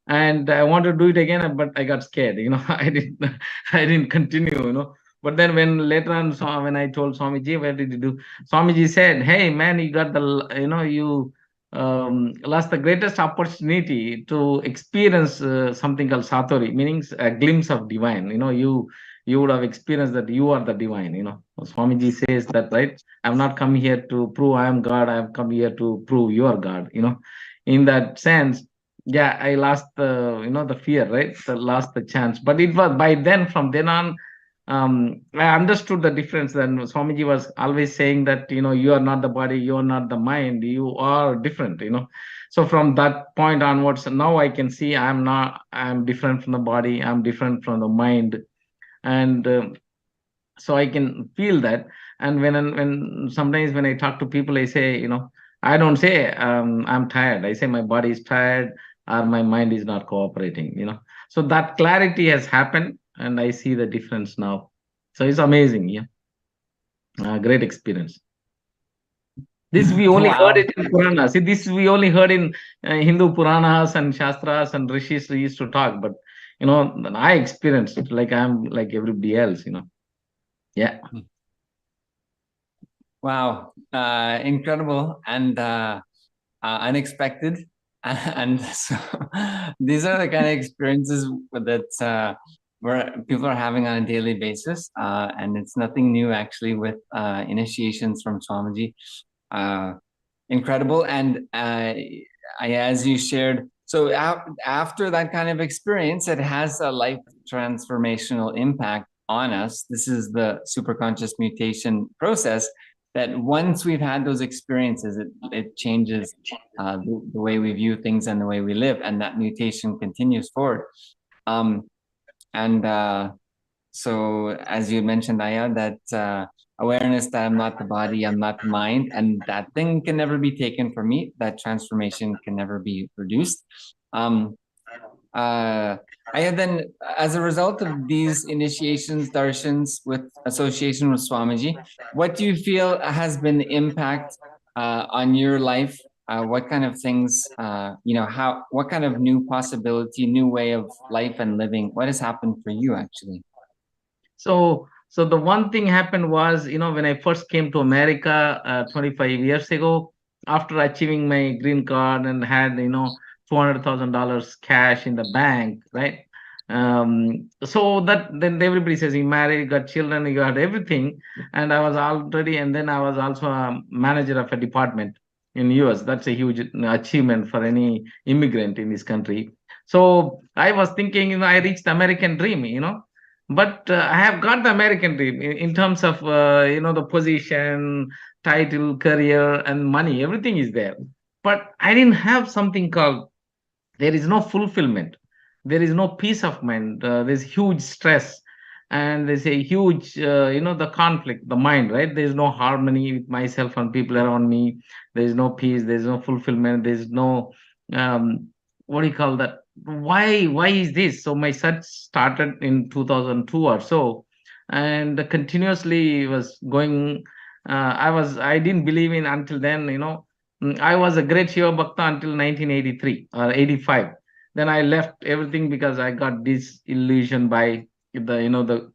and I wanted to do it again, but I got scared, I didn't continue, but then when later on, when I told Swamiji, where did you do, Swamiji said, hey man, you got you lost the greatest opportunity to experience something called satori, meaning a glimpse of divine. You would have experienced that you are the divine. Swamiji says that, right? I've not come here to prove I am God. I have come here to prove you are God. In that sense, yeah, I lost the fear, right? Lost the chance. But it was by then, from then on, I understood the difference. Then Swamiji was always saying that, you are not the body, you are not the mind, you are different, So from that point onwards, now I can see I'm different from the body, I'm different from the mind. And so I can feel that. And when sometimes when I talk to people, I say, I don't say I'm tired. I say my body is tired or my mind is not cooperating. So that clarity has happened, and I see the difference now. So it's amazing. Yeah. Great experience. This we only Wow. heard it in Puranas. See, this we only heard in Hindu Puranas and Shastras and Rishis used to talk. But, I experienced it like I'm like everybody else, Yeah. Wow. Incredible and unexpected. And so these are the kind of experiences that where people are having on a daily basis. And it's nothing new actually with initiations from Swamiji. Incredible. And as you shared, so after that kind of experience, it has a life transformational impact on us. This is the superconscious mutation process, that once we've had those experiences, it changes the way we view things and the way we live, and that mutation continues forward. So as you mentioned, Aya, that awareness that I'm not the body, I'm not the mind, and that thing can never be taken from me, that transformation can never be reduced. Aya, then as a result of these initiations, darshans, with association with Swamiji, what do you feel has been the impact on your life? What kind of things, what kind of new possibility, new way of life and living, what has happened for you actually? So the one thing happened was, when I first came to America 25 years ago, after achieving my green card and had, $200,000 cash in the bank, right? So that then everybody says you married, got children, you got everything, and I was and then I was also a manager of a department in US. That's a huge achievement for any immigrant in this country. So I was thinking, I reached the American dream, but I have got the American dream in terms of the position, title, career, and money. Everything is there, but I didn't have something called, there is no fulfillment, there is no peace of mind. There's huge stress, and there's a huge the conflict, the mind, right? There's no harmony with myself and people around me. There's no peace, there's no fulfillment, there's no what do you call that? Why is this? So my search started in 2002 or so, and continuously was going. I didn't believe in until then. I was a great Shiva Bhakta until 1983 or 85. Then I left everything because I got disillusioned by the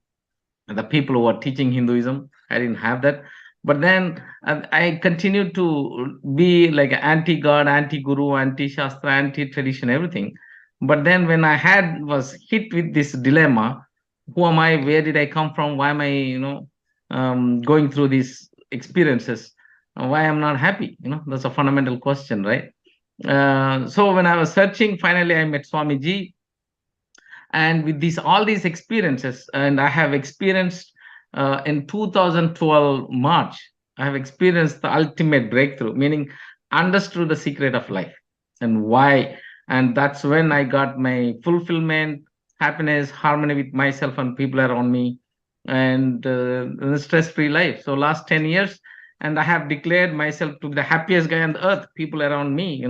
people who are teaching Hinduism. I didn't have that. But then I continued to be like anti-God, anti-guru, anti-shastra, anti-tradition, everything. But then when I was hit with this dilemma, who am I? Where did I come from? Why am I, going through these experiences? Why I'm not happy? That's a fundamental question, right? So when I was searching, finally I met Swamiji, and with all these experiences, and I have experienced in 2012 March, I have experienced the ultimate breakthrough, meaning understood the secret of life and why. And that's when I got my fulfillment, happiness, harmony with myself and people around me, and the stress-free life. So last 10 years, and I have declared myself to be the happiest guy on the earth, people around me.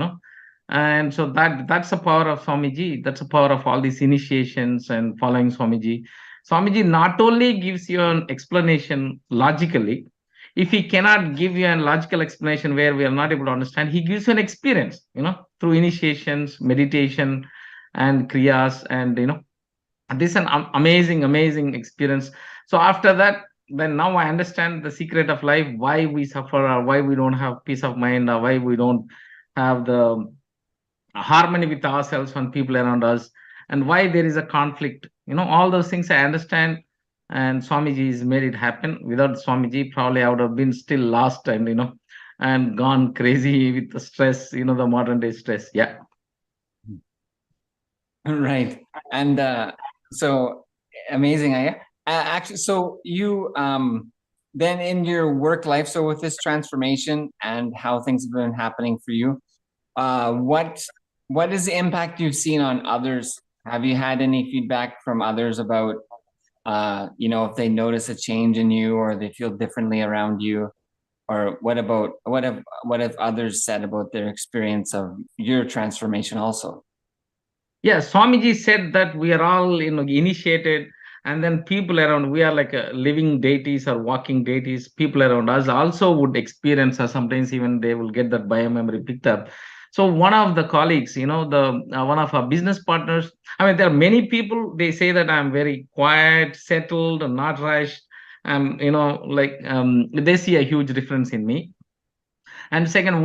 And so that's the power of Swamiji. That's the power of all these initiations and following Swamiji. Swamiji not only gives you an explanation logically, if he cannot give you a logical explanation where we are not able to understand, he gives you an experience, through initiations, meditation, and kriyas, and this is an amazing, amazing experience. So after that, then now I understand the secret of life, why we suffer, or why we don't have peace of mind, or why we don't have the harmony with ourselves and people around us, and why there is a conflict. All those things I understand, and Swamiji has made it happen. Without Swamiji, probably I would have been still lost and gone crazy with the stress, the modern day stress. Yeah. Right. And so amazing. Actually, so you then in your work life, so with this transformation and how things have been happening for you, what is the impact you've seen on others? Have you had any feedback from others about if they notice a change in you, or they feel differently around you? Or what have others said about their experience of your transformation also? Yeah, Swamiji said that we are all initiated, and then people around, we are like living deities or walking deities. People around us also would experience, or sometimes even they will get that biomemory picked up. So one of the colleagues, the one of our business partners, I mean, there are many people, they say that I'm very quiet, settled, and not rushed. They see a huge difference in me. And second,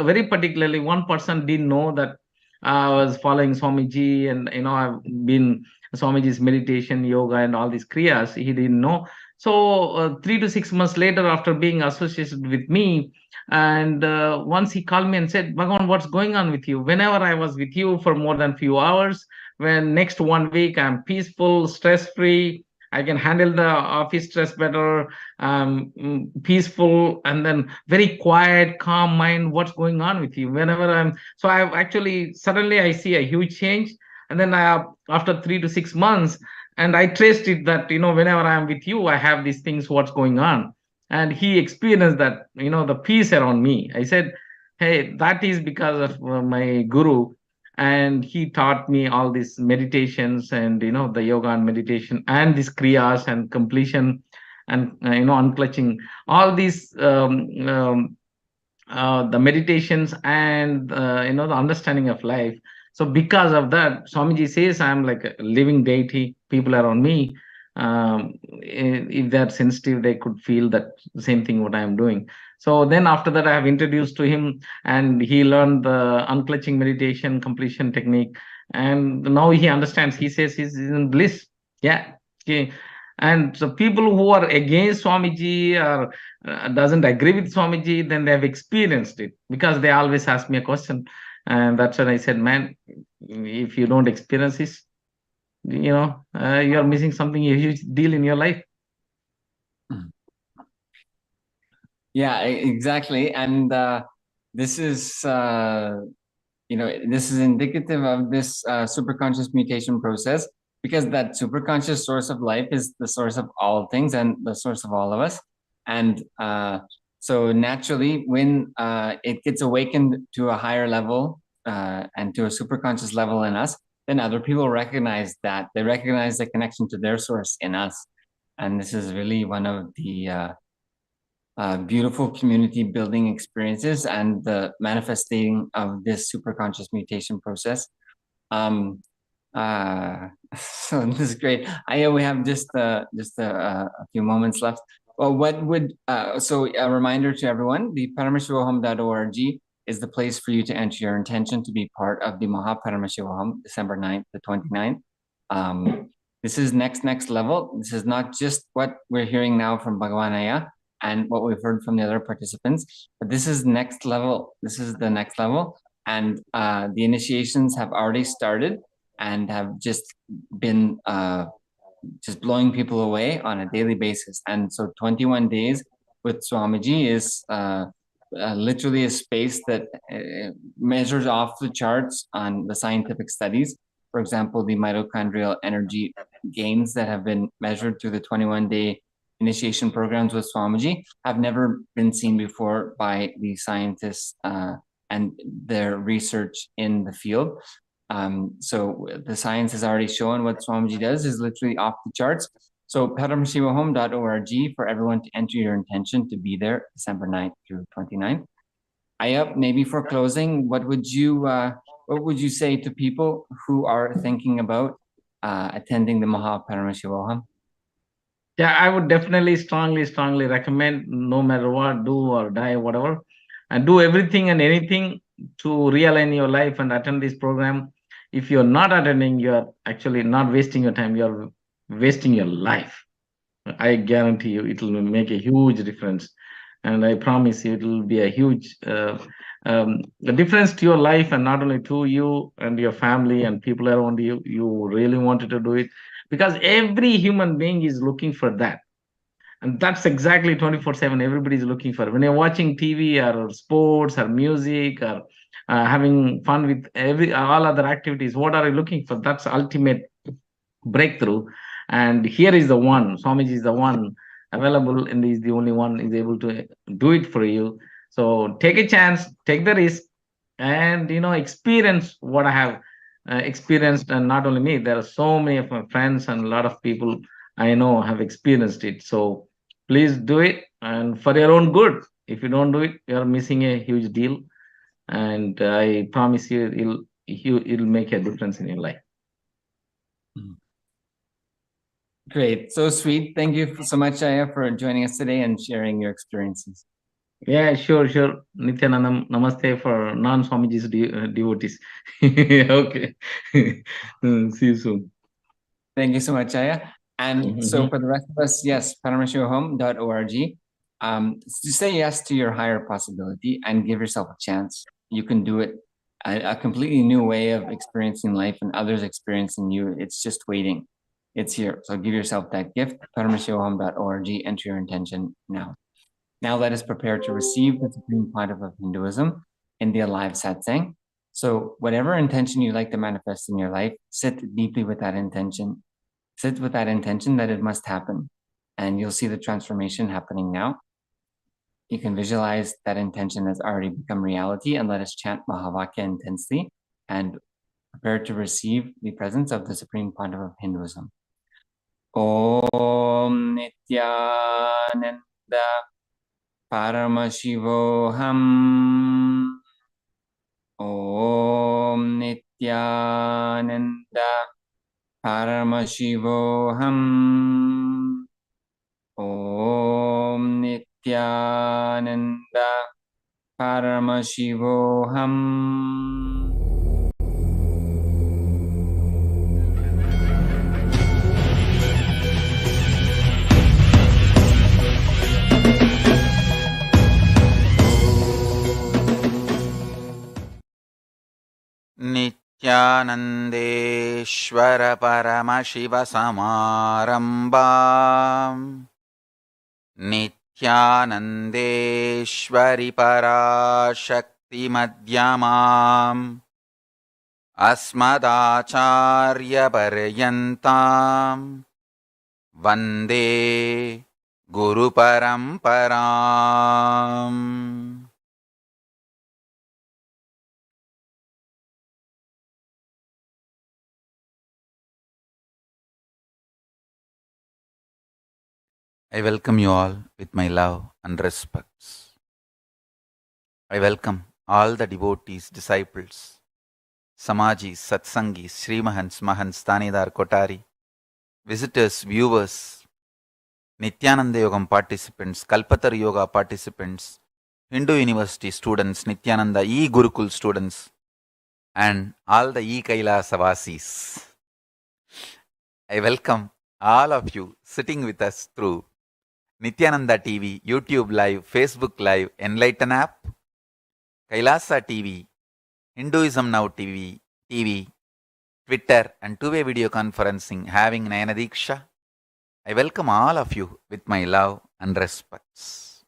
very particularly, one person didn't know that I was following Swamiji, and I've been Swamiji's meditation, yoga, and all these kriyas. He didn't know. So 3 to 6 months later, after being associated with me, and once he called me and said, "Bhagavan, what's going on with you? Whenever I was with you for more than few hours, when next 1 week I'm peaceful, stress free. I can handle the office stress better, peaceful, and then very quiet, calm mind. What's going on with you?" Whenever so I've actually suddenly I see a huge change, and then after 3 to 6 months, and I traced it that whenever I'm with you, I have these things. What's going on? And he experienced that the peace around me. I said, "Hey, that is because of my guru." And he taught me all these meditations, and the yoga and meditation, and these kriyas and completion, and unclutching, all these the meditations, and the understanding of life. So because of that, Swamiji says I'm like a living deity. People around me, if they're sensitive, they could feel that same thing what I'm doing. So then after that, I have introduced to him, and he learned the unclutching meditation completion technique, and now he understands. He says he's in bliss. Yeah. Okay. And so people who are against Swamiji, or doesn't agree with Swamiji, then they have experienced it, because they always ask me a question, and that's when I said, "Man, if you don't experience this, you're missing something, a huge deal in your life." Yeah, exactly. And this is this is indicative of this superconscious mutation process, because that superconscious source of life is the source of all things and the source of all of us. And so naturally, when it gets awakened to a higher level, and to a superconscious level in us, then other people recognize that. They recognize the connection to their source in us. And this is really one of the beautiful community building experiences and the manifesting of this superconscious mutation process. So this is great. We have just a few moments left. Well, what would so a reminder to everyone: the Paramashivoham.org is the place for you to enter your intention to be part of the Paramashivoham, December 9th to 29th. This is next level. This is not just what we're hearing now from Bhagavan Aya and what we've heard from the other participants, but this is next level. This is the next level, and the initiations have already started and have just been just blowing people away on a daily basis. And so 21 days with Swamiji is literally a space that measures off the charts on the scientific studies. For example, the mitochondrial energy gains that have been measured through the 21-day initiation programs with Swamiji have never been seen before by the scientists and their research in the field. So the science has already shown what Swamiji does is literally off the charts. So Paramashivoham.org for everyone to enter your intention to be there December 9th through 29th. Ayap, maybe for closing, what would you say to people who are thinking about attending the Paramashivoham? Yeah, I would definitely strongly recommend, no matter what, do or die, whatever, and do everything and anything to realign your life and attend this program. If you're not attending, you're actually not wasting your time, you're wasting your life. I guarantee you it will make a huge difference. And I promise you it will be a huge difference to your life, and not only to you and your family and people around you. You really wanted to do it because every human being is looking for that. And that's exactly 24/7 everybody's looking for. When you're watching TV or sports or music or having fun with all other activities, what are you looking for? That's ultimate breakthrough. And here is the one. Swamiji is the one available, and is the only one is able to do it for you. So take a chance, take the risk, and experience what I have experienced. And not only me, there are so many of my friends and a lot of people I know have experienced it. So please do it, and for your own good. If you don't do it, you're missing a huge deal. And I promise you, it'll make a difference in your life. Great, so sweet. Thank you so much, Aya, for joining us today and sharing your experiences. Yeah, sure. Nithyanandam, namaste for non-Swamiji's devotees. Okay. See you soon. Thank you so much, Aya. And so for the rest of us, yes, paramashivoham.org. To say yes to your higher possibility and give yourself a chance. You can do it. A completely new way of experiencing life and others experiencing you. It's just waiting. It's here. So give yourself that gift. Paramashivoham.org. Enter your intention now. Now let us prepare to receive the Supreme Pontiff of Hinduism in the Alive Satsang. So whatever intention you like to manifest in your life, sit deeply with that intention. Sit with that intention that it must happen. And you'll see the transformation happening now. You can visualize that intention has already become reality, and let us chant Mahavakya intensely and prepare to receive the presence of the Supreme Pontiff of Hinduism. Om Nithyananda Paramashivoham. Om Nithyananda Paramashivoham. Om Nithyananda Paramashivoham. नित्यानन्देश्वर परमशिवसमारम्भाम् नित्यानन्देश्वरि पराशक्तिमध्यमाम् अस्मदाचार्यपर्यन्ताम् वन्दे गुरुपरम्पराम्। I welcome you all with my love and respects. I welcome all the devotees, disciples, Samajis, Satsangis, Srimahans, Mahans, Tanidar, Kotari, visitors, viewers, Nithyananda Yogam participants, Kalpataru Yoga participants, Hindu University students, Nithyananda E-Gurukul students, and all the E-Kailasa Vasis. I welcome all of you sitting with us through Nithyananda TV, YouTube Live, Facebook Live, Enlighten app, Kailasa TV, Hinduism Now TV, Twitter, and two-way video conferencing having Nayana Diksha. I welcome all of you with my love and respects.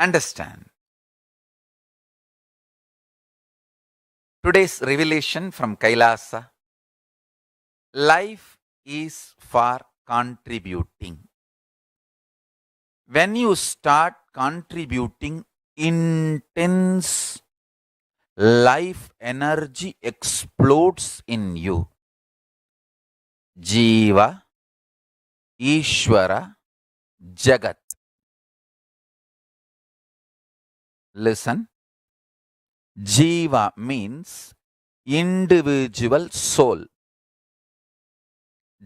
Understand. Today's revelation from Kailasa. Life is for contributing. When you start contributing, intense life energy explodes in you. Jiva, Ishvara, Jagat. Listen. Jiva means individual soul.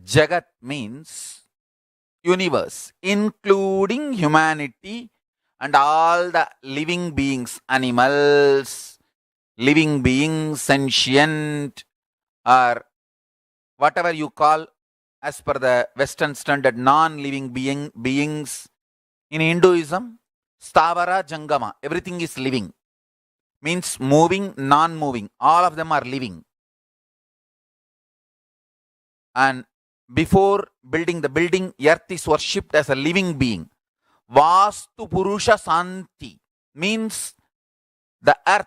Jagat means universe, including humanity and all the living beings, animals, living beings, sentient, or whatever you call as per the Western standard, non-living beings. In Hinduism, Stavara Jangama, everything is living. Means moving, non-moving. All of them are living. And before building the building, earth is worshipped as a living being. Vastu Purusha Santi means the earth,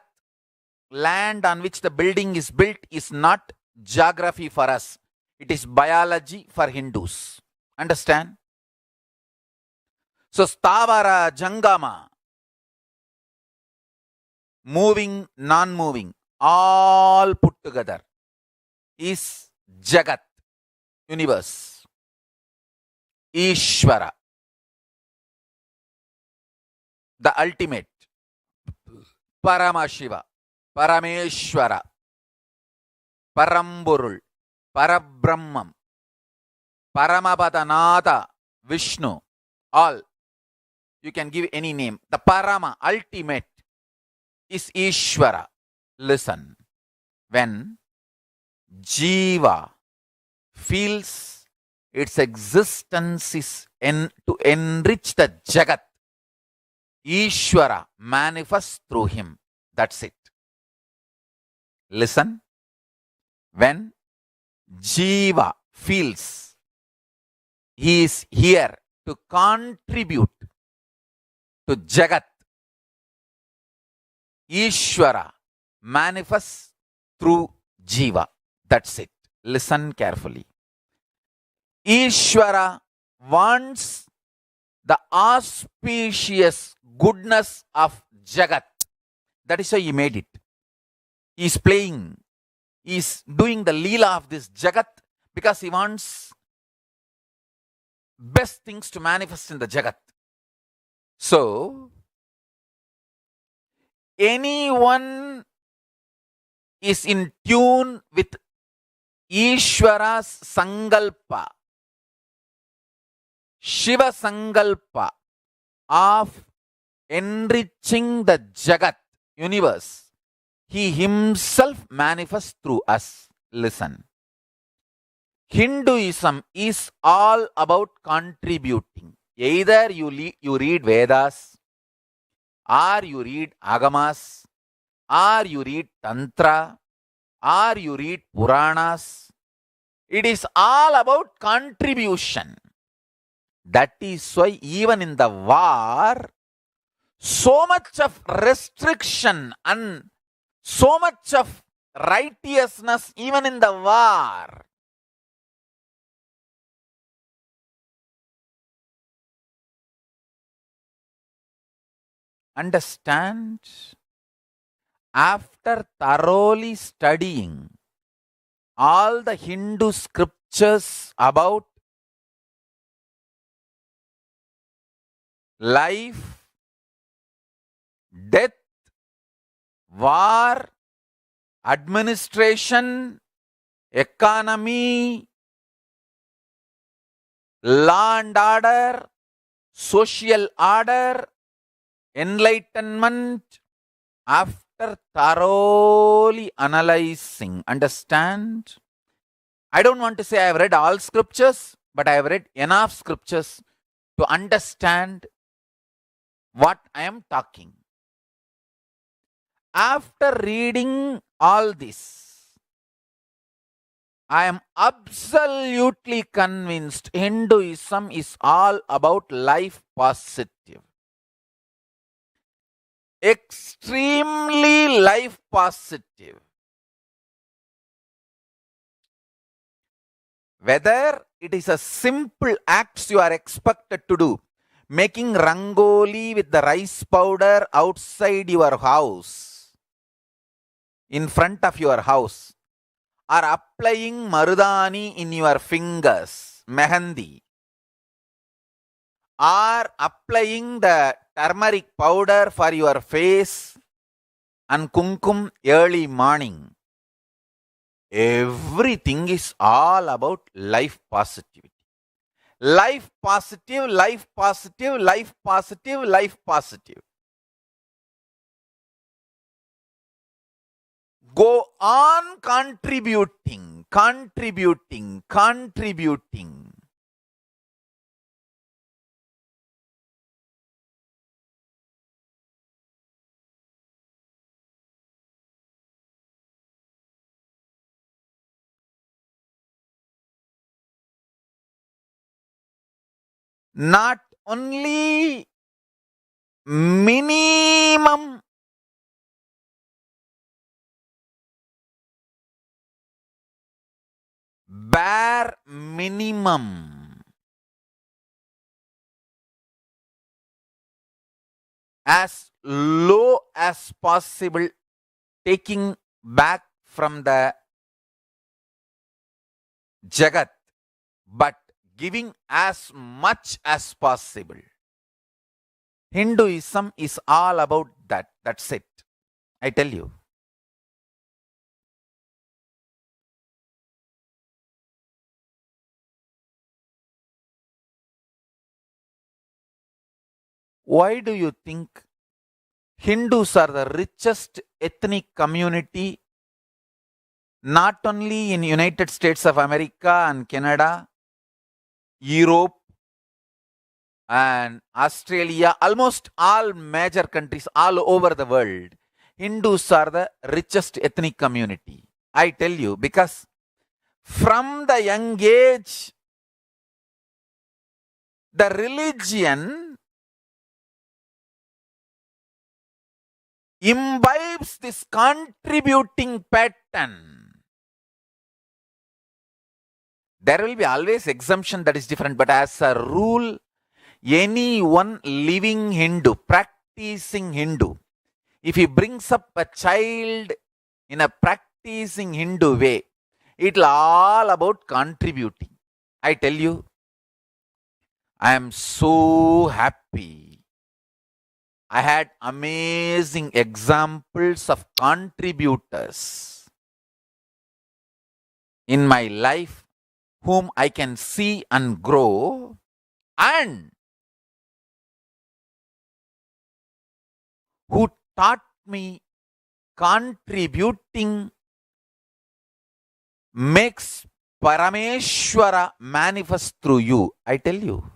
land on which the building is built is not geography for us. It is biology for Hindus. Understand? So Stavara Jangama, moving, non-moving, all put together is Jagat, universe. Ishvara, the ultimate. Paramashiva, Parameshwara, Paramburul, Parabrahmam, Paramapadanada, Vishnu, all. You can give any name. The Parama, ultimate, is Ishvara. Listen. When Jiva feels its existence is to enrich the Jagat, Ishvara manifests through him. That's it. Listen. When Jiva feels he is here to contribute to Jagat, Ishvara manifests through Jiva. That's it. Listen carefully. Ishvara wants the auspicious goodness of Jagat. That is why he made it. He is playing. He is doing the Leela of this Jagat because he wants best things to manifest in the Jagat. So, anyone is in tune with Ishvara's Sangalpa, Shiva Sangalpa of enriching the Jagat, universe, he himself manifests through us. Listen. Hinduism is all about contributing. Either you read Vedas, or you read Agamas, or you read Tantra, or you read Puranas. It is all about contribution. That is why even in the war, so much of restriction and so much of righteousness even in the war. Understand? After thoroughly studying all the Hindu scriptures about life, death, war, administration, economy, law and order, social order, enlightenment, after thoroughly analyzing, understand? I don't want to say I have read all scriptures, but I have read enough scriptures to understand what I am talking. After reading all this, I am absolutely convinced Hinduism is all about life positive. Extremely life positive. Whether it is a simple acts you are expected to do, making rangoli with the rice powder outside your house, in front of your house, or applying marudani in your fingers, mehendi, or applying the turmeric powder for your face and kumkum early morning. Everything is all about life positivity. Life positive, life positive, life positive, life positive. Go on contributing, contributing, contributing. Not only minimum bare minimum, as low as possible, taking back from the Jagat, but giving as much as possible. Hinduism is all about that. That's it. I tell you. Why do you think Hindus are the richest ethnic community, not only in United States of America and Canada, Europe and Australia, almost all major countries all over the world? Hindus are the richest ethnic community. I tell you, because from the young age, the religion imbibes this contributing pattern. There will be always exemption that is different, but as a rule, anyone living Hindu, practicing Hindu, if he brings up a child in a practicing Hindu way, it's all about contributing. I tell you, I am so happy. I had amazing examples of contributors in my life whom I can see and grow, and who taught me contributing makes Parameshwara manifest through you. I tell you.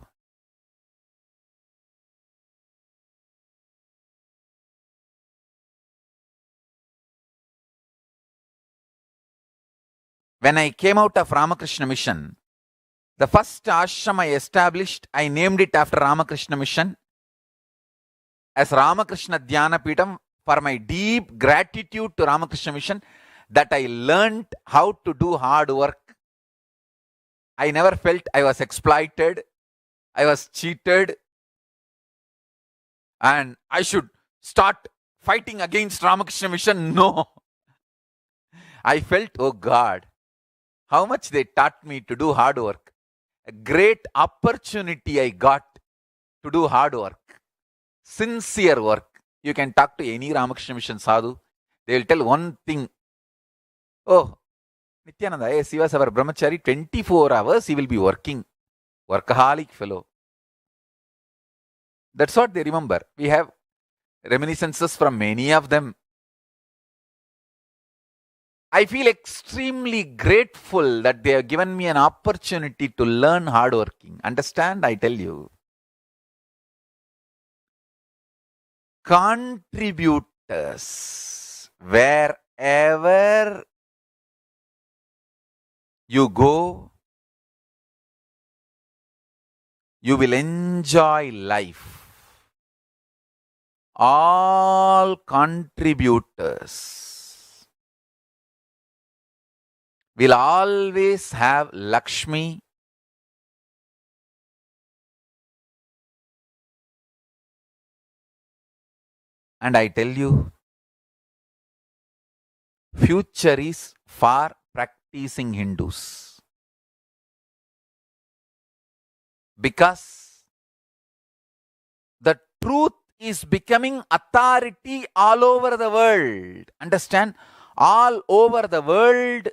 When I came out of Ramakrishna Mission, the first ashram I established, I named it after Ramakrishna Mission as Ramakrishna Dhyana Peetham, for my deep gratitude to Ramakrishna Mission that I learned how to do hard work. I never felt I was exploited, I was cheated, and I should start fighting against Ramakrishna Mission. No. I felt, oh God, how much they taught me to do hard work. A great opportunity I got to do hard work, sincere work. You can talk to any Ramakrishna Mission sadhu. They will tell one thing. Oh, Nithyananda, yes, he was our brahmachari. 24 hours he will be working. Workaholic fellow. That's what they remember. We have reminiscences from many of them. I feel extremely grateful that they have given me an opportunity to learn hardworking. Understand? I tell you. Contributors, wherever you go, you will enjoy life. All contributors will always have Lakshmi, and I tell you, future is for practicing Hindus. Because the truth is becoming authority all over the world. Understand? All over the world,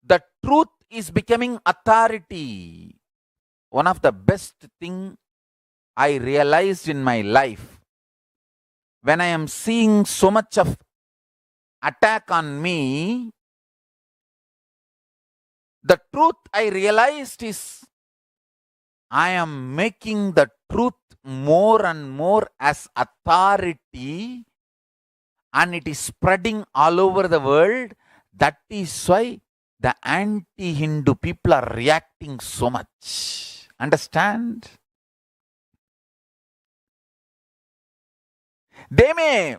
the truth is becoming authority. One of the best thing I realized in my life, when I am seeing so much of attack on me, the truth I realized is I am making the truth more and more as authority, and it is spreading all over the world. That is why the anti-Hindu people are reacting so much. Understand? They may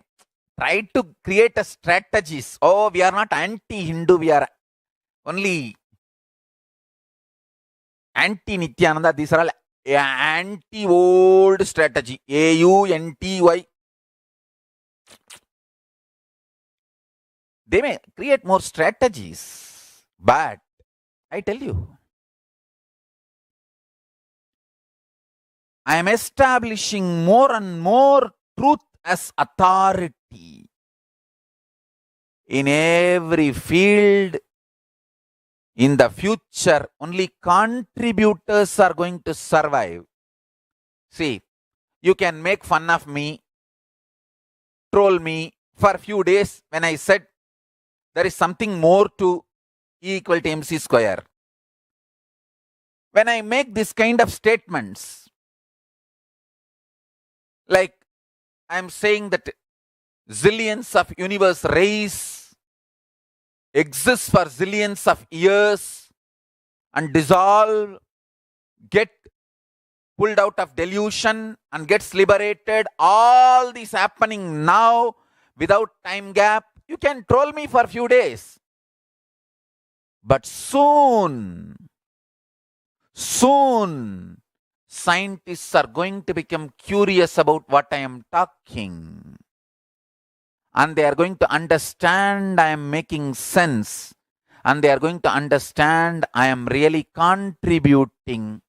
try to create a strategies. Oh, we are not anti-Hindu, we are only anti-Nithyananda. These are all anti-old strategy. AUNTY. They may create more strategies, but I tell you, I am establishing more and more truth as authority in every field. In the future, only contributors are going to survive. See, you can make fun of me, troll me for a few days when I said there is something more to E equal to MC square. When I make this kind of statements, like I am saying that zillions of universe rays exist for zillions of years and dissolve, get pulled out of delusion and gets liberated, all this happening now without time gap. You can troll me for a few days, but soon scientists are going to become curious about what I am talking, and they are going to understand I am making sense, and they are going to understand I am really contributing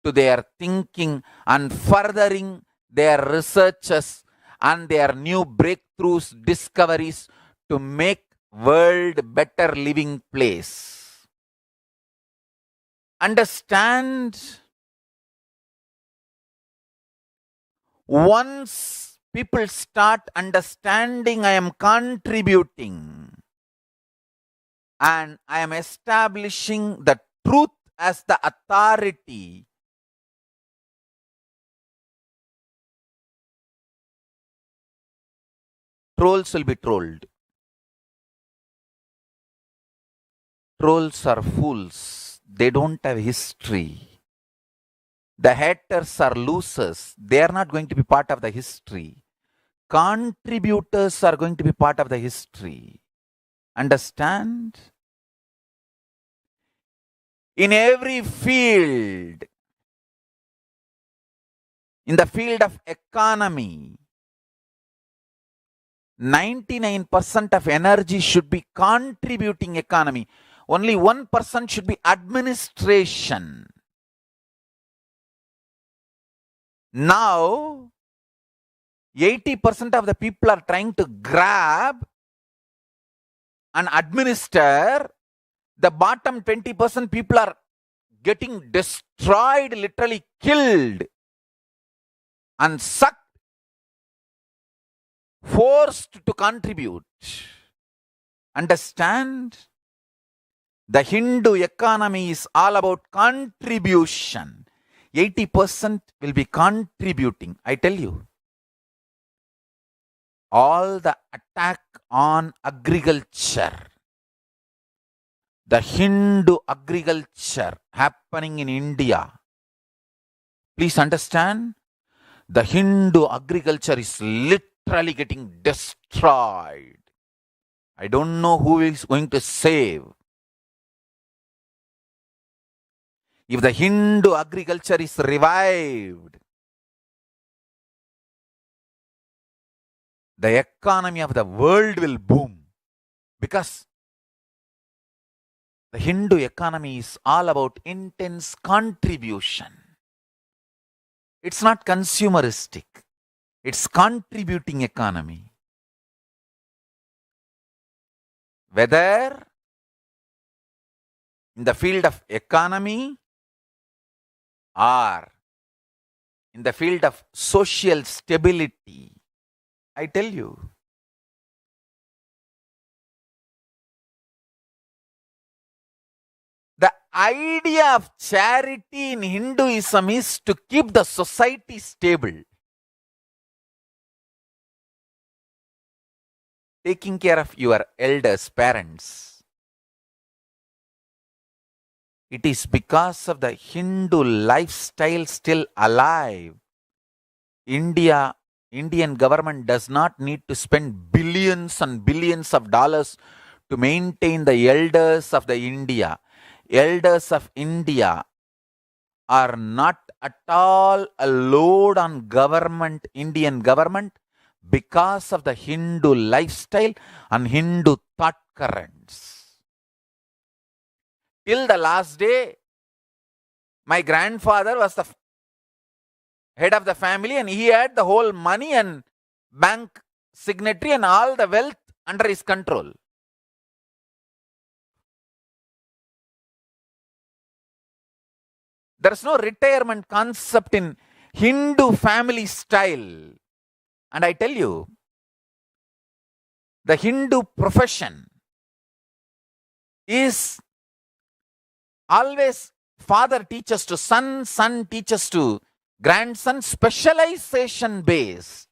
to their thinking and furthering their researches and their new breakthroughs, discoveries to make world better living place. Understand? Once people start understanding I am contributing and I am establishing the truth as the authority, trolls will be trolled. Trolls are fools. They don't have history. The haters are losers. They are not going to be part of the history. Contributors are going to be part of the history. Understand? In every field, in the field of economy, 99% of energy should be contributing economy. Only 1% should be administration. Now, 80% of the people are trying to grab and administer. The bottom 20% people are getting destroyed, literally killed and sucked, forced to contribute. Understand? The Hindu economy is all about contribution. 80% will be contributing. I tell you, all the attack on agriculture, the Hindu agriculture happening in India. Please understand, the Hindu agriculture is literally getting destroyed. I don't know who is going to save. If the Hindu agriculture is revived, the economy of the world will boom, because the Hindu economy is all about intense contribution. It's not consumeristic. It's contributing economy. Whether in the field of economy or in the field of social stability, I tell you, the idea of charity in Hinduism is to keep the society stable. Taking care of your elders, parents. It is because of the Hindu lifestyle still alive. Indian government does not need to spend billions and billions of dollars to maintain the elders of the India. Elders of India are not at all a load on government, Indian government, because of the Hindu lifestyle and Hindu thought currents. Till the last day, my grandfather was the head of the family and he had the whole money and bank signatory and all the wealth under his control. There is no retirement concept in Hindu family style. And I tell you, the Hindu profession is always father teaches to son, son teaches to grandson, specialization based.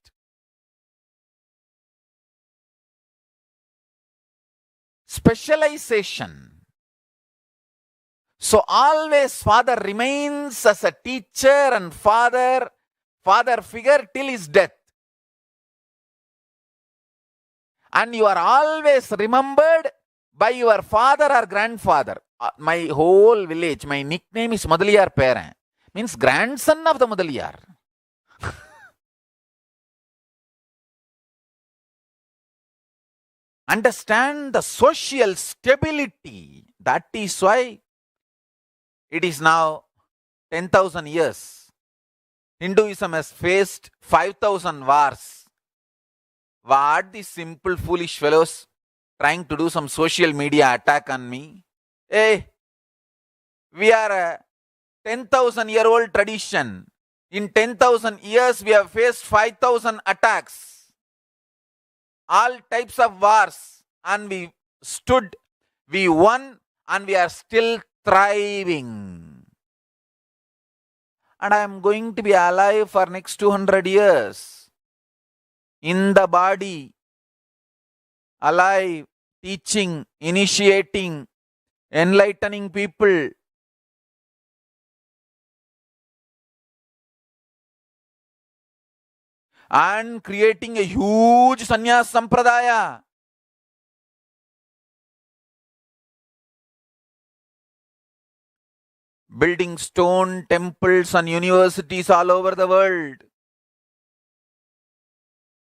Specialization. So always father remains as a teacher and father figure till his death. And you are always remembered by your father or grandfather. My whole village, my nickname is Mudaliyar Parent. Means grandson of the Mudaliyar. Understand the social stability. That is why it is now 10,000 years. Hinduism has faced 5,000 wars. What these simple foolish fellows trying to do some social media attack on me? Hey, we are a 10,000-year-old tradition. In 10,000 years, we have faced 5,000 attacks. All types of wars. And we stood, we won, and we are still thriving. And I am going to be alive for next 200 years. In the body, alive, teaching, initiating, enlightening people. And creating a huge sannyas sampradaya. Building stone temples and universities all over the world.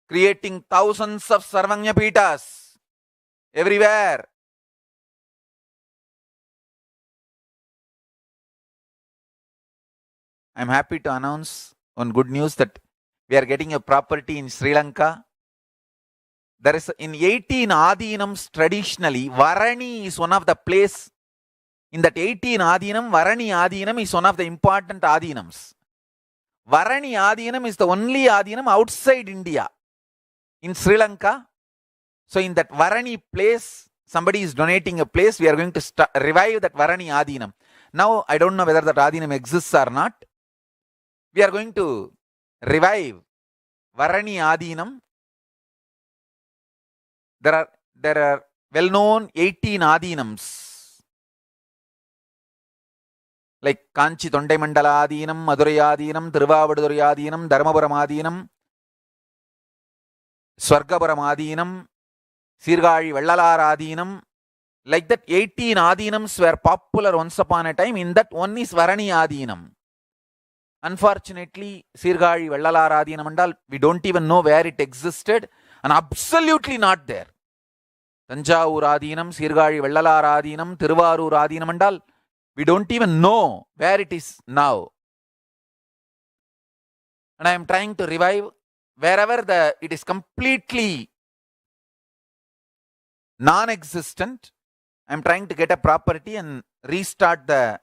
Creating thousands of Sarvanya Pitas everywhere. I'm happy to announce one good news that we are getting a property in Sri Lanka. There is in 18 Adinams traditionally, Varani is one of the place. In that 18 Adinam, Varani Adinam is one of the important Adinams. Varani Adinam is the only Adinam outside India. In Sri Lanka, so in that Varani place, somebody is donating a place, we are going to revive that Varani Adinam. Now, I don't know whether that Adinam exists or not. We are going to revive Varani Adinam. There are well-known 18 Adinams, like Kanchi Tondai Mandala Adinam, Madurai Adinam, Tiruvavadurai Adinam, Dharmapuram Adinam, Swargapuram Adinam, Sirgazhi Vellalar Adinam. Like that 18 Adinams were popular once upon a time. In that one is Varani Adinam. Unfortunately, Sirgazhi Vellalar Adinam Mandal, we don't even know where it existed and absolutely not there. Tanjavur Adinam, Sirgazhi Vellalar Adinam, Tiruvarur Adinam Mandal, we don't even know where it is now. And I am trying to revive wherever it is completely non-existent. I am trying to get a property and revive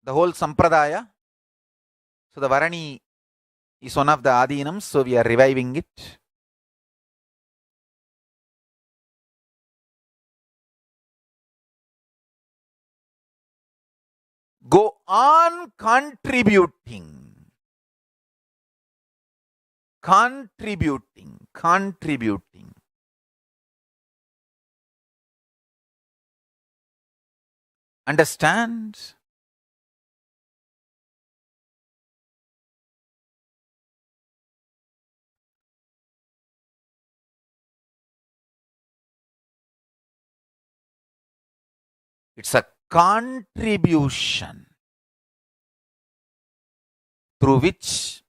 the whole Sampradaya. So the Varani is one of the Adinams, so we are reviving it. Go on contributing. Understand? It's a contribution through which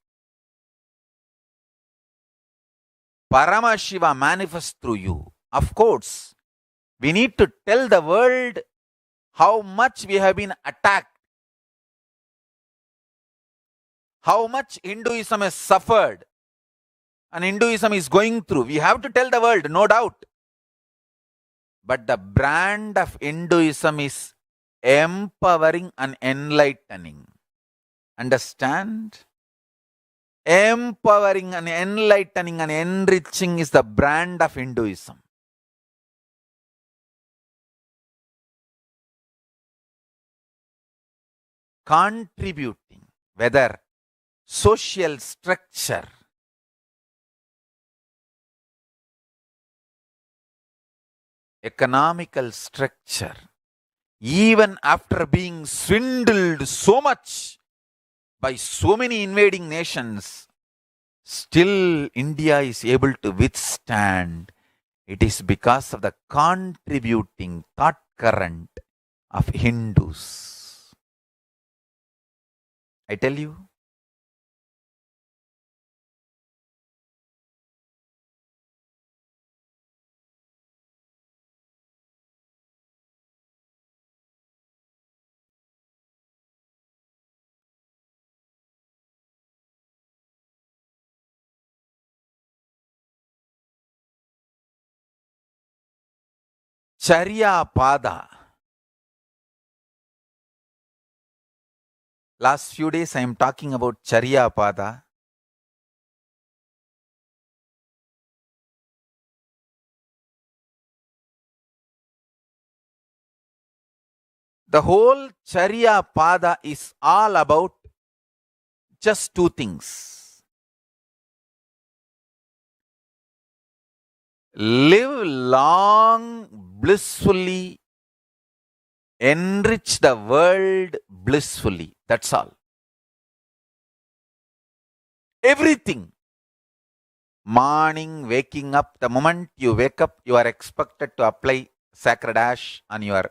Paramashiva manifests through you. Of course, we need to tell the world how much we have been attacked, how much Hinduism has suffered and Hinduism is going through. We have to tell the world, no doubt. But the brand of Hinduism is empowering and enlightening. Understand? Empowering and enlightening and enriching is the brand of Hinduism. Contributing, whether social structure, economical structure, even after being swindled so much by so many invading nations, still India is able to withstand. It is because of the contributing thought current of Hindus. I tell you, Charya Pada. Last few days I am talking about Charya Pada. The whole Charya Pada is all about just two things. Live long, blissfully, enrich the world blissfully. That's all. Everything. Morning, waking up, the moment you wake up, you are expected to apply sacred ash on your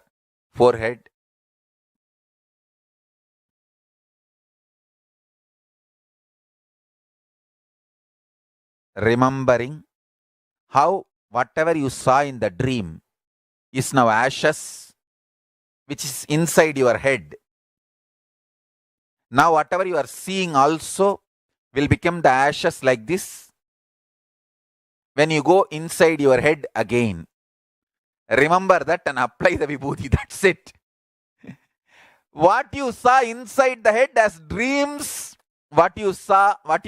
forehead. Remembering how whatever you saw in the dream is now ashes, which is inside your head. Now whatever you are seeing also will become the ashes like this. When you go inside your head again, remember that and apply the vibhuti. That's it. What you saw inside the head as dreams, what you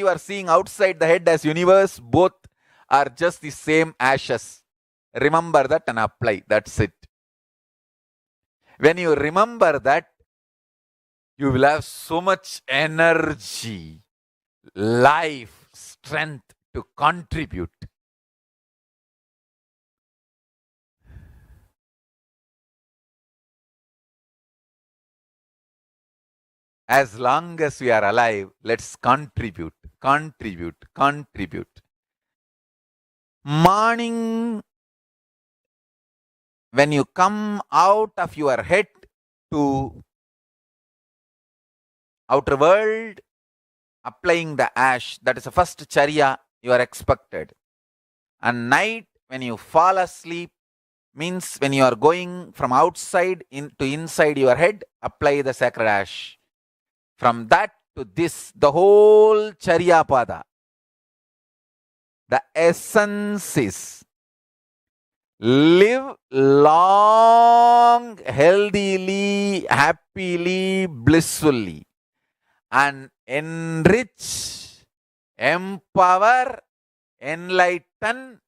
are seeing outside the head as universe, both are just the same ashes. Remember that and apply. That's it. When you remember that, you will have so much energy, life, strength to contribute. As long as we are alive, let's contribute. Morning, when you come out of your head to outer world, applying the ash, that is the first charya you are expected. And night, when you fall asleep, means when you are going from outside to inside your head, apply the sacred ash. From that to this, the whole charya pada, the essence is live long, healthily, happily, blissfully, and enrich, empower, enlighten,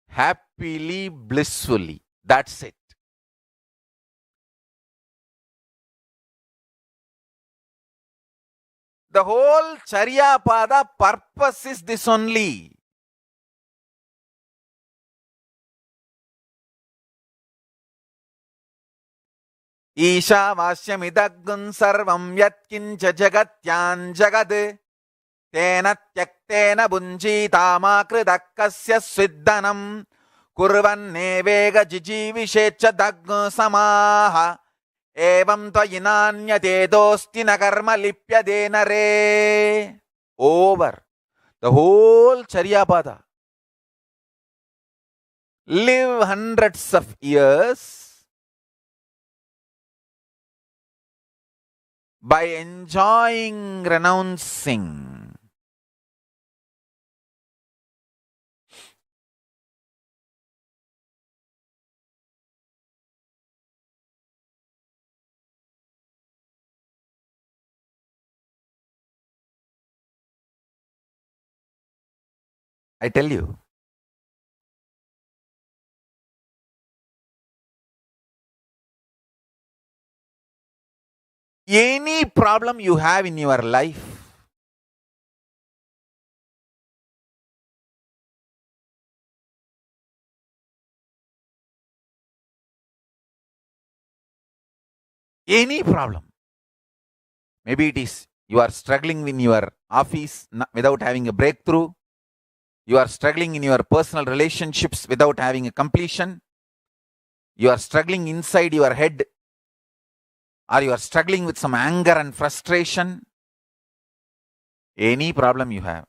happily, blissfully. That's it. The whole Charya Pada purpose is this only. Isha Vasyamidagun Sarvam Yatkincha Jagatyan Jagad Tena Tyaktena Bunjitama Kridakasya Sviddanam Kurvan Nevega Jijivishecha Daggu Samaha Evam Tvayinanyate Dosti Nakarma Lipyadena Re. Over. The whole Charyapada. Live hundreds of years by enjoying, renouncing. I tell you, any problem you have in your life, any problem, maybe it is you are struggling in your office without having a breakthrough, you are struggling in your personal relationships without having a completion, you are struggling inside your head, or you are struggling with some anger and frustration, any problem you have,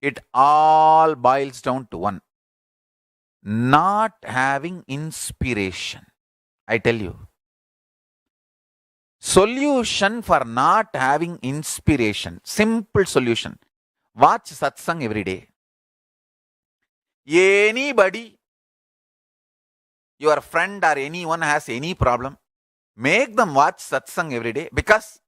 it all boils down to one: not having inspiration. I tell you, solution for not having inspiration, simple solution: watch satsang every day. Anybody, your friend or anyone has any problem, make them watch satsang every day, because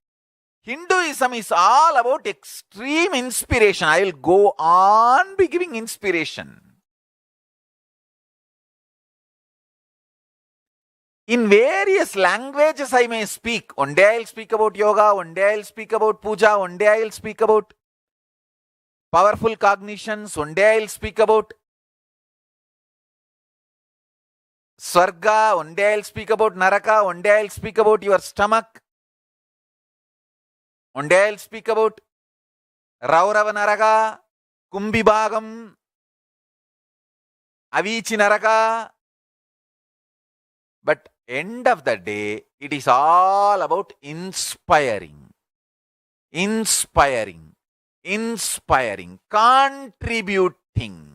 Hinduism is all about extreme inspiration. I will go on be giving inspiration. In various languages I may speak. One day I will speak about yoga, one day I will speak about puja, one day I will speak about powerful cognitions, one day I will speak about Swarga, one day I will speak about Naraka, one day I will speak about your stomach, one day I will speak about Raurava Naraka, Kumbhibhagam, Avichi Naraka. But end of the day, it is all about inspiring, contributing.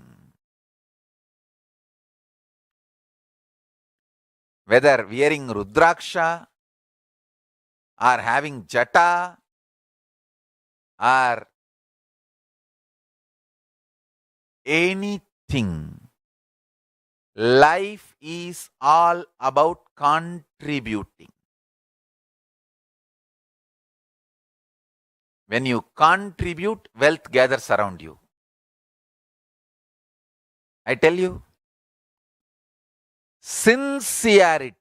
Whether wearing Rudraksha, or having jata or anything. Life is all about contributing. When you contribute, wealth gathers around you. I tell you, sincerity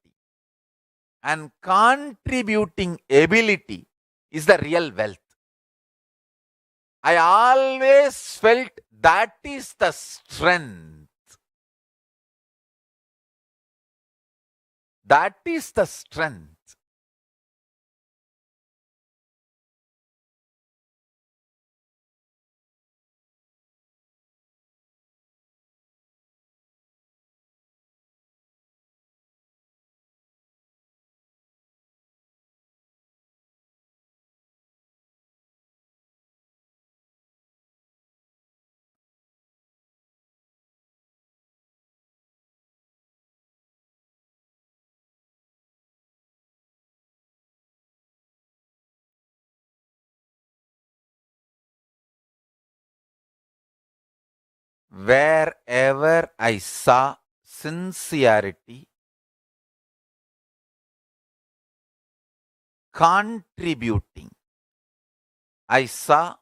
and contributing ability is the real wealth. I always felt that is the strength. That is the strength. Wherever I saw sincerity, contributing, I saw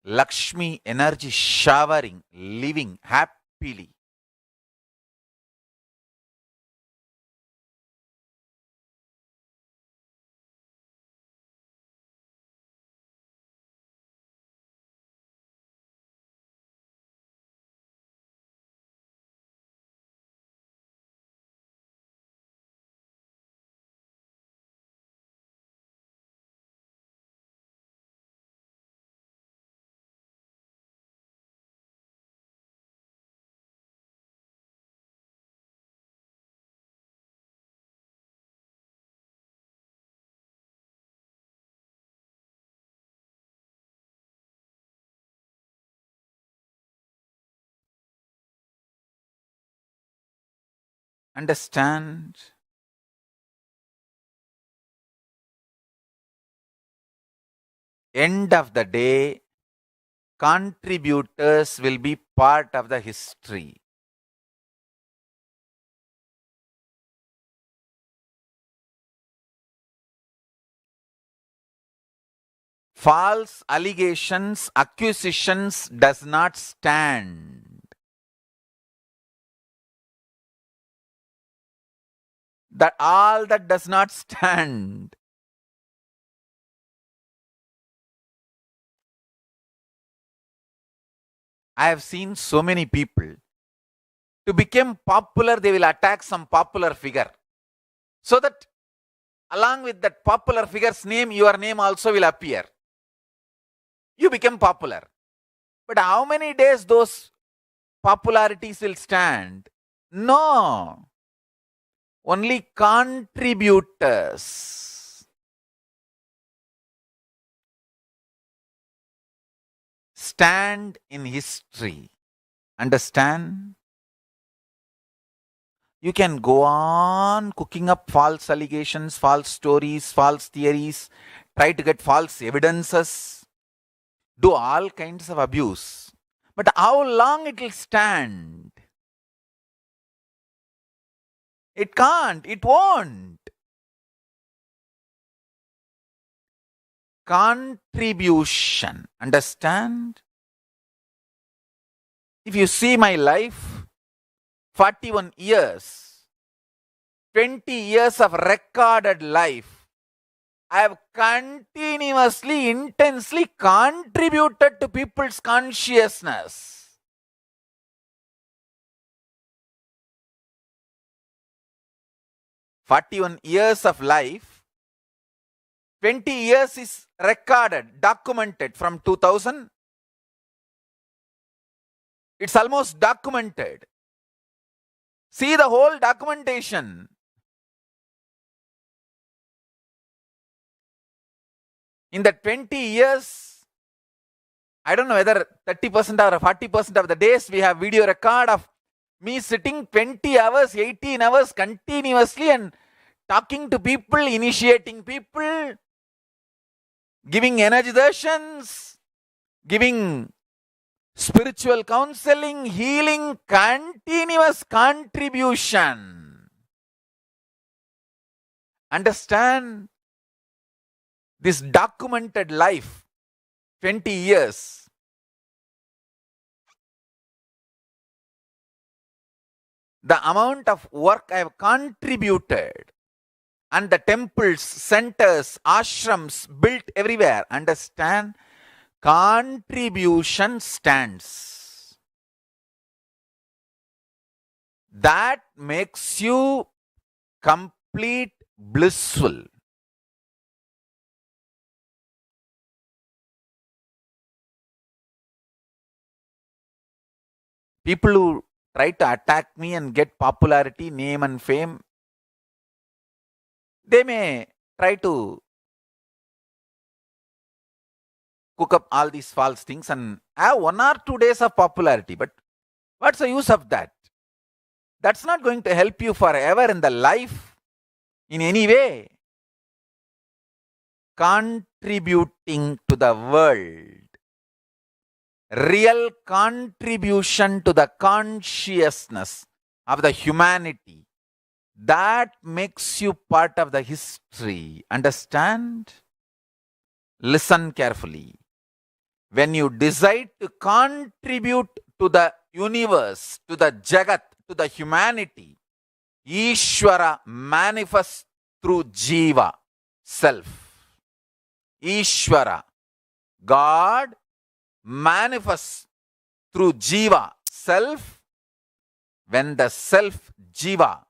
Lakshmi energy showering, living happily. Understand? End of the day, contributors will be part of the history. False allegations, accusations does not stand. That all that does not stand. I have seen so many people. To become popular, they will attack some popular figure. So that along with that popular figure's name, your name also will appear. You become popular. But how many days those popularities will stand? No. Only contributors stand in history. Understand? You can go on cooking up false allegations, false stories, false theories, try to get false evidences, do all kinds of abuse. But how long it will stand? It can't, it won't. Contribution. Understand? If you see my life, 41 years, 20 years of recorded life, I have continuously, intensely contributed to people's consciousness. "41 years of life, 20 years is recorded, documented from 2000. It's almost documented. See the whole documentation. In the 20 years, I don't know whether 30% or 40% of the days we have video record of me sitting 20 hours, 18 hours continuously and talking to people, initiating people, giving energy darshans, giving spiritual counseling, healing, continuous contribution. Understand this documented life, 20 years. The amount of work I have contributed, and the temples, centers, ashrams built everywhere. Understand? Contribution stands. That makes you complete blissful. People who try to attack me and get popularity, name and fame, they may try to cook up all these false things and have 1 or 2 days of popularity. But what's the use of that? That's not going to help you forever in the life in any way. Contributing to the world. Real contribution to the consciousness of the humanity. That makes you part of the history. Understand? Listen carefully. When you decide to contribute to the universe, to the Jagat, to the humanity, Ishvara manifests through Jiva, self. Ishvara, God, manifests through Jiva, self, when the self, Jiva,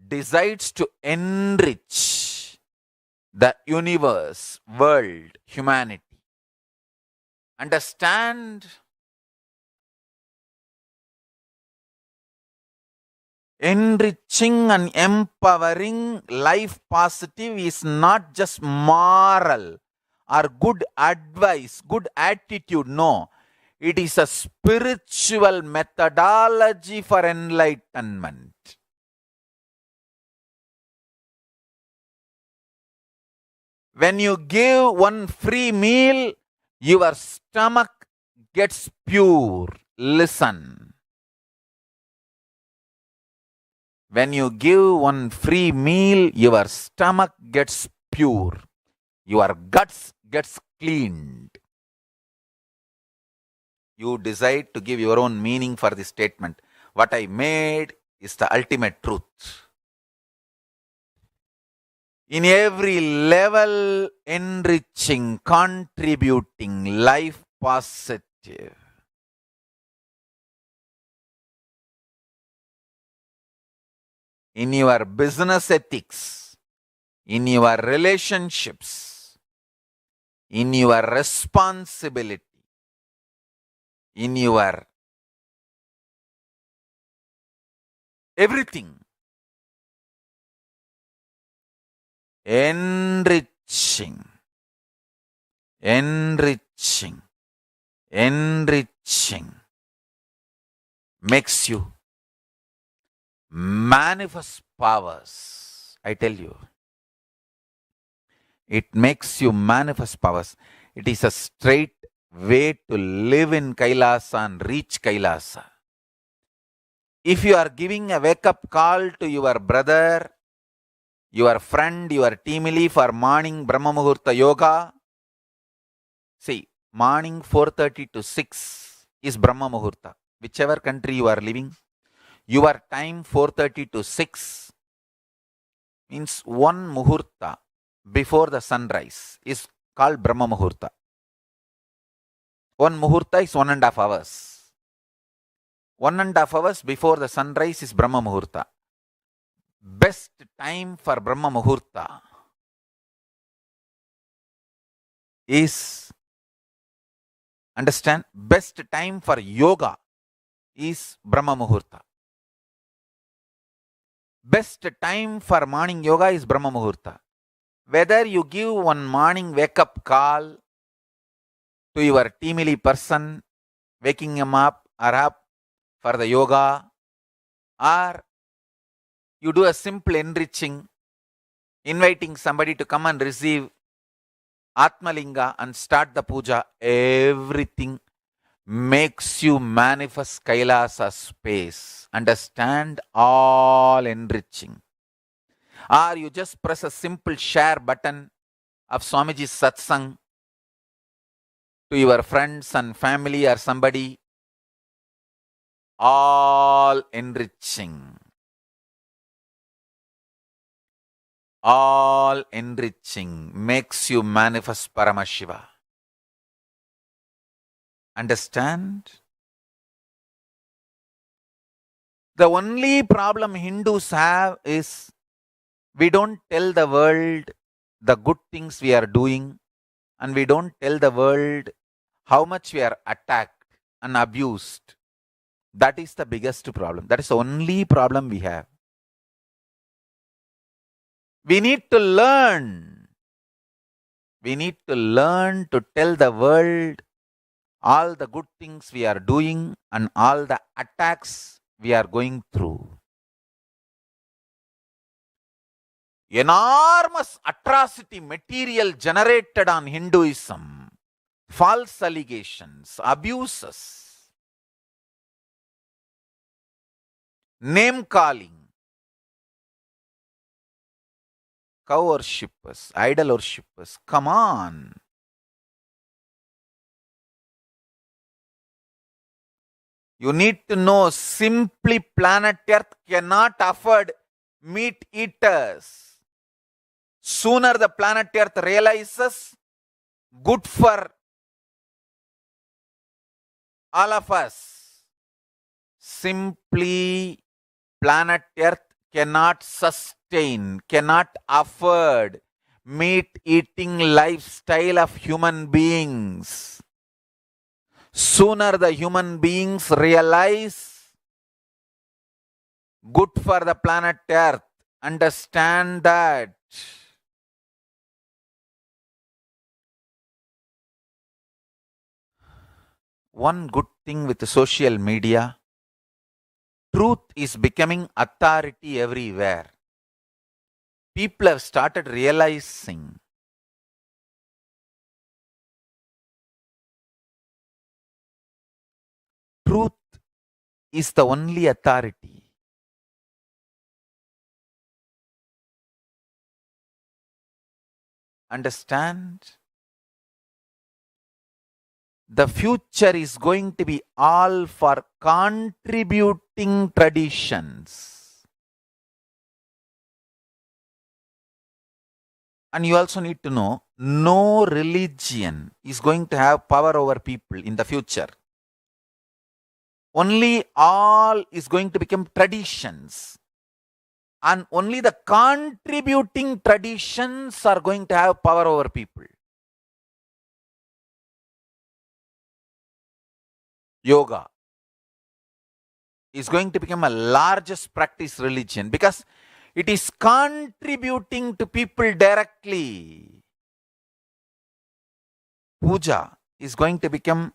decides to enrich the universe, world, humanity. Understand? Enriching and empowering life positive is not just moral or good advice, good attitude. No, it is a spiritual methodology for enlightenment. When you give one free meal, your stomach gets pure. Listen. When you give one free meal, your stomach gets pure. Your guts gets cleaned. You decide to give your own meaning for this statement. What I made is the ultimate truth. In every level, enriching, contributing, life positive. In your business ethics, in your relationships, in your responsibility, in your everything. Enriching, enriching, enriching makes you manifest powers. I tell you, it makes you manifest powers. It is a straight way to live in Kailasa and reach Kailasa. If you are giving a wake-up call to your brother, your friend, your teamily for morning Brahma Muhurta Yoga, see, morning 4:30 to 6 is Brahma Muhurta. Whichever country you are living, your time 4:30 to 6 means one Muhurta before the sunrise is called Brahma Muhurta. One Muhurta is 1.5 hours. 1.5 hours before the sunrise is Brahma Muhurta. Best time for Brahma Muhurta is, understand, best time for yoga is Brahma Muhurta. Best time for morning yoga is Brahma Muhurta. Whether you give one morning wake-up call to your teamily person, waking him up or up for the yoga, or you do a simple enriching inviting somebody to come and receive Atmalinga and start the puja, everything makes you manifest Kailasa space. Understand? All enriching. Or you just press a simple share button of Swamiji's satsang to your friends and family or somebody, all enriching. All enriching makes you manifest Paramashiva. Understand? The only problem Hindus have is we don't tell the world the good things we are doing, and we don't tell the world how much we are attacked and abused. That is the biggest problem. That is the only problem we have. We need to learn. We need to learn to tell the world all the good things we are doing and all the attacks we are going through. Enormous atrocity material generated on Hinduism, false allegations, abuses, name calling, cow worshippers, idol worshippers. Come on. You need to know simply planet Earth cannot afford meat eaters. Sooner the planet Earth realizes good for all of us. Simply planet Earth cannot sustain, cannot afford meat eating lifestyle of human beings. Sooner the human beings realize good for the planet Earth, understand that. One good thing with social media, truth is becoming authority everywhere. People have started realizing truth is the only authority. Understand? The future is going to be all for contributing traditions. And you also need to know, no religion is going to have power over people in the future. Only all is going to become traditions. And only the contributing traditions are going to have power over people. Yoga is going to become a largest practice religion because it is contributing to people directly. Puja is going to become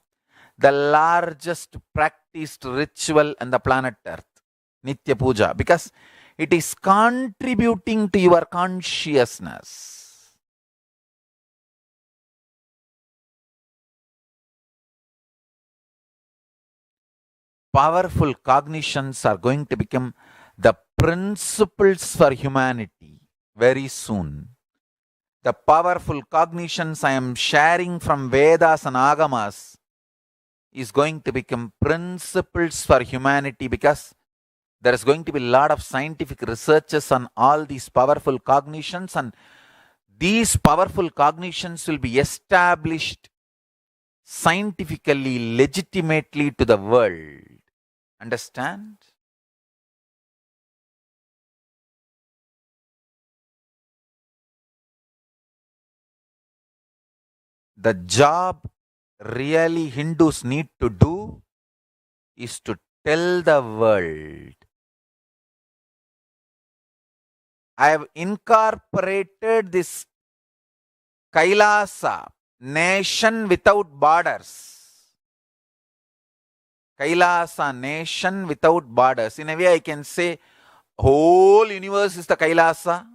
the largest practiced ritual on the planet Earth. Nitya Puja, because it is contributing to your consciousness. Powerful cognitions are going to become the principles for humanity very soon. The powerful cognitions I am sharing from Vedas and Agamas is going to become principles for humanity because there is going to be a lot of scientific researches on all these powerful cognitions, and these powerful cognitions will be established scientifically, legitimately to the world. Understand? The job really Hindus need to do is to tell the world. I have incorporated this Kailasa, nation without borders. Kailasa, nation without borders. In a way, I can say whole universe is the Kailasa.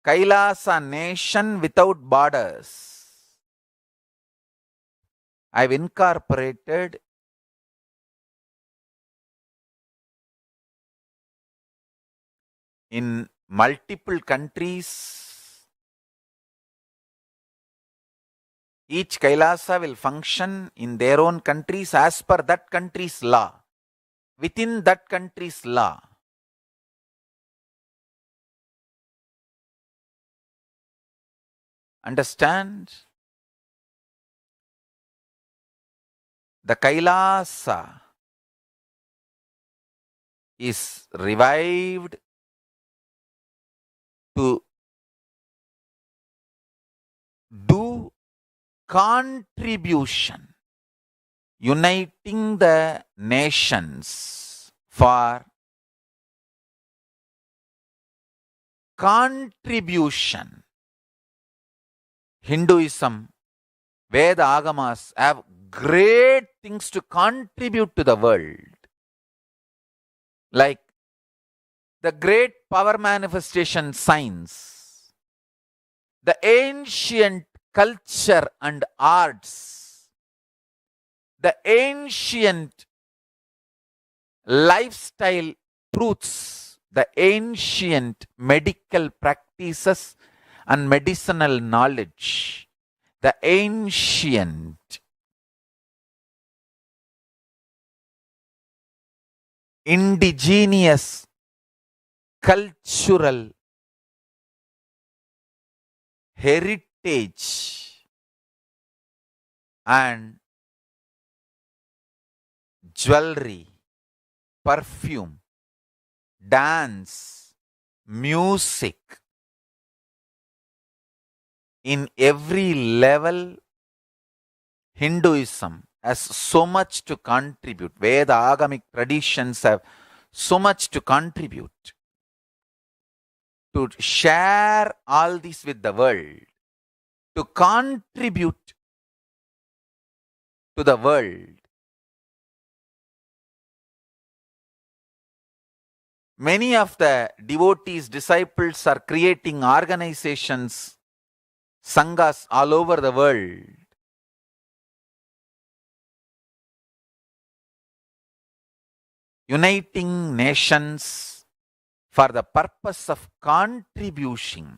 Kailasa nation without borders. I've incorporated in multiple countries. Each Kailasa will function in their own countries as per that country's law, within that country's law. Understand? The Kailasa is revived to do contribution, uniting the nations for contribution. Hinduism, Veda Agamas have great things to contribute to the world. Like the great power manifestation science, the ancient culture and arts, the ancient lifestyle truths, the ancient medical practices and medicinal knowledge, the ancient indigenous cultural heritage and jewelry, perfume, dance, music. In every level, Hinduism has so much to contribute. Veda Agamic traditions have so much to contribute. To share all this with the world, to contribute to the world. Many of the devotees, disciples are creating organizations, sanghas all over the world. Uniting nations for the purpose of contributing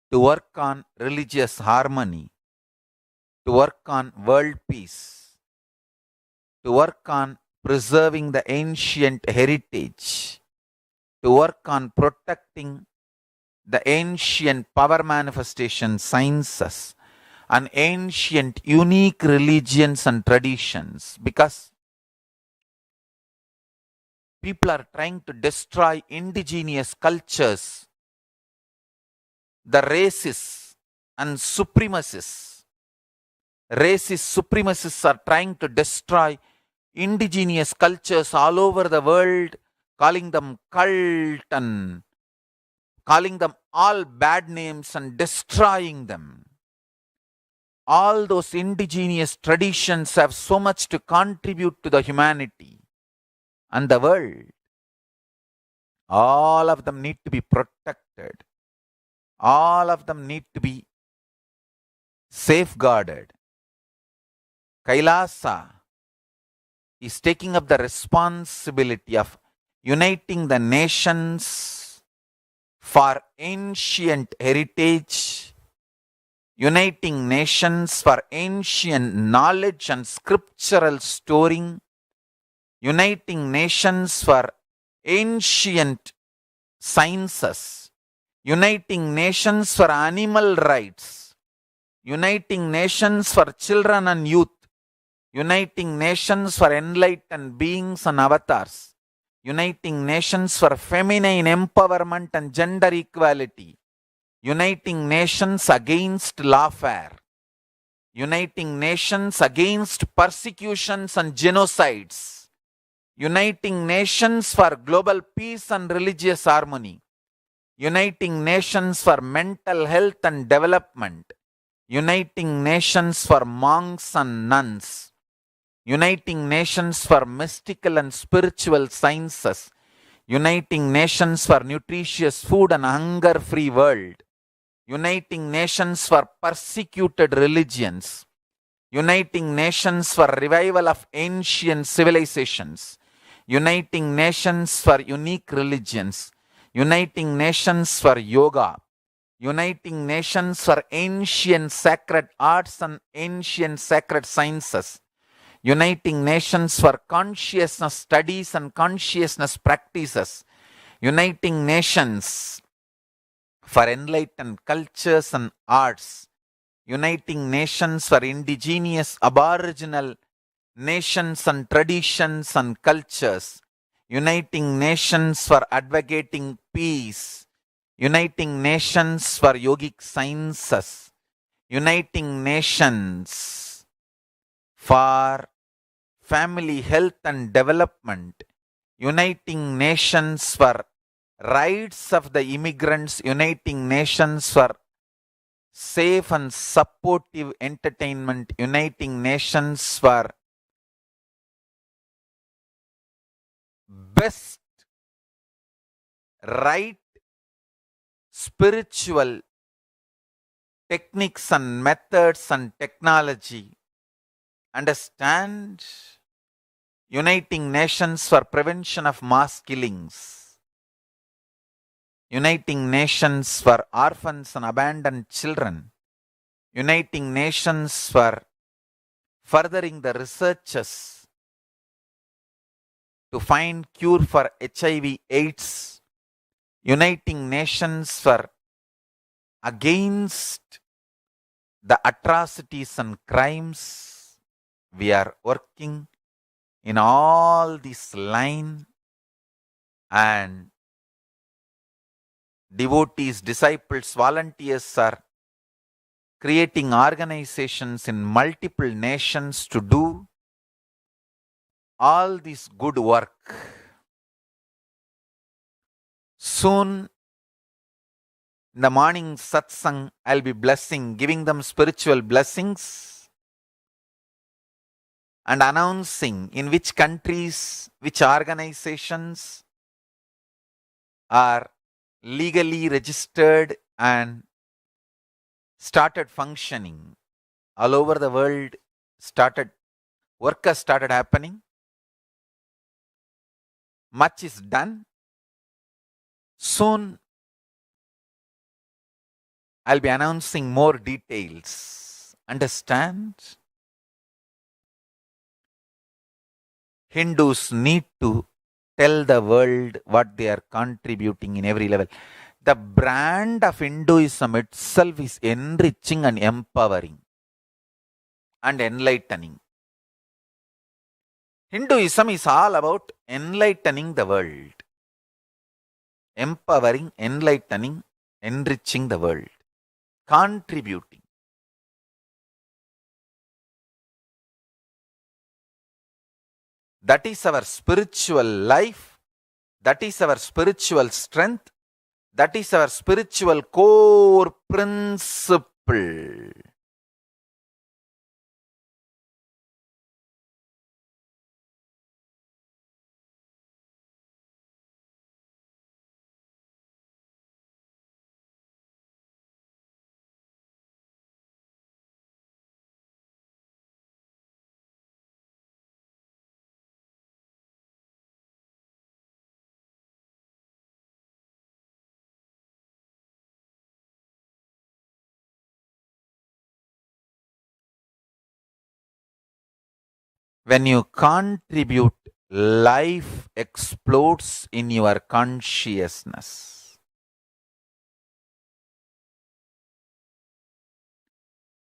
to work on religious harmony, to work on world peace, to work on preserving the ancient heritage, to work on protecting the ancient power manifestation sciences and ancient unique religions and traditions, because people are trying to destroy indigenous cultures, the racists and supremacists. Racist supremacists are trying to destroy indigenous cultures all over the world, calling them cult and calling them all bad names and destroying them. All those indigenous traditions have so much to contribute to the humanity and the world. All of them need to be protected. All of them need to be safeguarded. Kailasa is taking up the responsibility of uniting the nations for ancient heritage, uniting nations for ancient knowledge and scriptural storing, uniting nations for ancient sciences, uniting nations for animal rights, uniting nations for children and youth, uniting nations for enlightened beings and avatars, uniting nations for feminine empowerment and gender equality, uniting nations against lawfare, uniting nations against persecutions and genocides, uniting nations for global peace and religious harmony, uniting nations for mental health and development, uniting nations for monks and nuns, uniting nations for mystical and spiritual sciences, uniting nations for nutritious food and hunger-free world, uniting nations for persecuted religions, uniting nations for revival of ancient civilizations, uniting nations for unique religions, uniting nations for yoga, uniting nations for ancient sacred arts and ancient sacred sciences, uniting nations for consciousness studies and consciousness practices, uniting nations for enlightened cultures and arts, uniting nations for indigenous aboriginal nations and traditions and cultures, uniting nations for advocating peace, uniting nations for yogic sciences, uniting nations for family health and development, uniting nations for rights of the immigrants, uniting nations for safe and supportive entertainment, uniting nations for best right spiritual techniques and methods and technology. Understand? Uniting nations for prevention of mass killings, uniting nations for orphans and abandoned children, uniting nations for furthering the researches to find cure for HIV/AIDS, uniting nations for against the atrocities and crimes. We are working in all this line, and devotees, disciples, volunteers are creating organizations in multiple nations to do all this good work. Soon, in the morning satsang, I'll be blessing, giving them spiritual blessings and announcing in which countries, which organizations are legally registered and started functioning. All over the world, work has started happening. Much is done. Soon, I'll be announcing more details. Understand? Hindus need to tell the world what they are contributing in every level. The brand of Hinduism itself is enriching and empowering and enlightening. Hinduism is all about enlightening the world, empowering, enlightening, enriching the world, contributing. That is our spiritual life. That is our spiritual strength. That is our spiritual core principle. When you contribute, life explodes in your consciousness.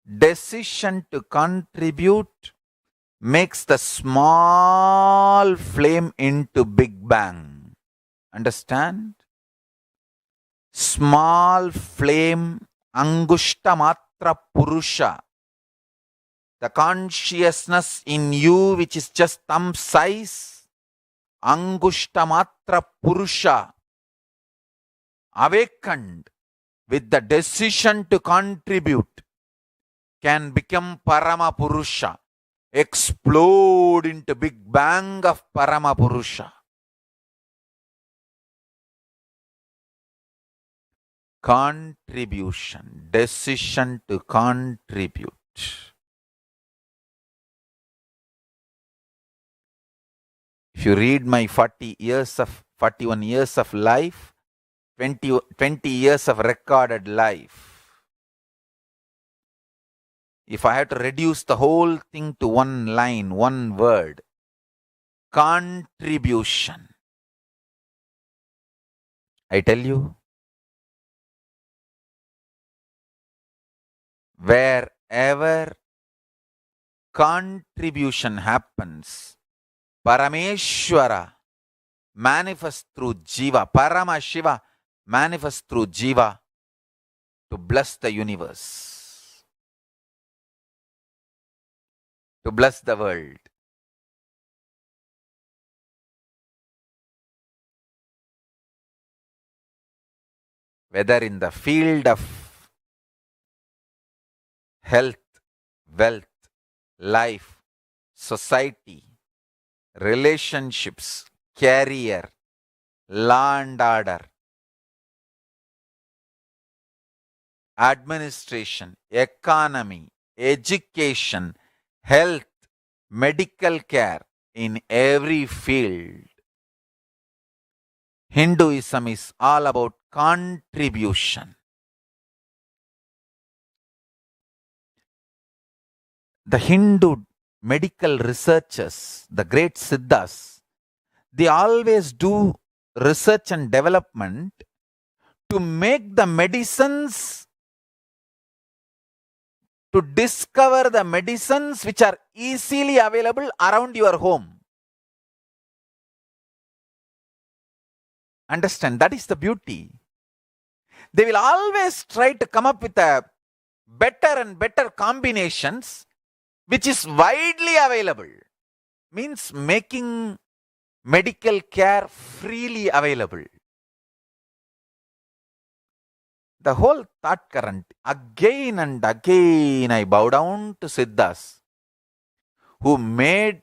Decision to contribute makes the small flame into Big Bang. Understand? Small flame, Angushta Matra Purusha. The consciousness in you, which is just thumb size, Angushta Matra Purusha, awakened with the decision to contribute, can become Parama Purusha, explode into Big Bang of Parama Purusha. Contribution, decision to contribute. If you read my 41 years of life, 20 years of recorded life, if I had to reduce the whole thing to one line, one word, contribution, I tell you, wherever contribution happens, Parameshwara manifests through Jiva, Paramashiva manifests through Jiva to bless the universe, to bless the world. Whether in the field of health, wealth, life, society, relationships, career, law and order, administration, economy, education, health, medical care, in every field, Hinduism is all about contribution. The Hindu medical researchers, the great Siddhas, they always do research and development to make the medicines, to discover the medicines which are easily available around your home. Understand, that is the beauty. They will always try to come up with a better and better combinations which is widely available. Means making medical care freely available. The whole thought current, again and again I bow down to Siddhas who made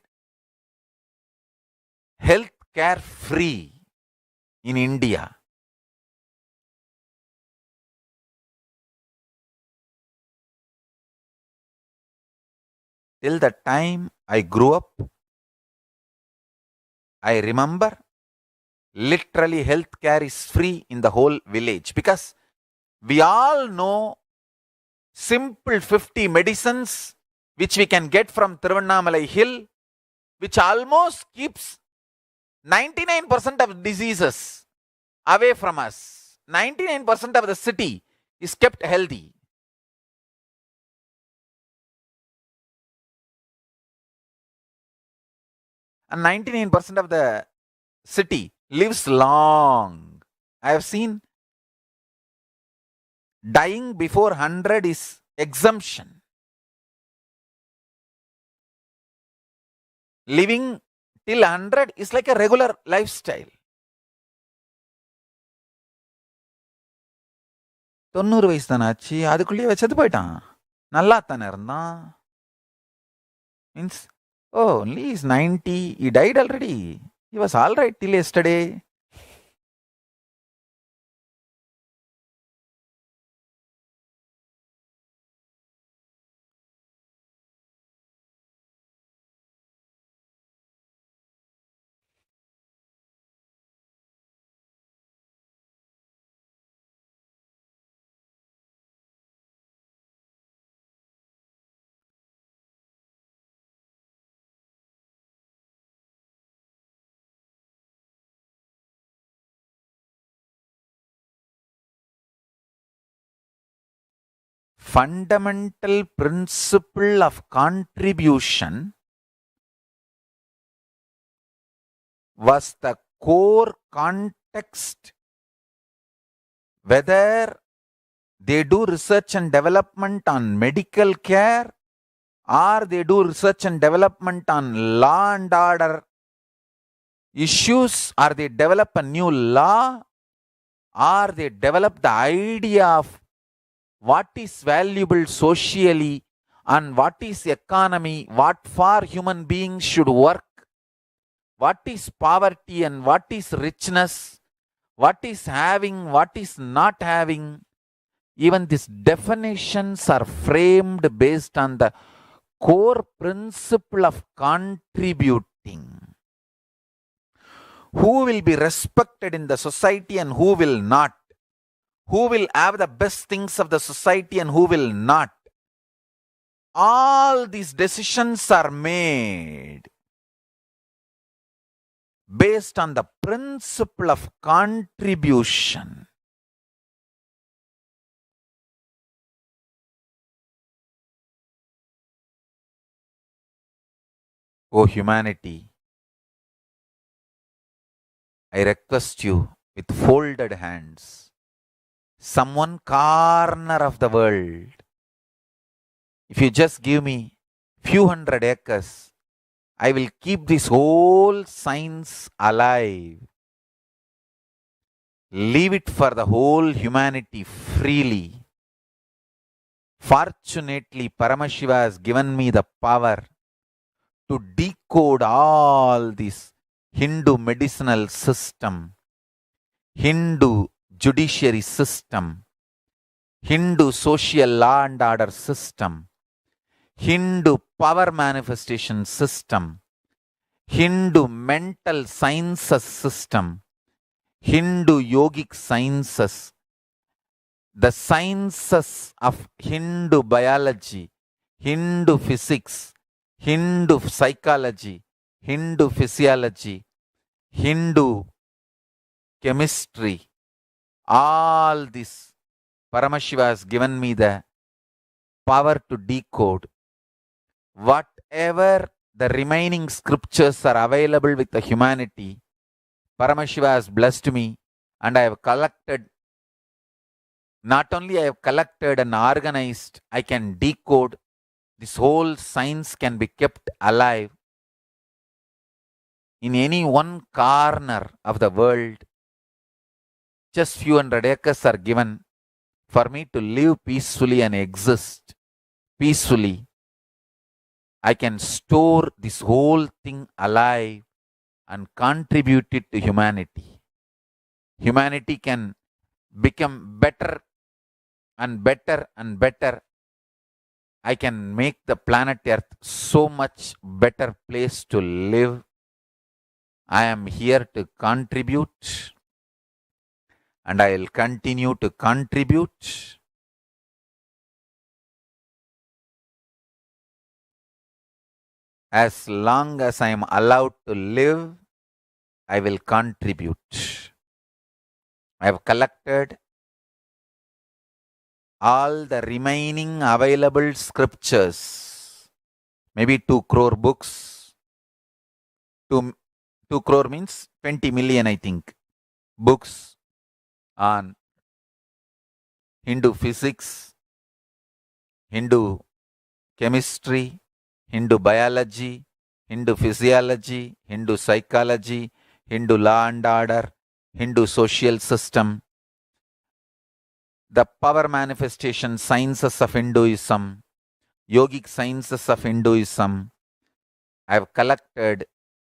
health care free in India. Till the time I grew up, I remember literally healthcare is free in the whole village, because we all know simple 50 medicines which we can get from Tiruvannamalai hill, which almost keeps 99% of diseases away from us. 99% of the city is kept healthy. And 99% of the city lives long. I have seen dying before 100 is exemption. Living till 100 is like a regular lifestyle. 90 வயசு தானே ஆச்சு, அதுக்குள்ளேயே வச்சது போயிட்டான், நல்லா தானே இருந்தான். Means, oh, only he's 90, he died already. He was all right till yesterday. Fundamental principle of contribution was the core context, whether they do research and development on medical care or they do research and development on law and order issues, or they develop a new law, or they develop the idea of what is valuable socially and what is economy, what for human beings should work, what is poverty and what is richness, what is having, what is not having, Even these definitions are framed based on the core principle of contributing. Who will be respected in the society and who will not? Who will have the best things of the society and who will not? All these decisions are made based on the principle of contribution. O humanity, I request you with folded hands, some one corner of the world, if you just give me few hundred acres, I will keep this whole science alive. Leave it for the whole humanity freely. Fortunately, Paramashiva has given me the power to decode all this Hindu medicinal system, Hindu judiciary system, Hindu social law and order system, Hindu power manifestation system, Hindu mental sciences system, Hindu yogic sciences, the sciences of Hindu biology, Hindu physics, Hindu psychology, Hindu physiology, Hindu chemistry, all this Paramashiva has given me the power to decode. Whatever the remaining scriptures are available with the humanity, Paramashiva has blessed me, and I have collected, not only I have collected and organized, I can decode. This whole science can be kept alive in any one corner of the world. Just few hundred acres are given for me to live peacefully and exist peacefully. I can store this whole thing alive and contribute it to humanity. Humanity can become better and better and better. I can make the planet Earth so much better place to live. I am here to contribute, and I will continue to contribute. As long as I am allowed to live, I will contribute. I have collected all the remaining available scriptures, maybe 2 crore books. 2 crore means 20 million, I think, books on Hindu physics, Hindu chemistry, Hindu biology, Hindu physiology, Hindu psychology, Hindu law and order, Hindu social system, the power manifestation sciences of Hinduism, yogic sciences of Hinduism. I have collected,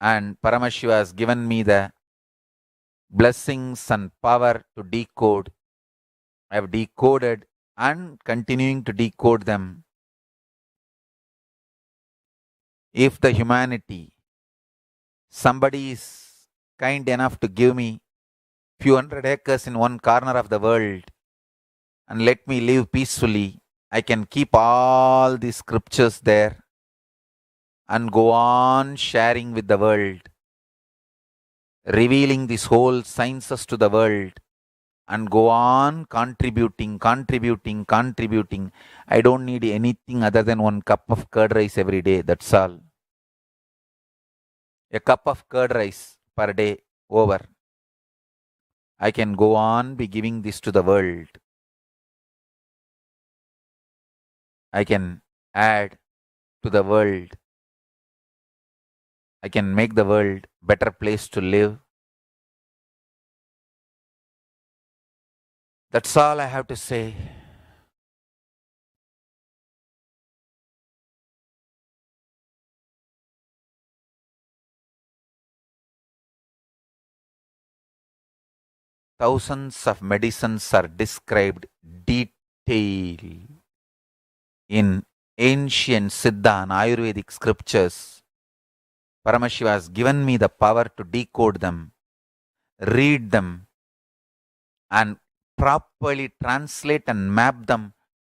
and Paramashiva has given me the blessings and power to decode. I have decoded and continuing to decode them. If the humanity, somebody is kind enough to give me few hundred acres in one corner of the world and let me live peacefully, I can keep all these scriptures there and go on sharing with the world, revealing these whole sciences to the world, and go on contributing. I don't need anything other than one cup of curd rice every day. That's all. A cup of curd rice per day over. I can go on be giving this to the world. I can add to the world. I can make the world better place to live. That's all I have to say. Thousands of medicines are described detail in ancient Siddha and Ayurvedic scriptures. Paramashiva has given me the power to decode them, read them, and properly translate and map them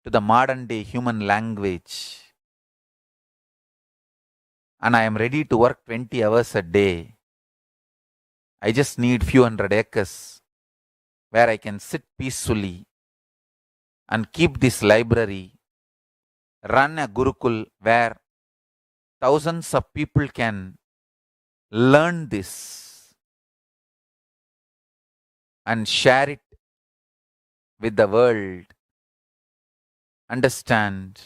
to the modern day human language. And I am ready to work 20 hours a day. I just need few hundred acres where I can sit peacefully and keep this library, run a Gurukul where thousands of people can learn this and share it with the world. Understand?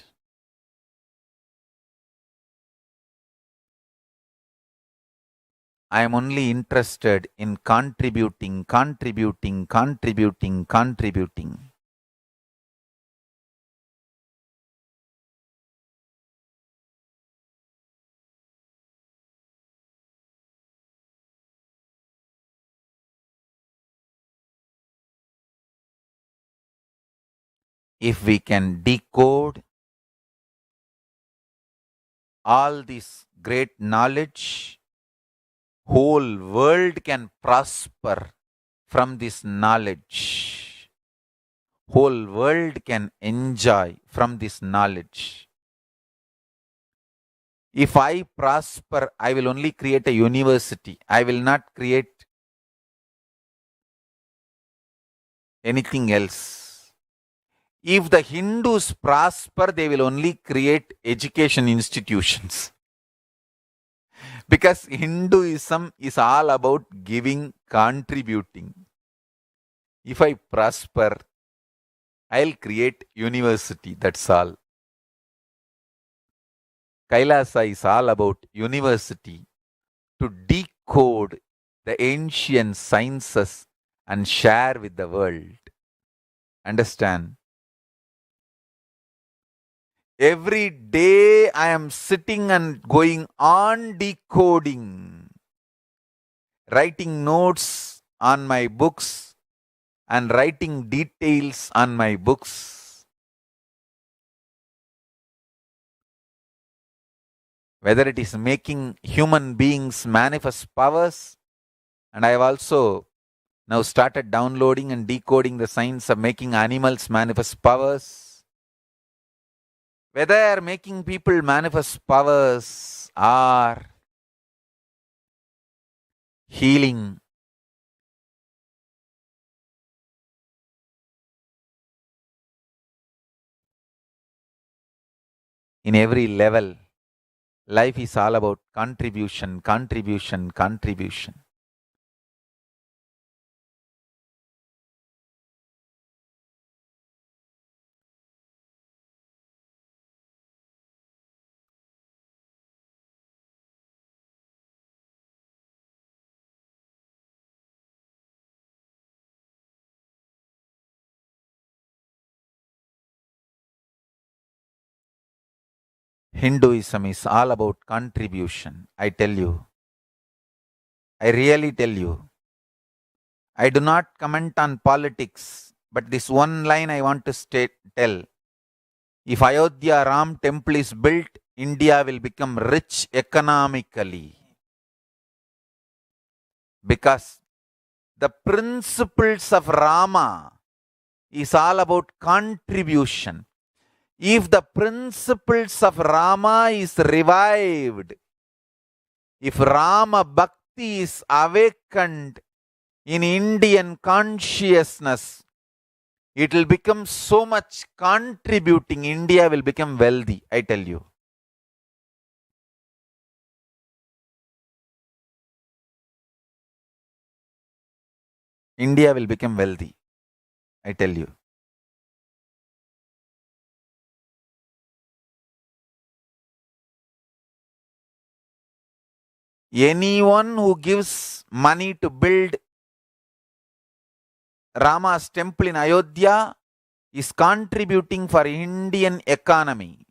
I am only interested in contributing. If we can decode all this great knowledge, whole world can prosper from this knowledge. Whole world can enjoy from this knowledge. If I prosper, I will only create a university. I will not create anything else. If the Hindus prosper, they will only create education institutions. Because Hinduism is all about giving, contributing. If I prosper, I'll create university, that's all. Kailasa is all about university to decode the ancient sciences and share with the world. Understand? Every day I am sitting and going on decoding, writing notes on my books and writing details on my books. Whether it is making human beings manifest powers, and I have also now started downloading and decoding the science of making animals manifest powers. Whether making people manifest powers or healing, in every level, life is all about contribution. Hinduism is all about contribution. I tell you. I really tell you. I do not comment on politics, but this one line I want to tell. If Ayodhya Ram temple is built, India will become rich economically. Because the principles of Rama is all about contribution. If the principles of Rama is revived, if Rama Bhakti is awakened in Indian consciousness, it will become so much contributing. India will become wealthy, I tell you. India will become wealthy, I tell you. Anyone who gives money to build Rama's temple in Ayodhya is contributing for Indian economy.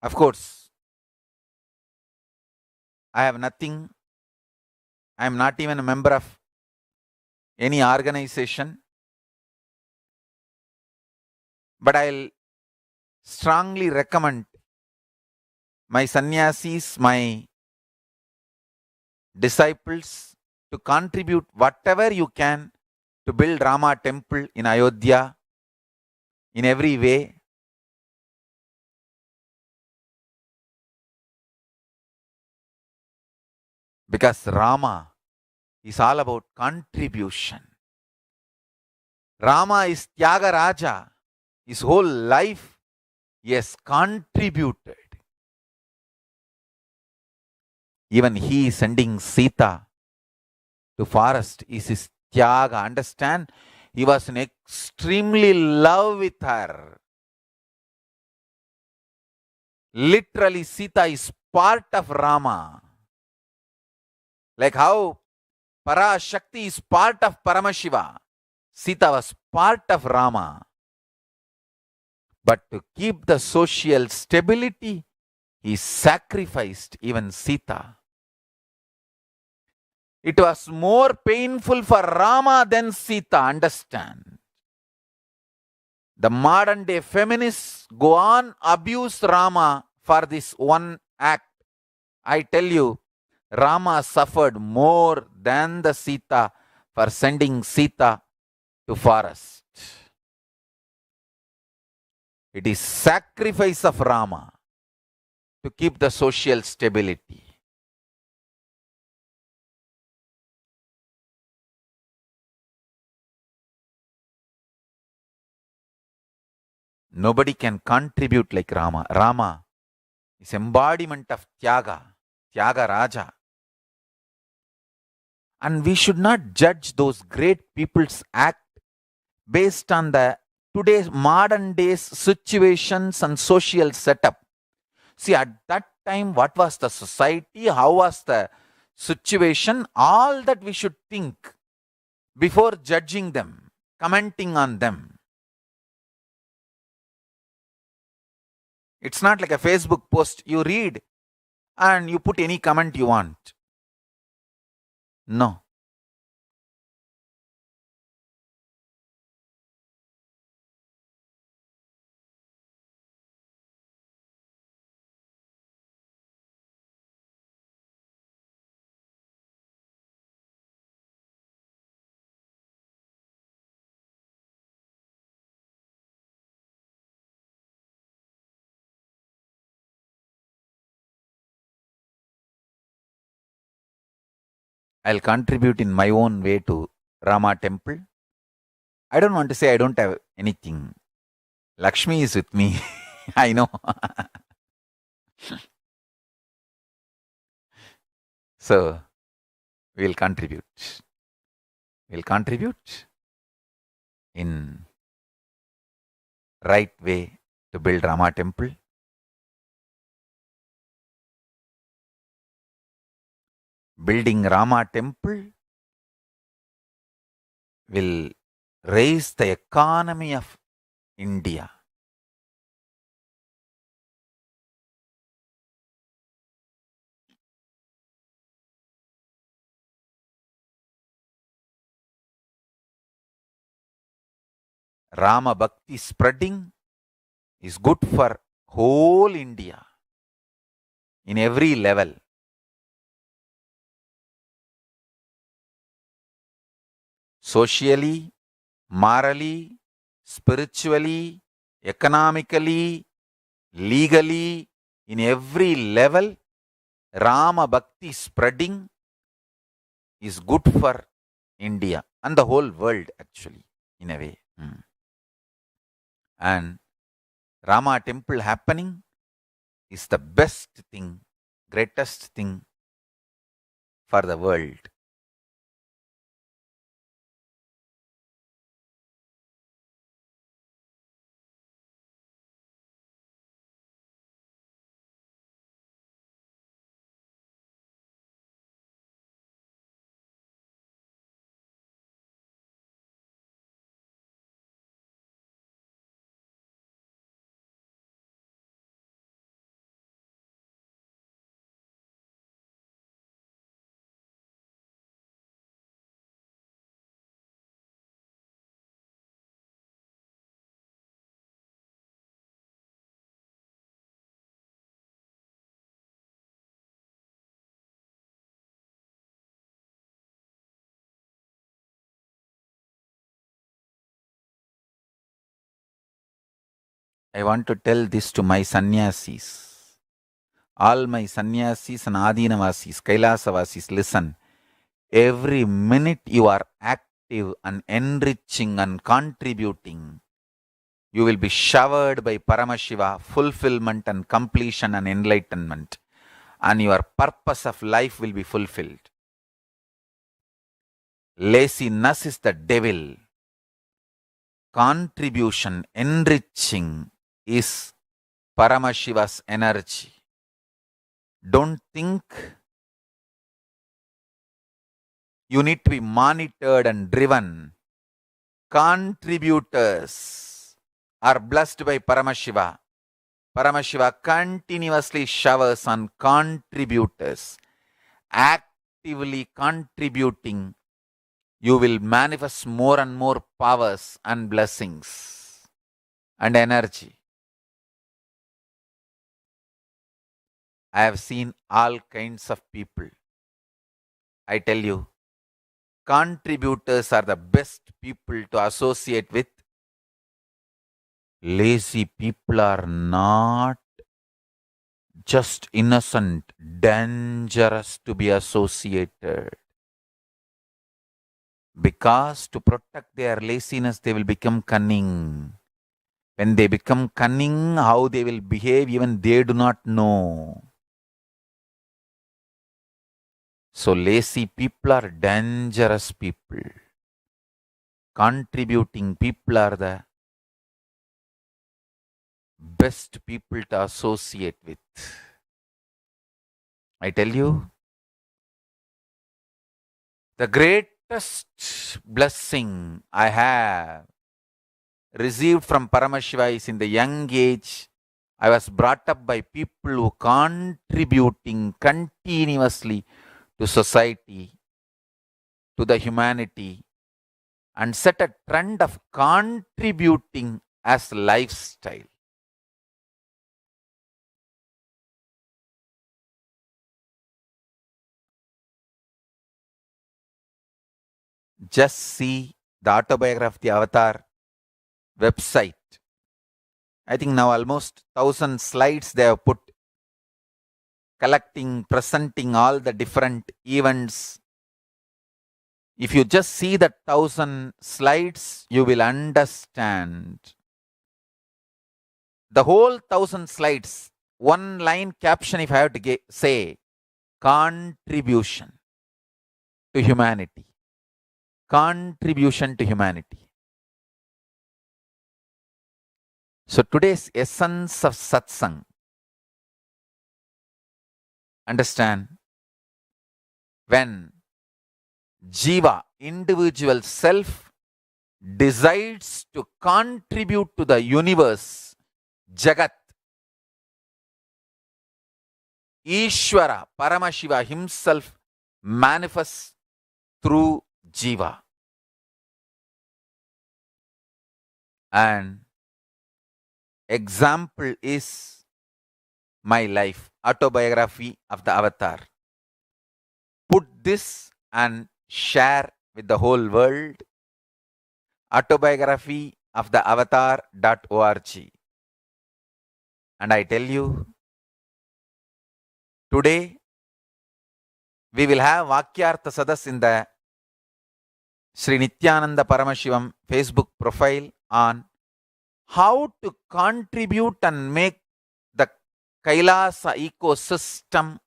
Of course, I have nothing. I am not even a member of any organization, but I'll strongly recommend my sannyasis, my disciples to contribute whatever you can to build Rama temple in Ayodhya in every way. Because Rama is all about contribution. Rama is Tyagaraja. His whole life he has contributed. Even he is sending Sita to forest is his Tyaga. Understand? He was in extremely love with her. Literally, Sita is part of Rama. Like how Parashakti is part of Paramashiva, Sita was part of Rama. But to keep the social stability, he sacrificed even Sita. It was more painful for Rama than Sita, understand. The modern day feminists go on abuse Rama for this one act. I tell you, Rama suffered more than the Sita for sending Sita to forest. It is sacrifice of Rama to keep the social stability. Nobody can contribute like Rama. Rama is embodiment of Tyaga, Tyaga Raja. And we should not judge those great people's act based on the today's modern days situations and social setup. See, at that time, what was the society? How was the situation? All that we should think before judging them, commenting on them. It's not like a Facebook post you read and you put any comment you want. No. I'll contribute in my own way to Rama temple. I don't want to say I don't have anything. Lakshmi is with me. I know. So, we'll contribute. We'll contribute in right way to build Rama temple. Building Rama temple will raise the economy of India. Rama Bhakti spreading is good for whole India in every level. Socially, morally, spiritually, economically, legally, in every level, Rama Bhakti spreading is good for India and the whole world actually, in a way. And Rama temple happening is the best thing, greatest thing for the world. I want to tell this to my sannyasis. All my sannyasis and adinavasis, kailasavasis, listen. Every minute you are active and enriching and contributing, you will be showered by Paramashiva, fulfillment and completion and enlightenment. And your purpose of life will be fulfilled. Laziness is the devil. Contribution, enriching is Paramashiva's energy. Don't think you need to be monitored and driven. Contributors are blessed by Paramashiva. Paramashiva continuously showers on contributors. Actively contributing, you will manifest more and more powers and blessings and energy. I have seen all kinds of people. I tell you, contributors are the best people to associate with. Lazy people are not just innocent, dangerous to be associated. Because to protect their laziness, they will become cunning. When they become cunning, how they will behave, even they do not know. So lazy people are dangerous people. Contributing people are the best people to associate with. I tell you, the greatest blessing I have received from Paramashiva is in the young age. I was brought up by people who contributing continuously to society, to the humanity, and set a trend of contributing as lifestyle. Just see the autobiography of the Avatar website. I think now almost 1,000 slides they have put, collecting, presenting all the different events. If you just see the 1,000 slides, you will understand. The whole 1,000 slides, one line caption if I have to say, contribution to humanity. Contribution to humanity. So today's essence of satsang, understand, when jiva, individual self, decides to contribute to the universe, Jagat, Ishvara, Paramashiva himself manifests through jiva. And example is my life, autobiography of the Avatar. Put this and share with the whole world. Autobiography of the avatar.org. And I tell you, today we will have Vakyartha Sadas in the Sri Nithyananda Paramashivam Facebook profile on how to contribute and make the Kailasa ecosystem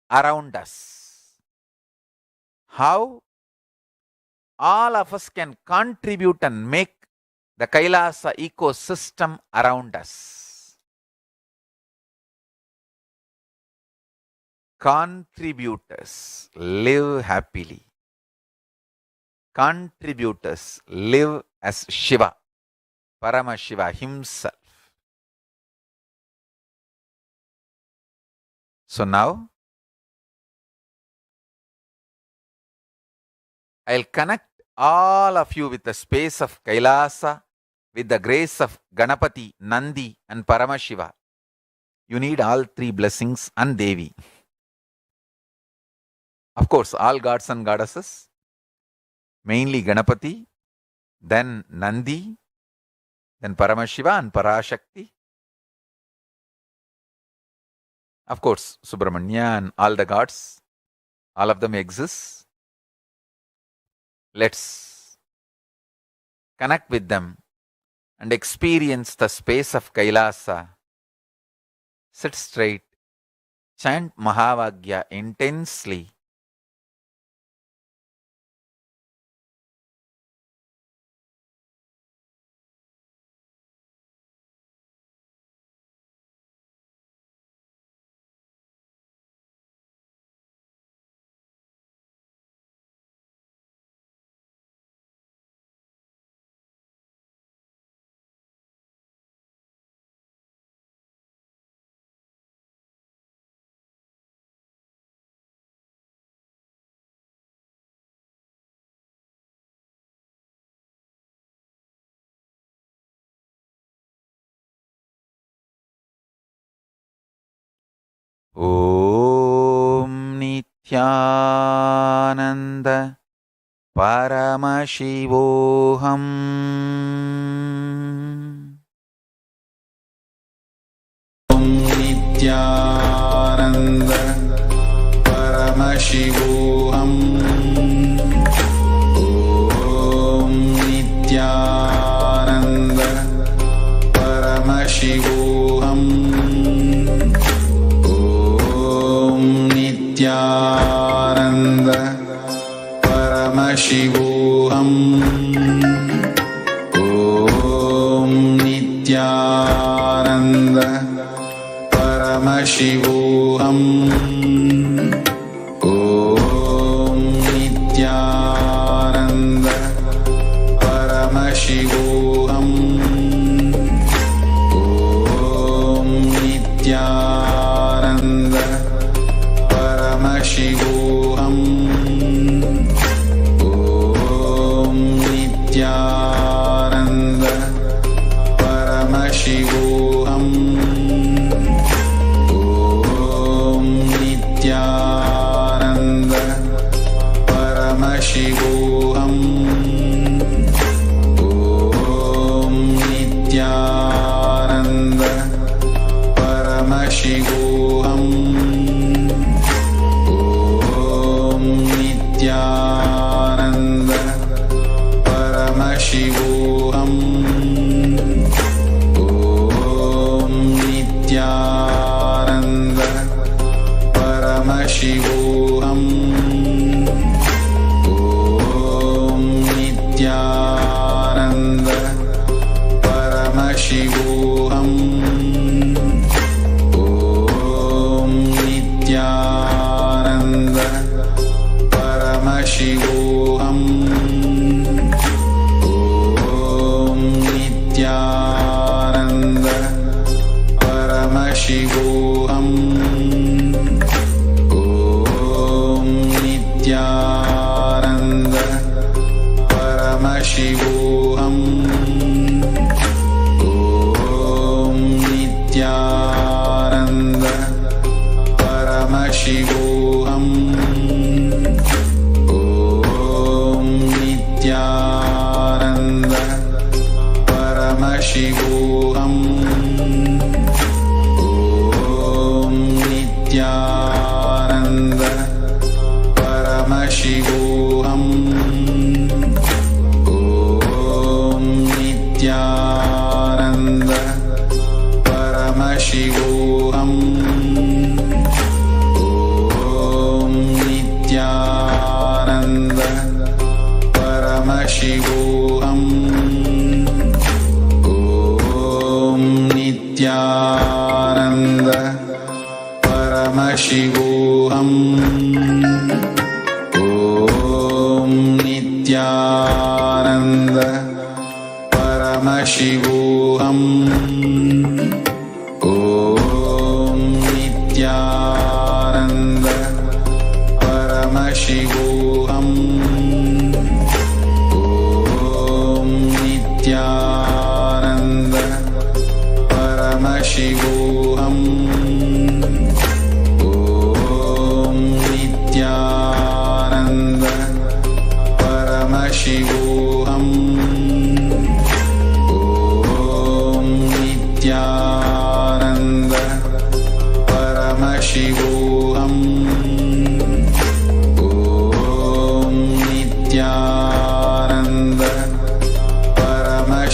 around us. How all of us can contribute and make the Kailasa ecosystem around us. Contributors live happily. Contributors live as Shiva, Paramashiva himself. So now, I'll connect all of you with the space of Kailasa, with the grace of Ganapati, Nandi and Paramashiva. You need all three blessings and Devi. Of course, all gods and goddesses, mainly Ganapati, then Nandi, then Paramashiva and Parashakti. Of course, Subramanya and all the gods, all of them exist. Let's connect with them and experience the space of Kailasa. Sit straight, chant Mahavagya intensely. Om Nithyananda Paramashivoham. Om Nithyananda Paramashivoham. Om Nithyananda Paramashivoham. Nithyananda Paramashivoham. Om Nithyananda Paramashivoham. Om Nithyananda Paramashivoham. Om Nithyananda Paramashivoham. Om Nithyananda Paramashivoham. Om Nithyananda Paramashivoham. Om Nithyananda Paramashivoham. Nithyananda Paramashivoham. Om Nithyananda Paramashivoham. Om Nithyananda Paramashivoham. Om Nithyananda Paramashivoham. Om Nithyananda Paramashivoham. Om Nithyananda Paramashivoham. Om Nithyananda Paramashivoham. Om Nithyananda Paramashivoham. Om Nithyananda Paramashivoham. Om Nithyananda Paramashivoham. Om Nithyananda Paramashivoham. Om Nithyananda Paramashivoham. Om Nithyananda Paramashivoham. Om Nithyananda Paramashivoham. Om Nithyananda Paramashivoham. Om Nithyananda Paramashivoham. Om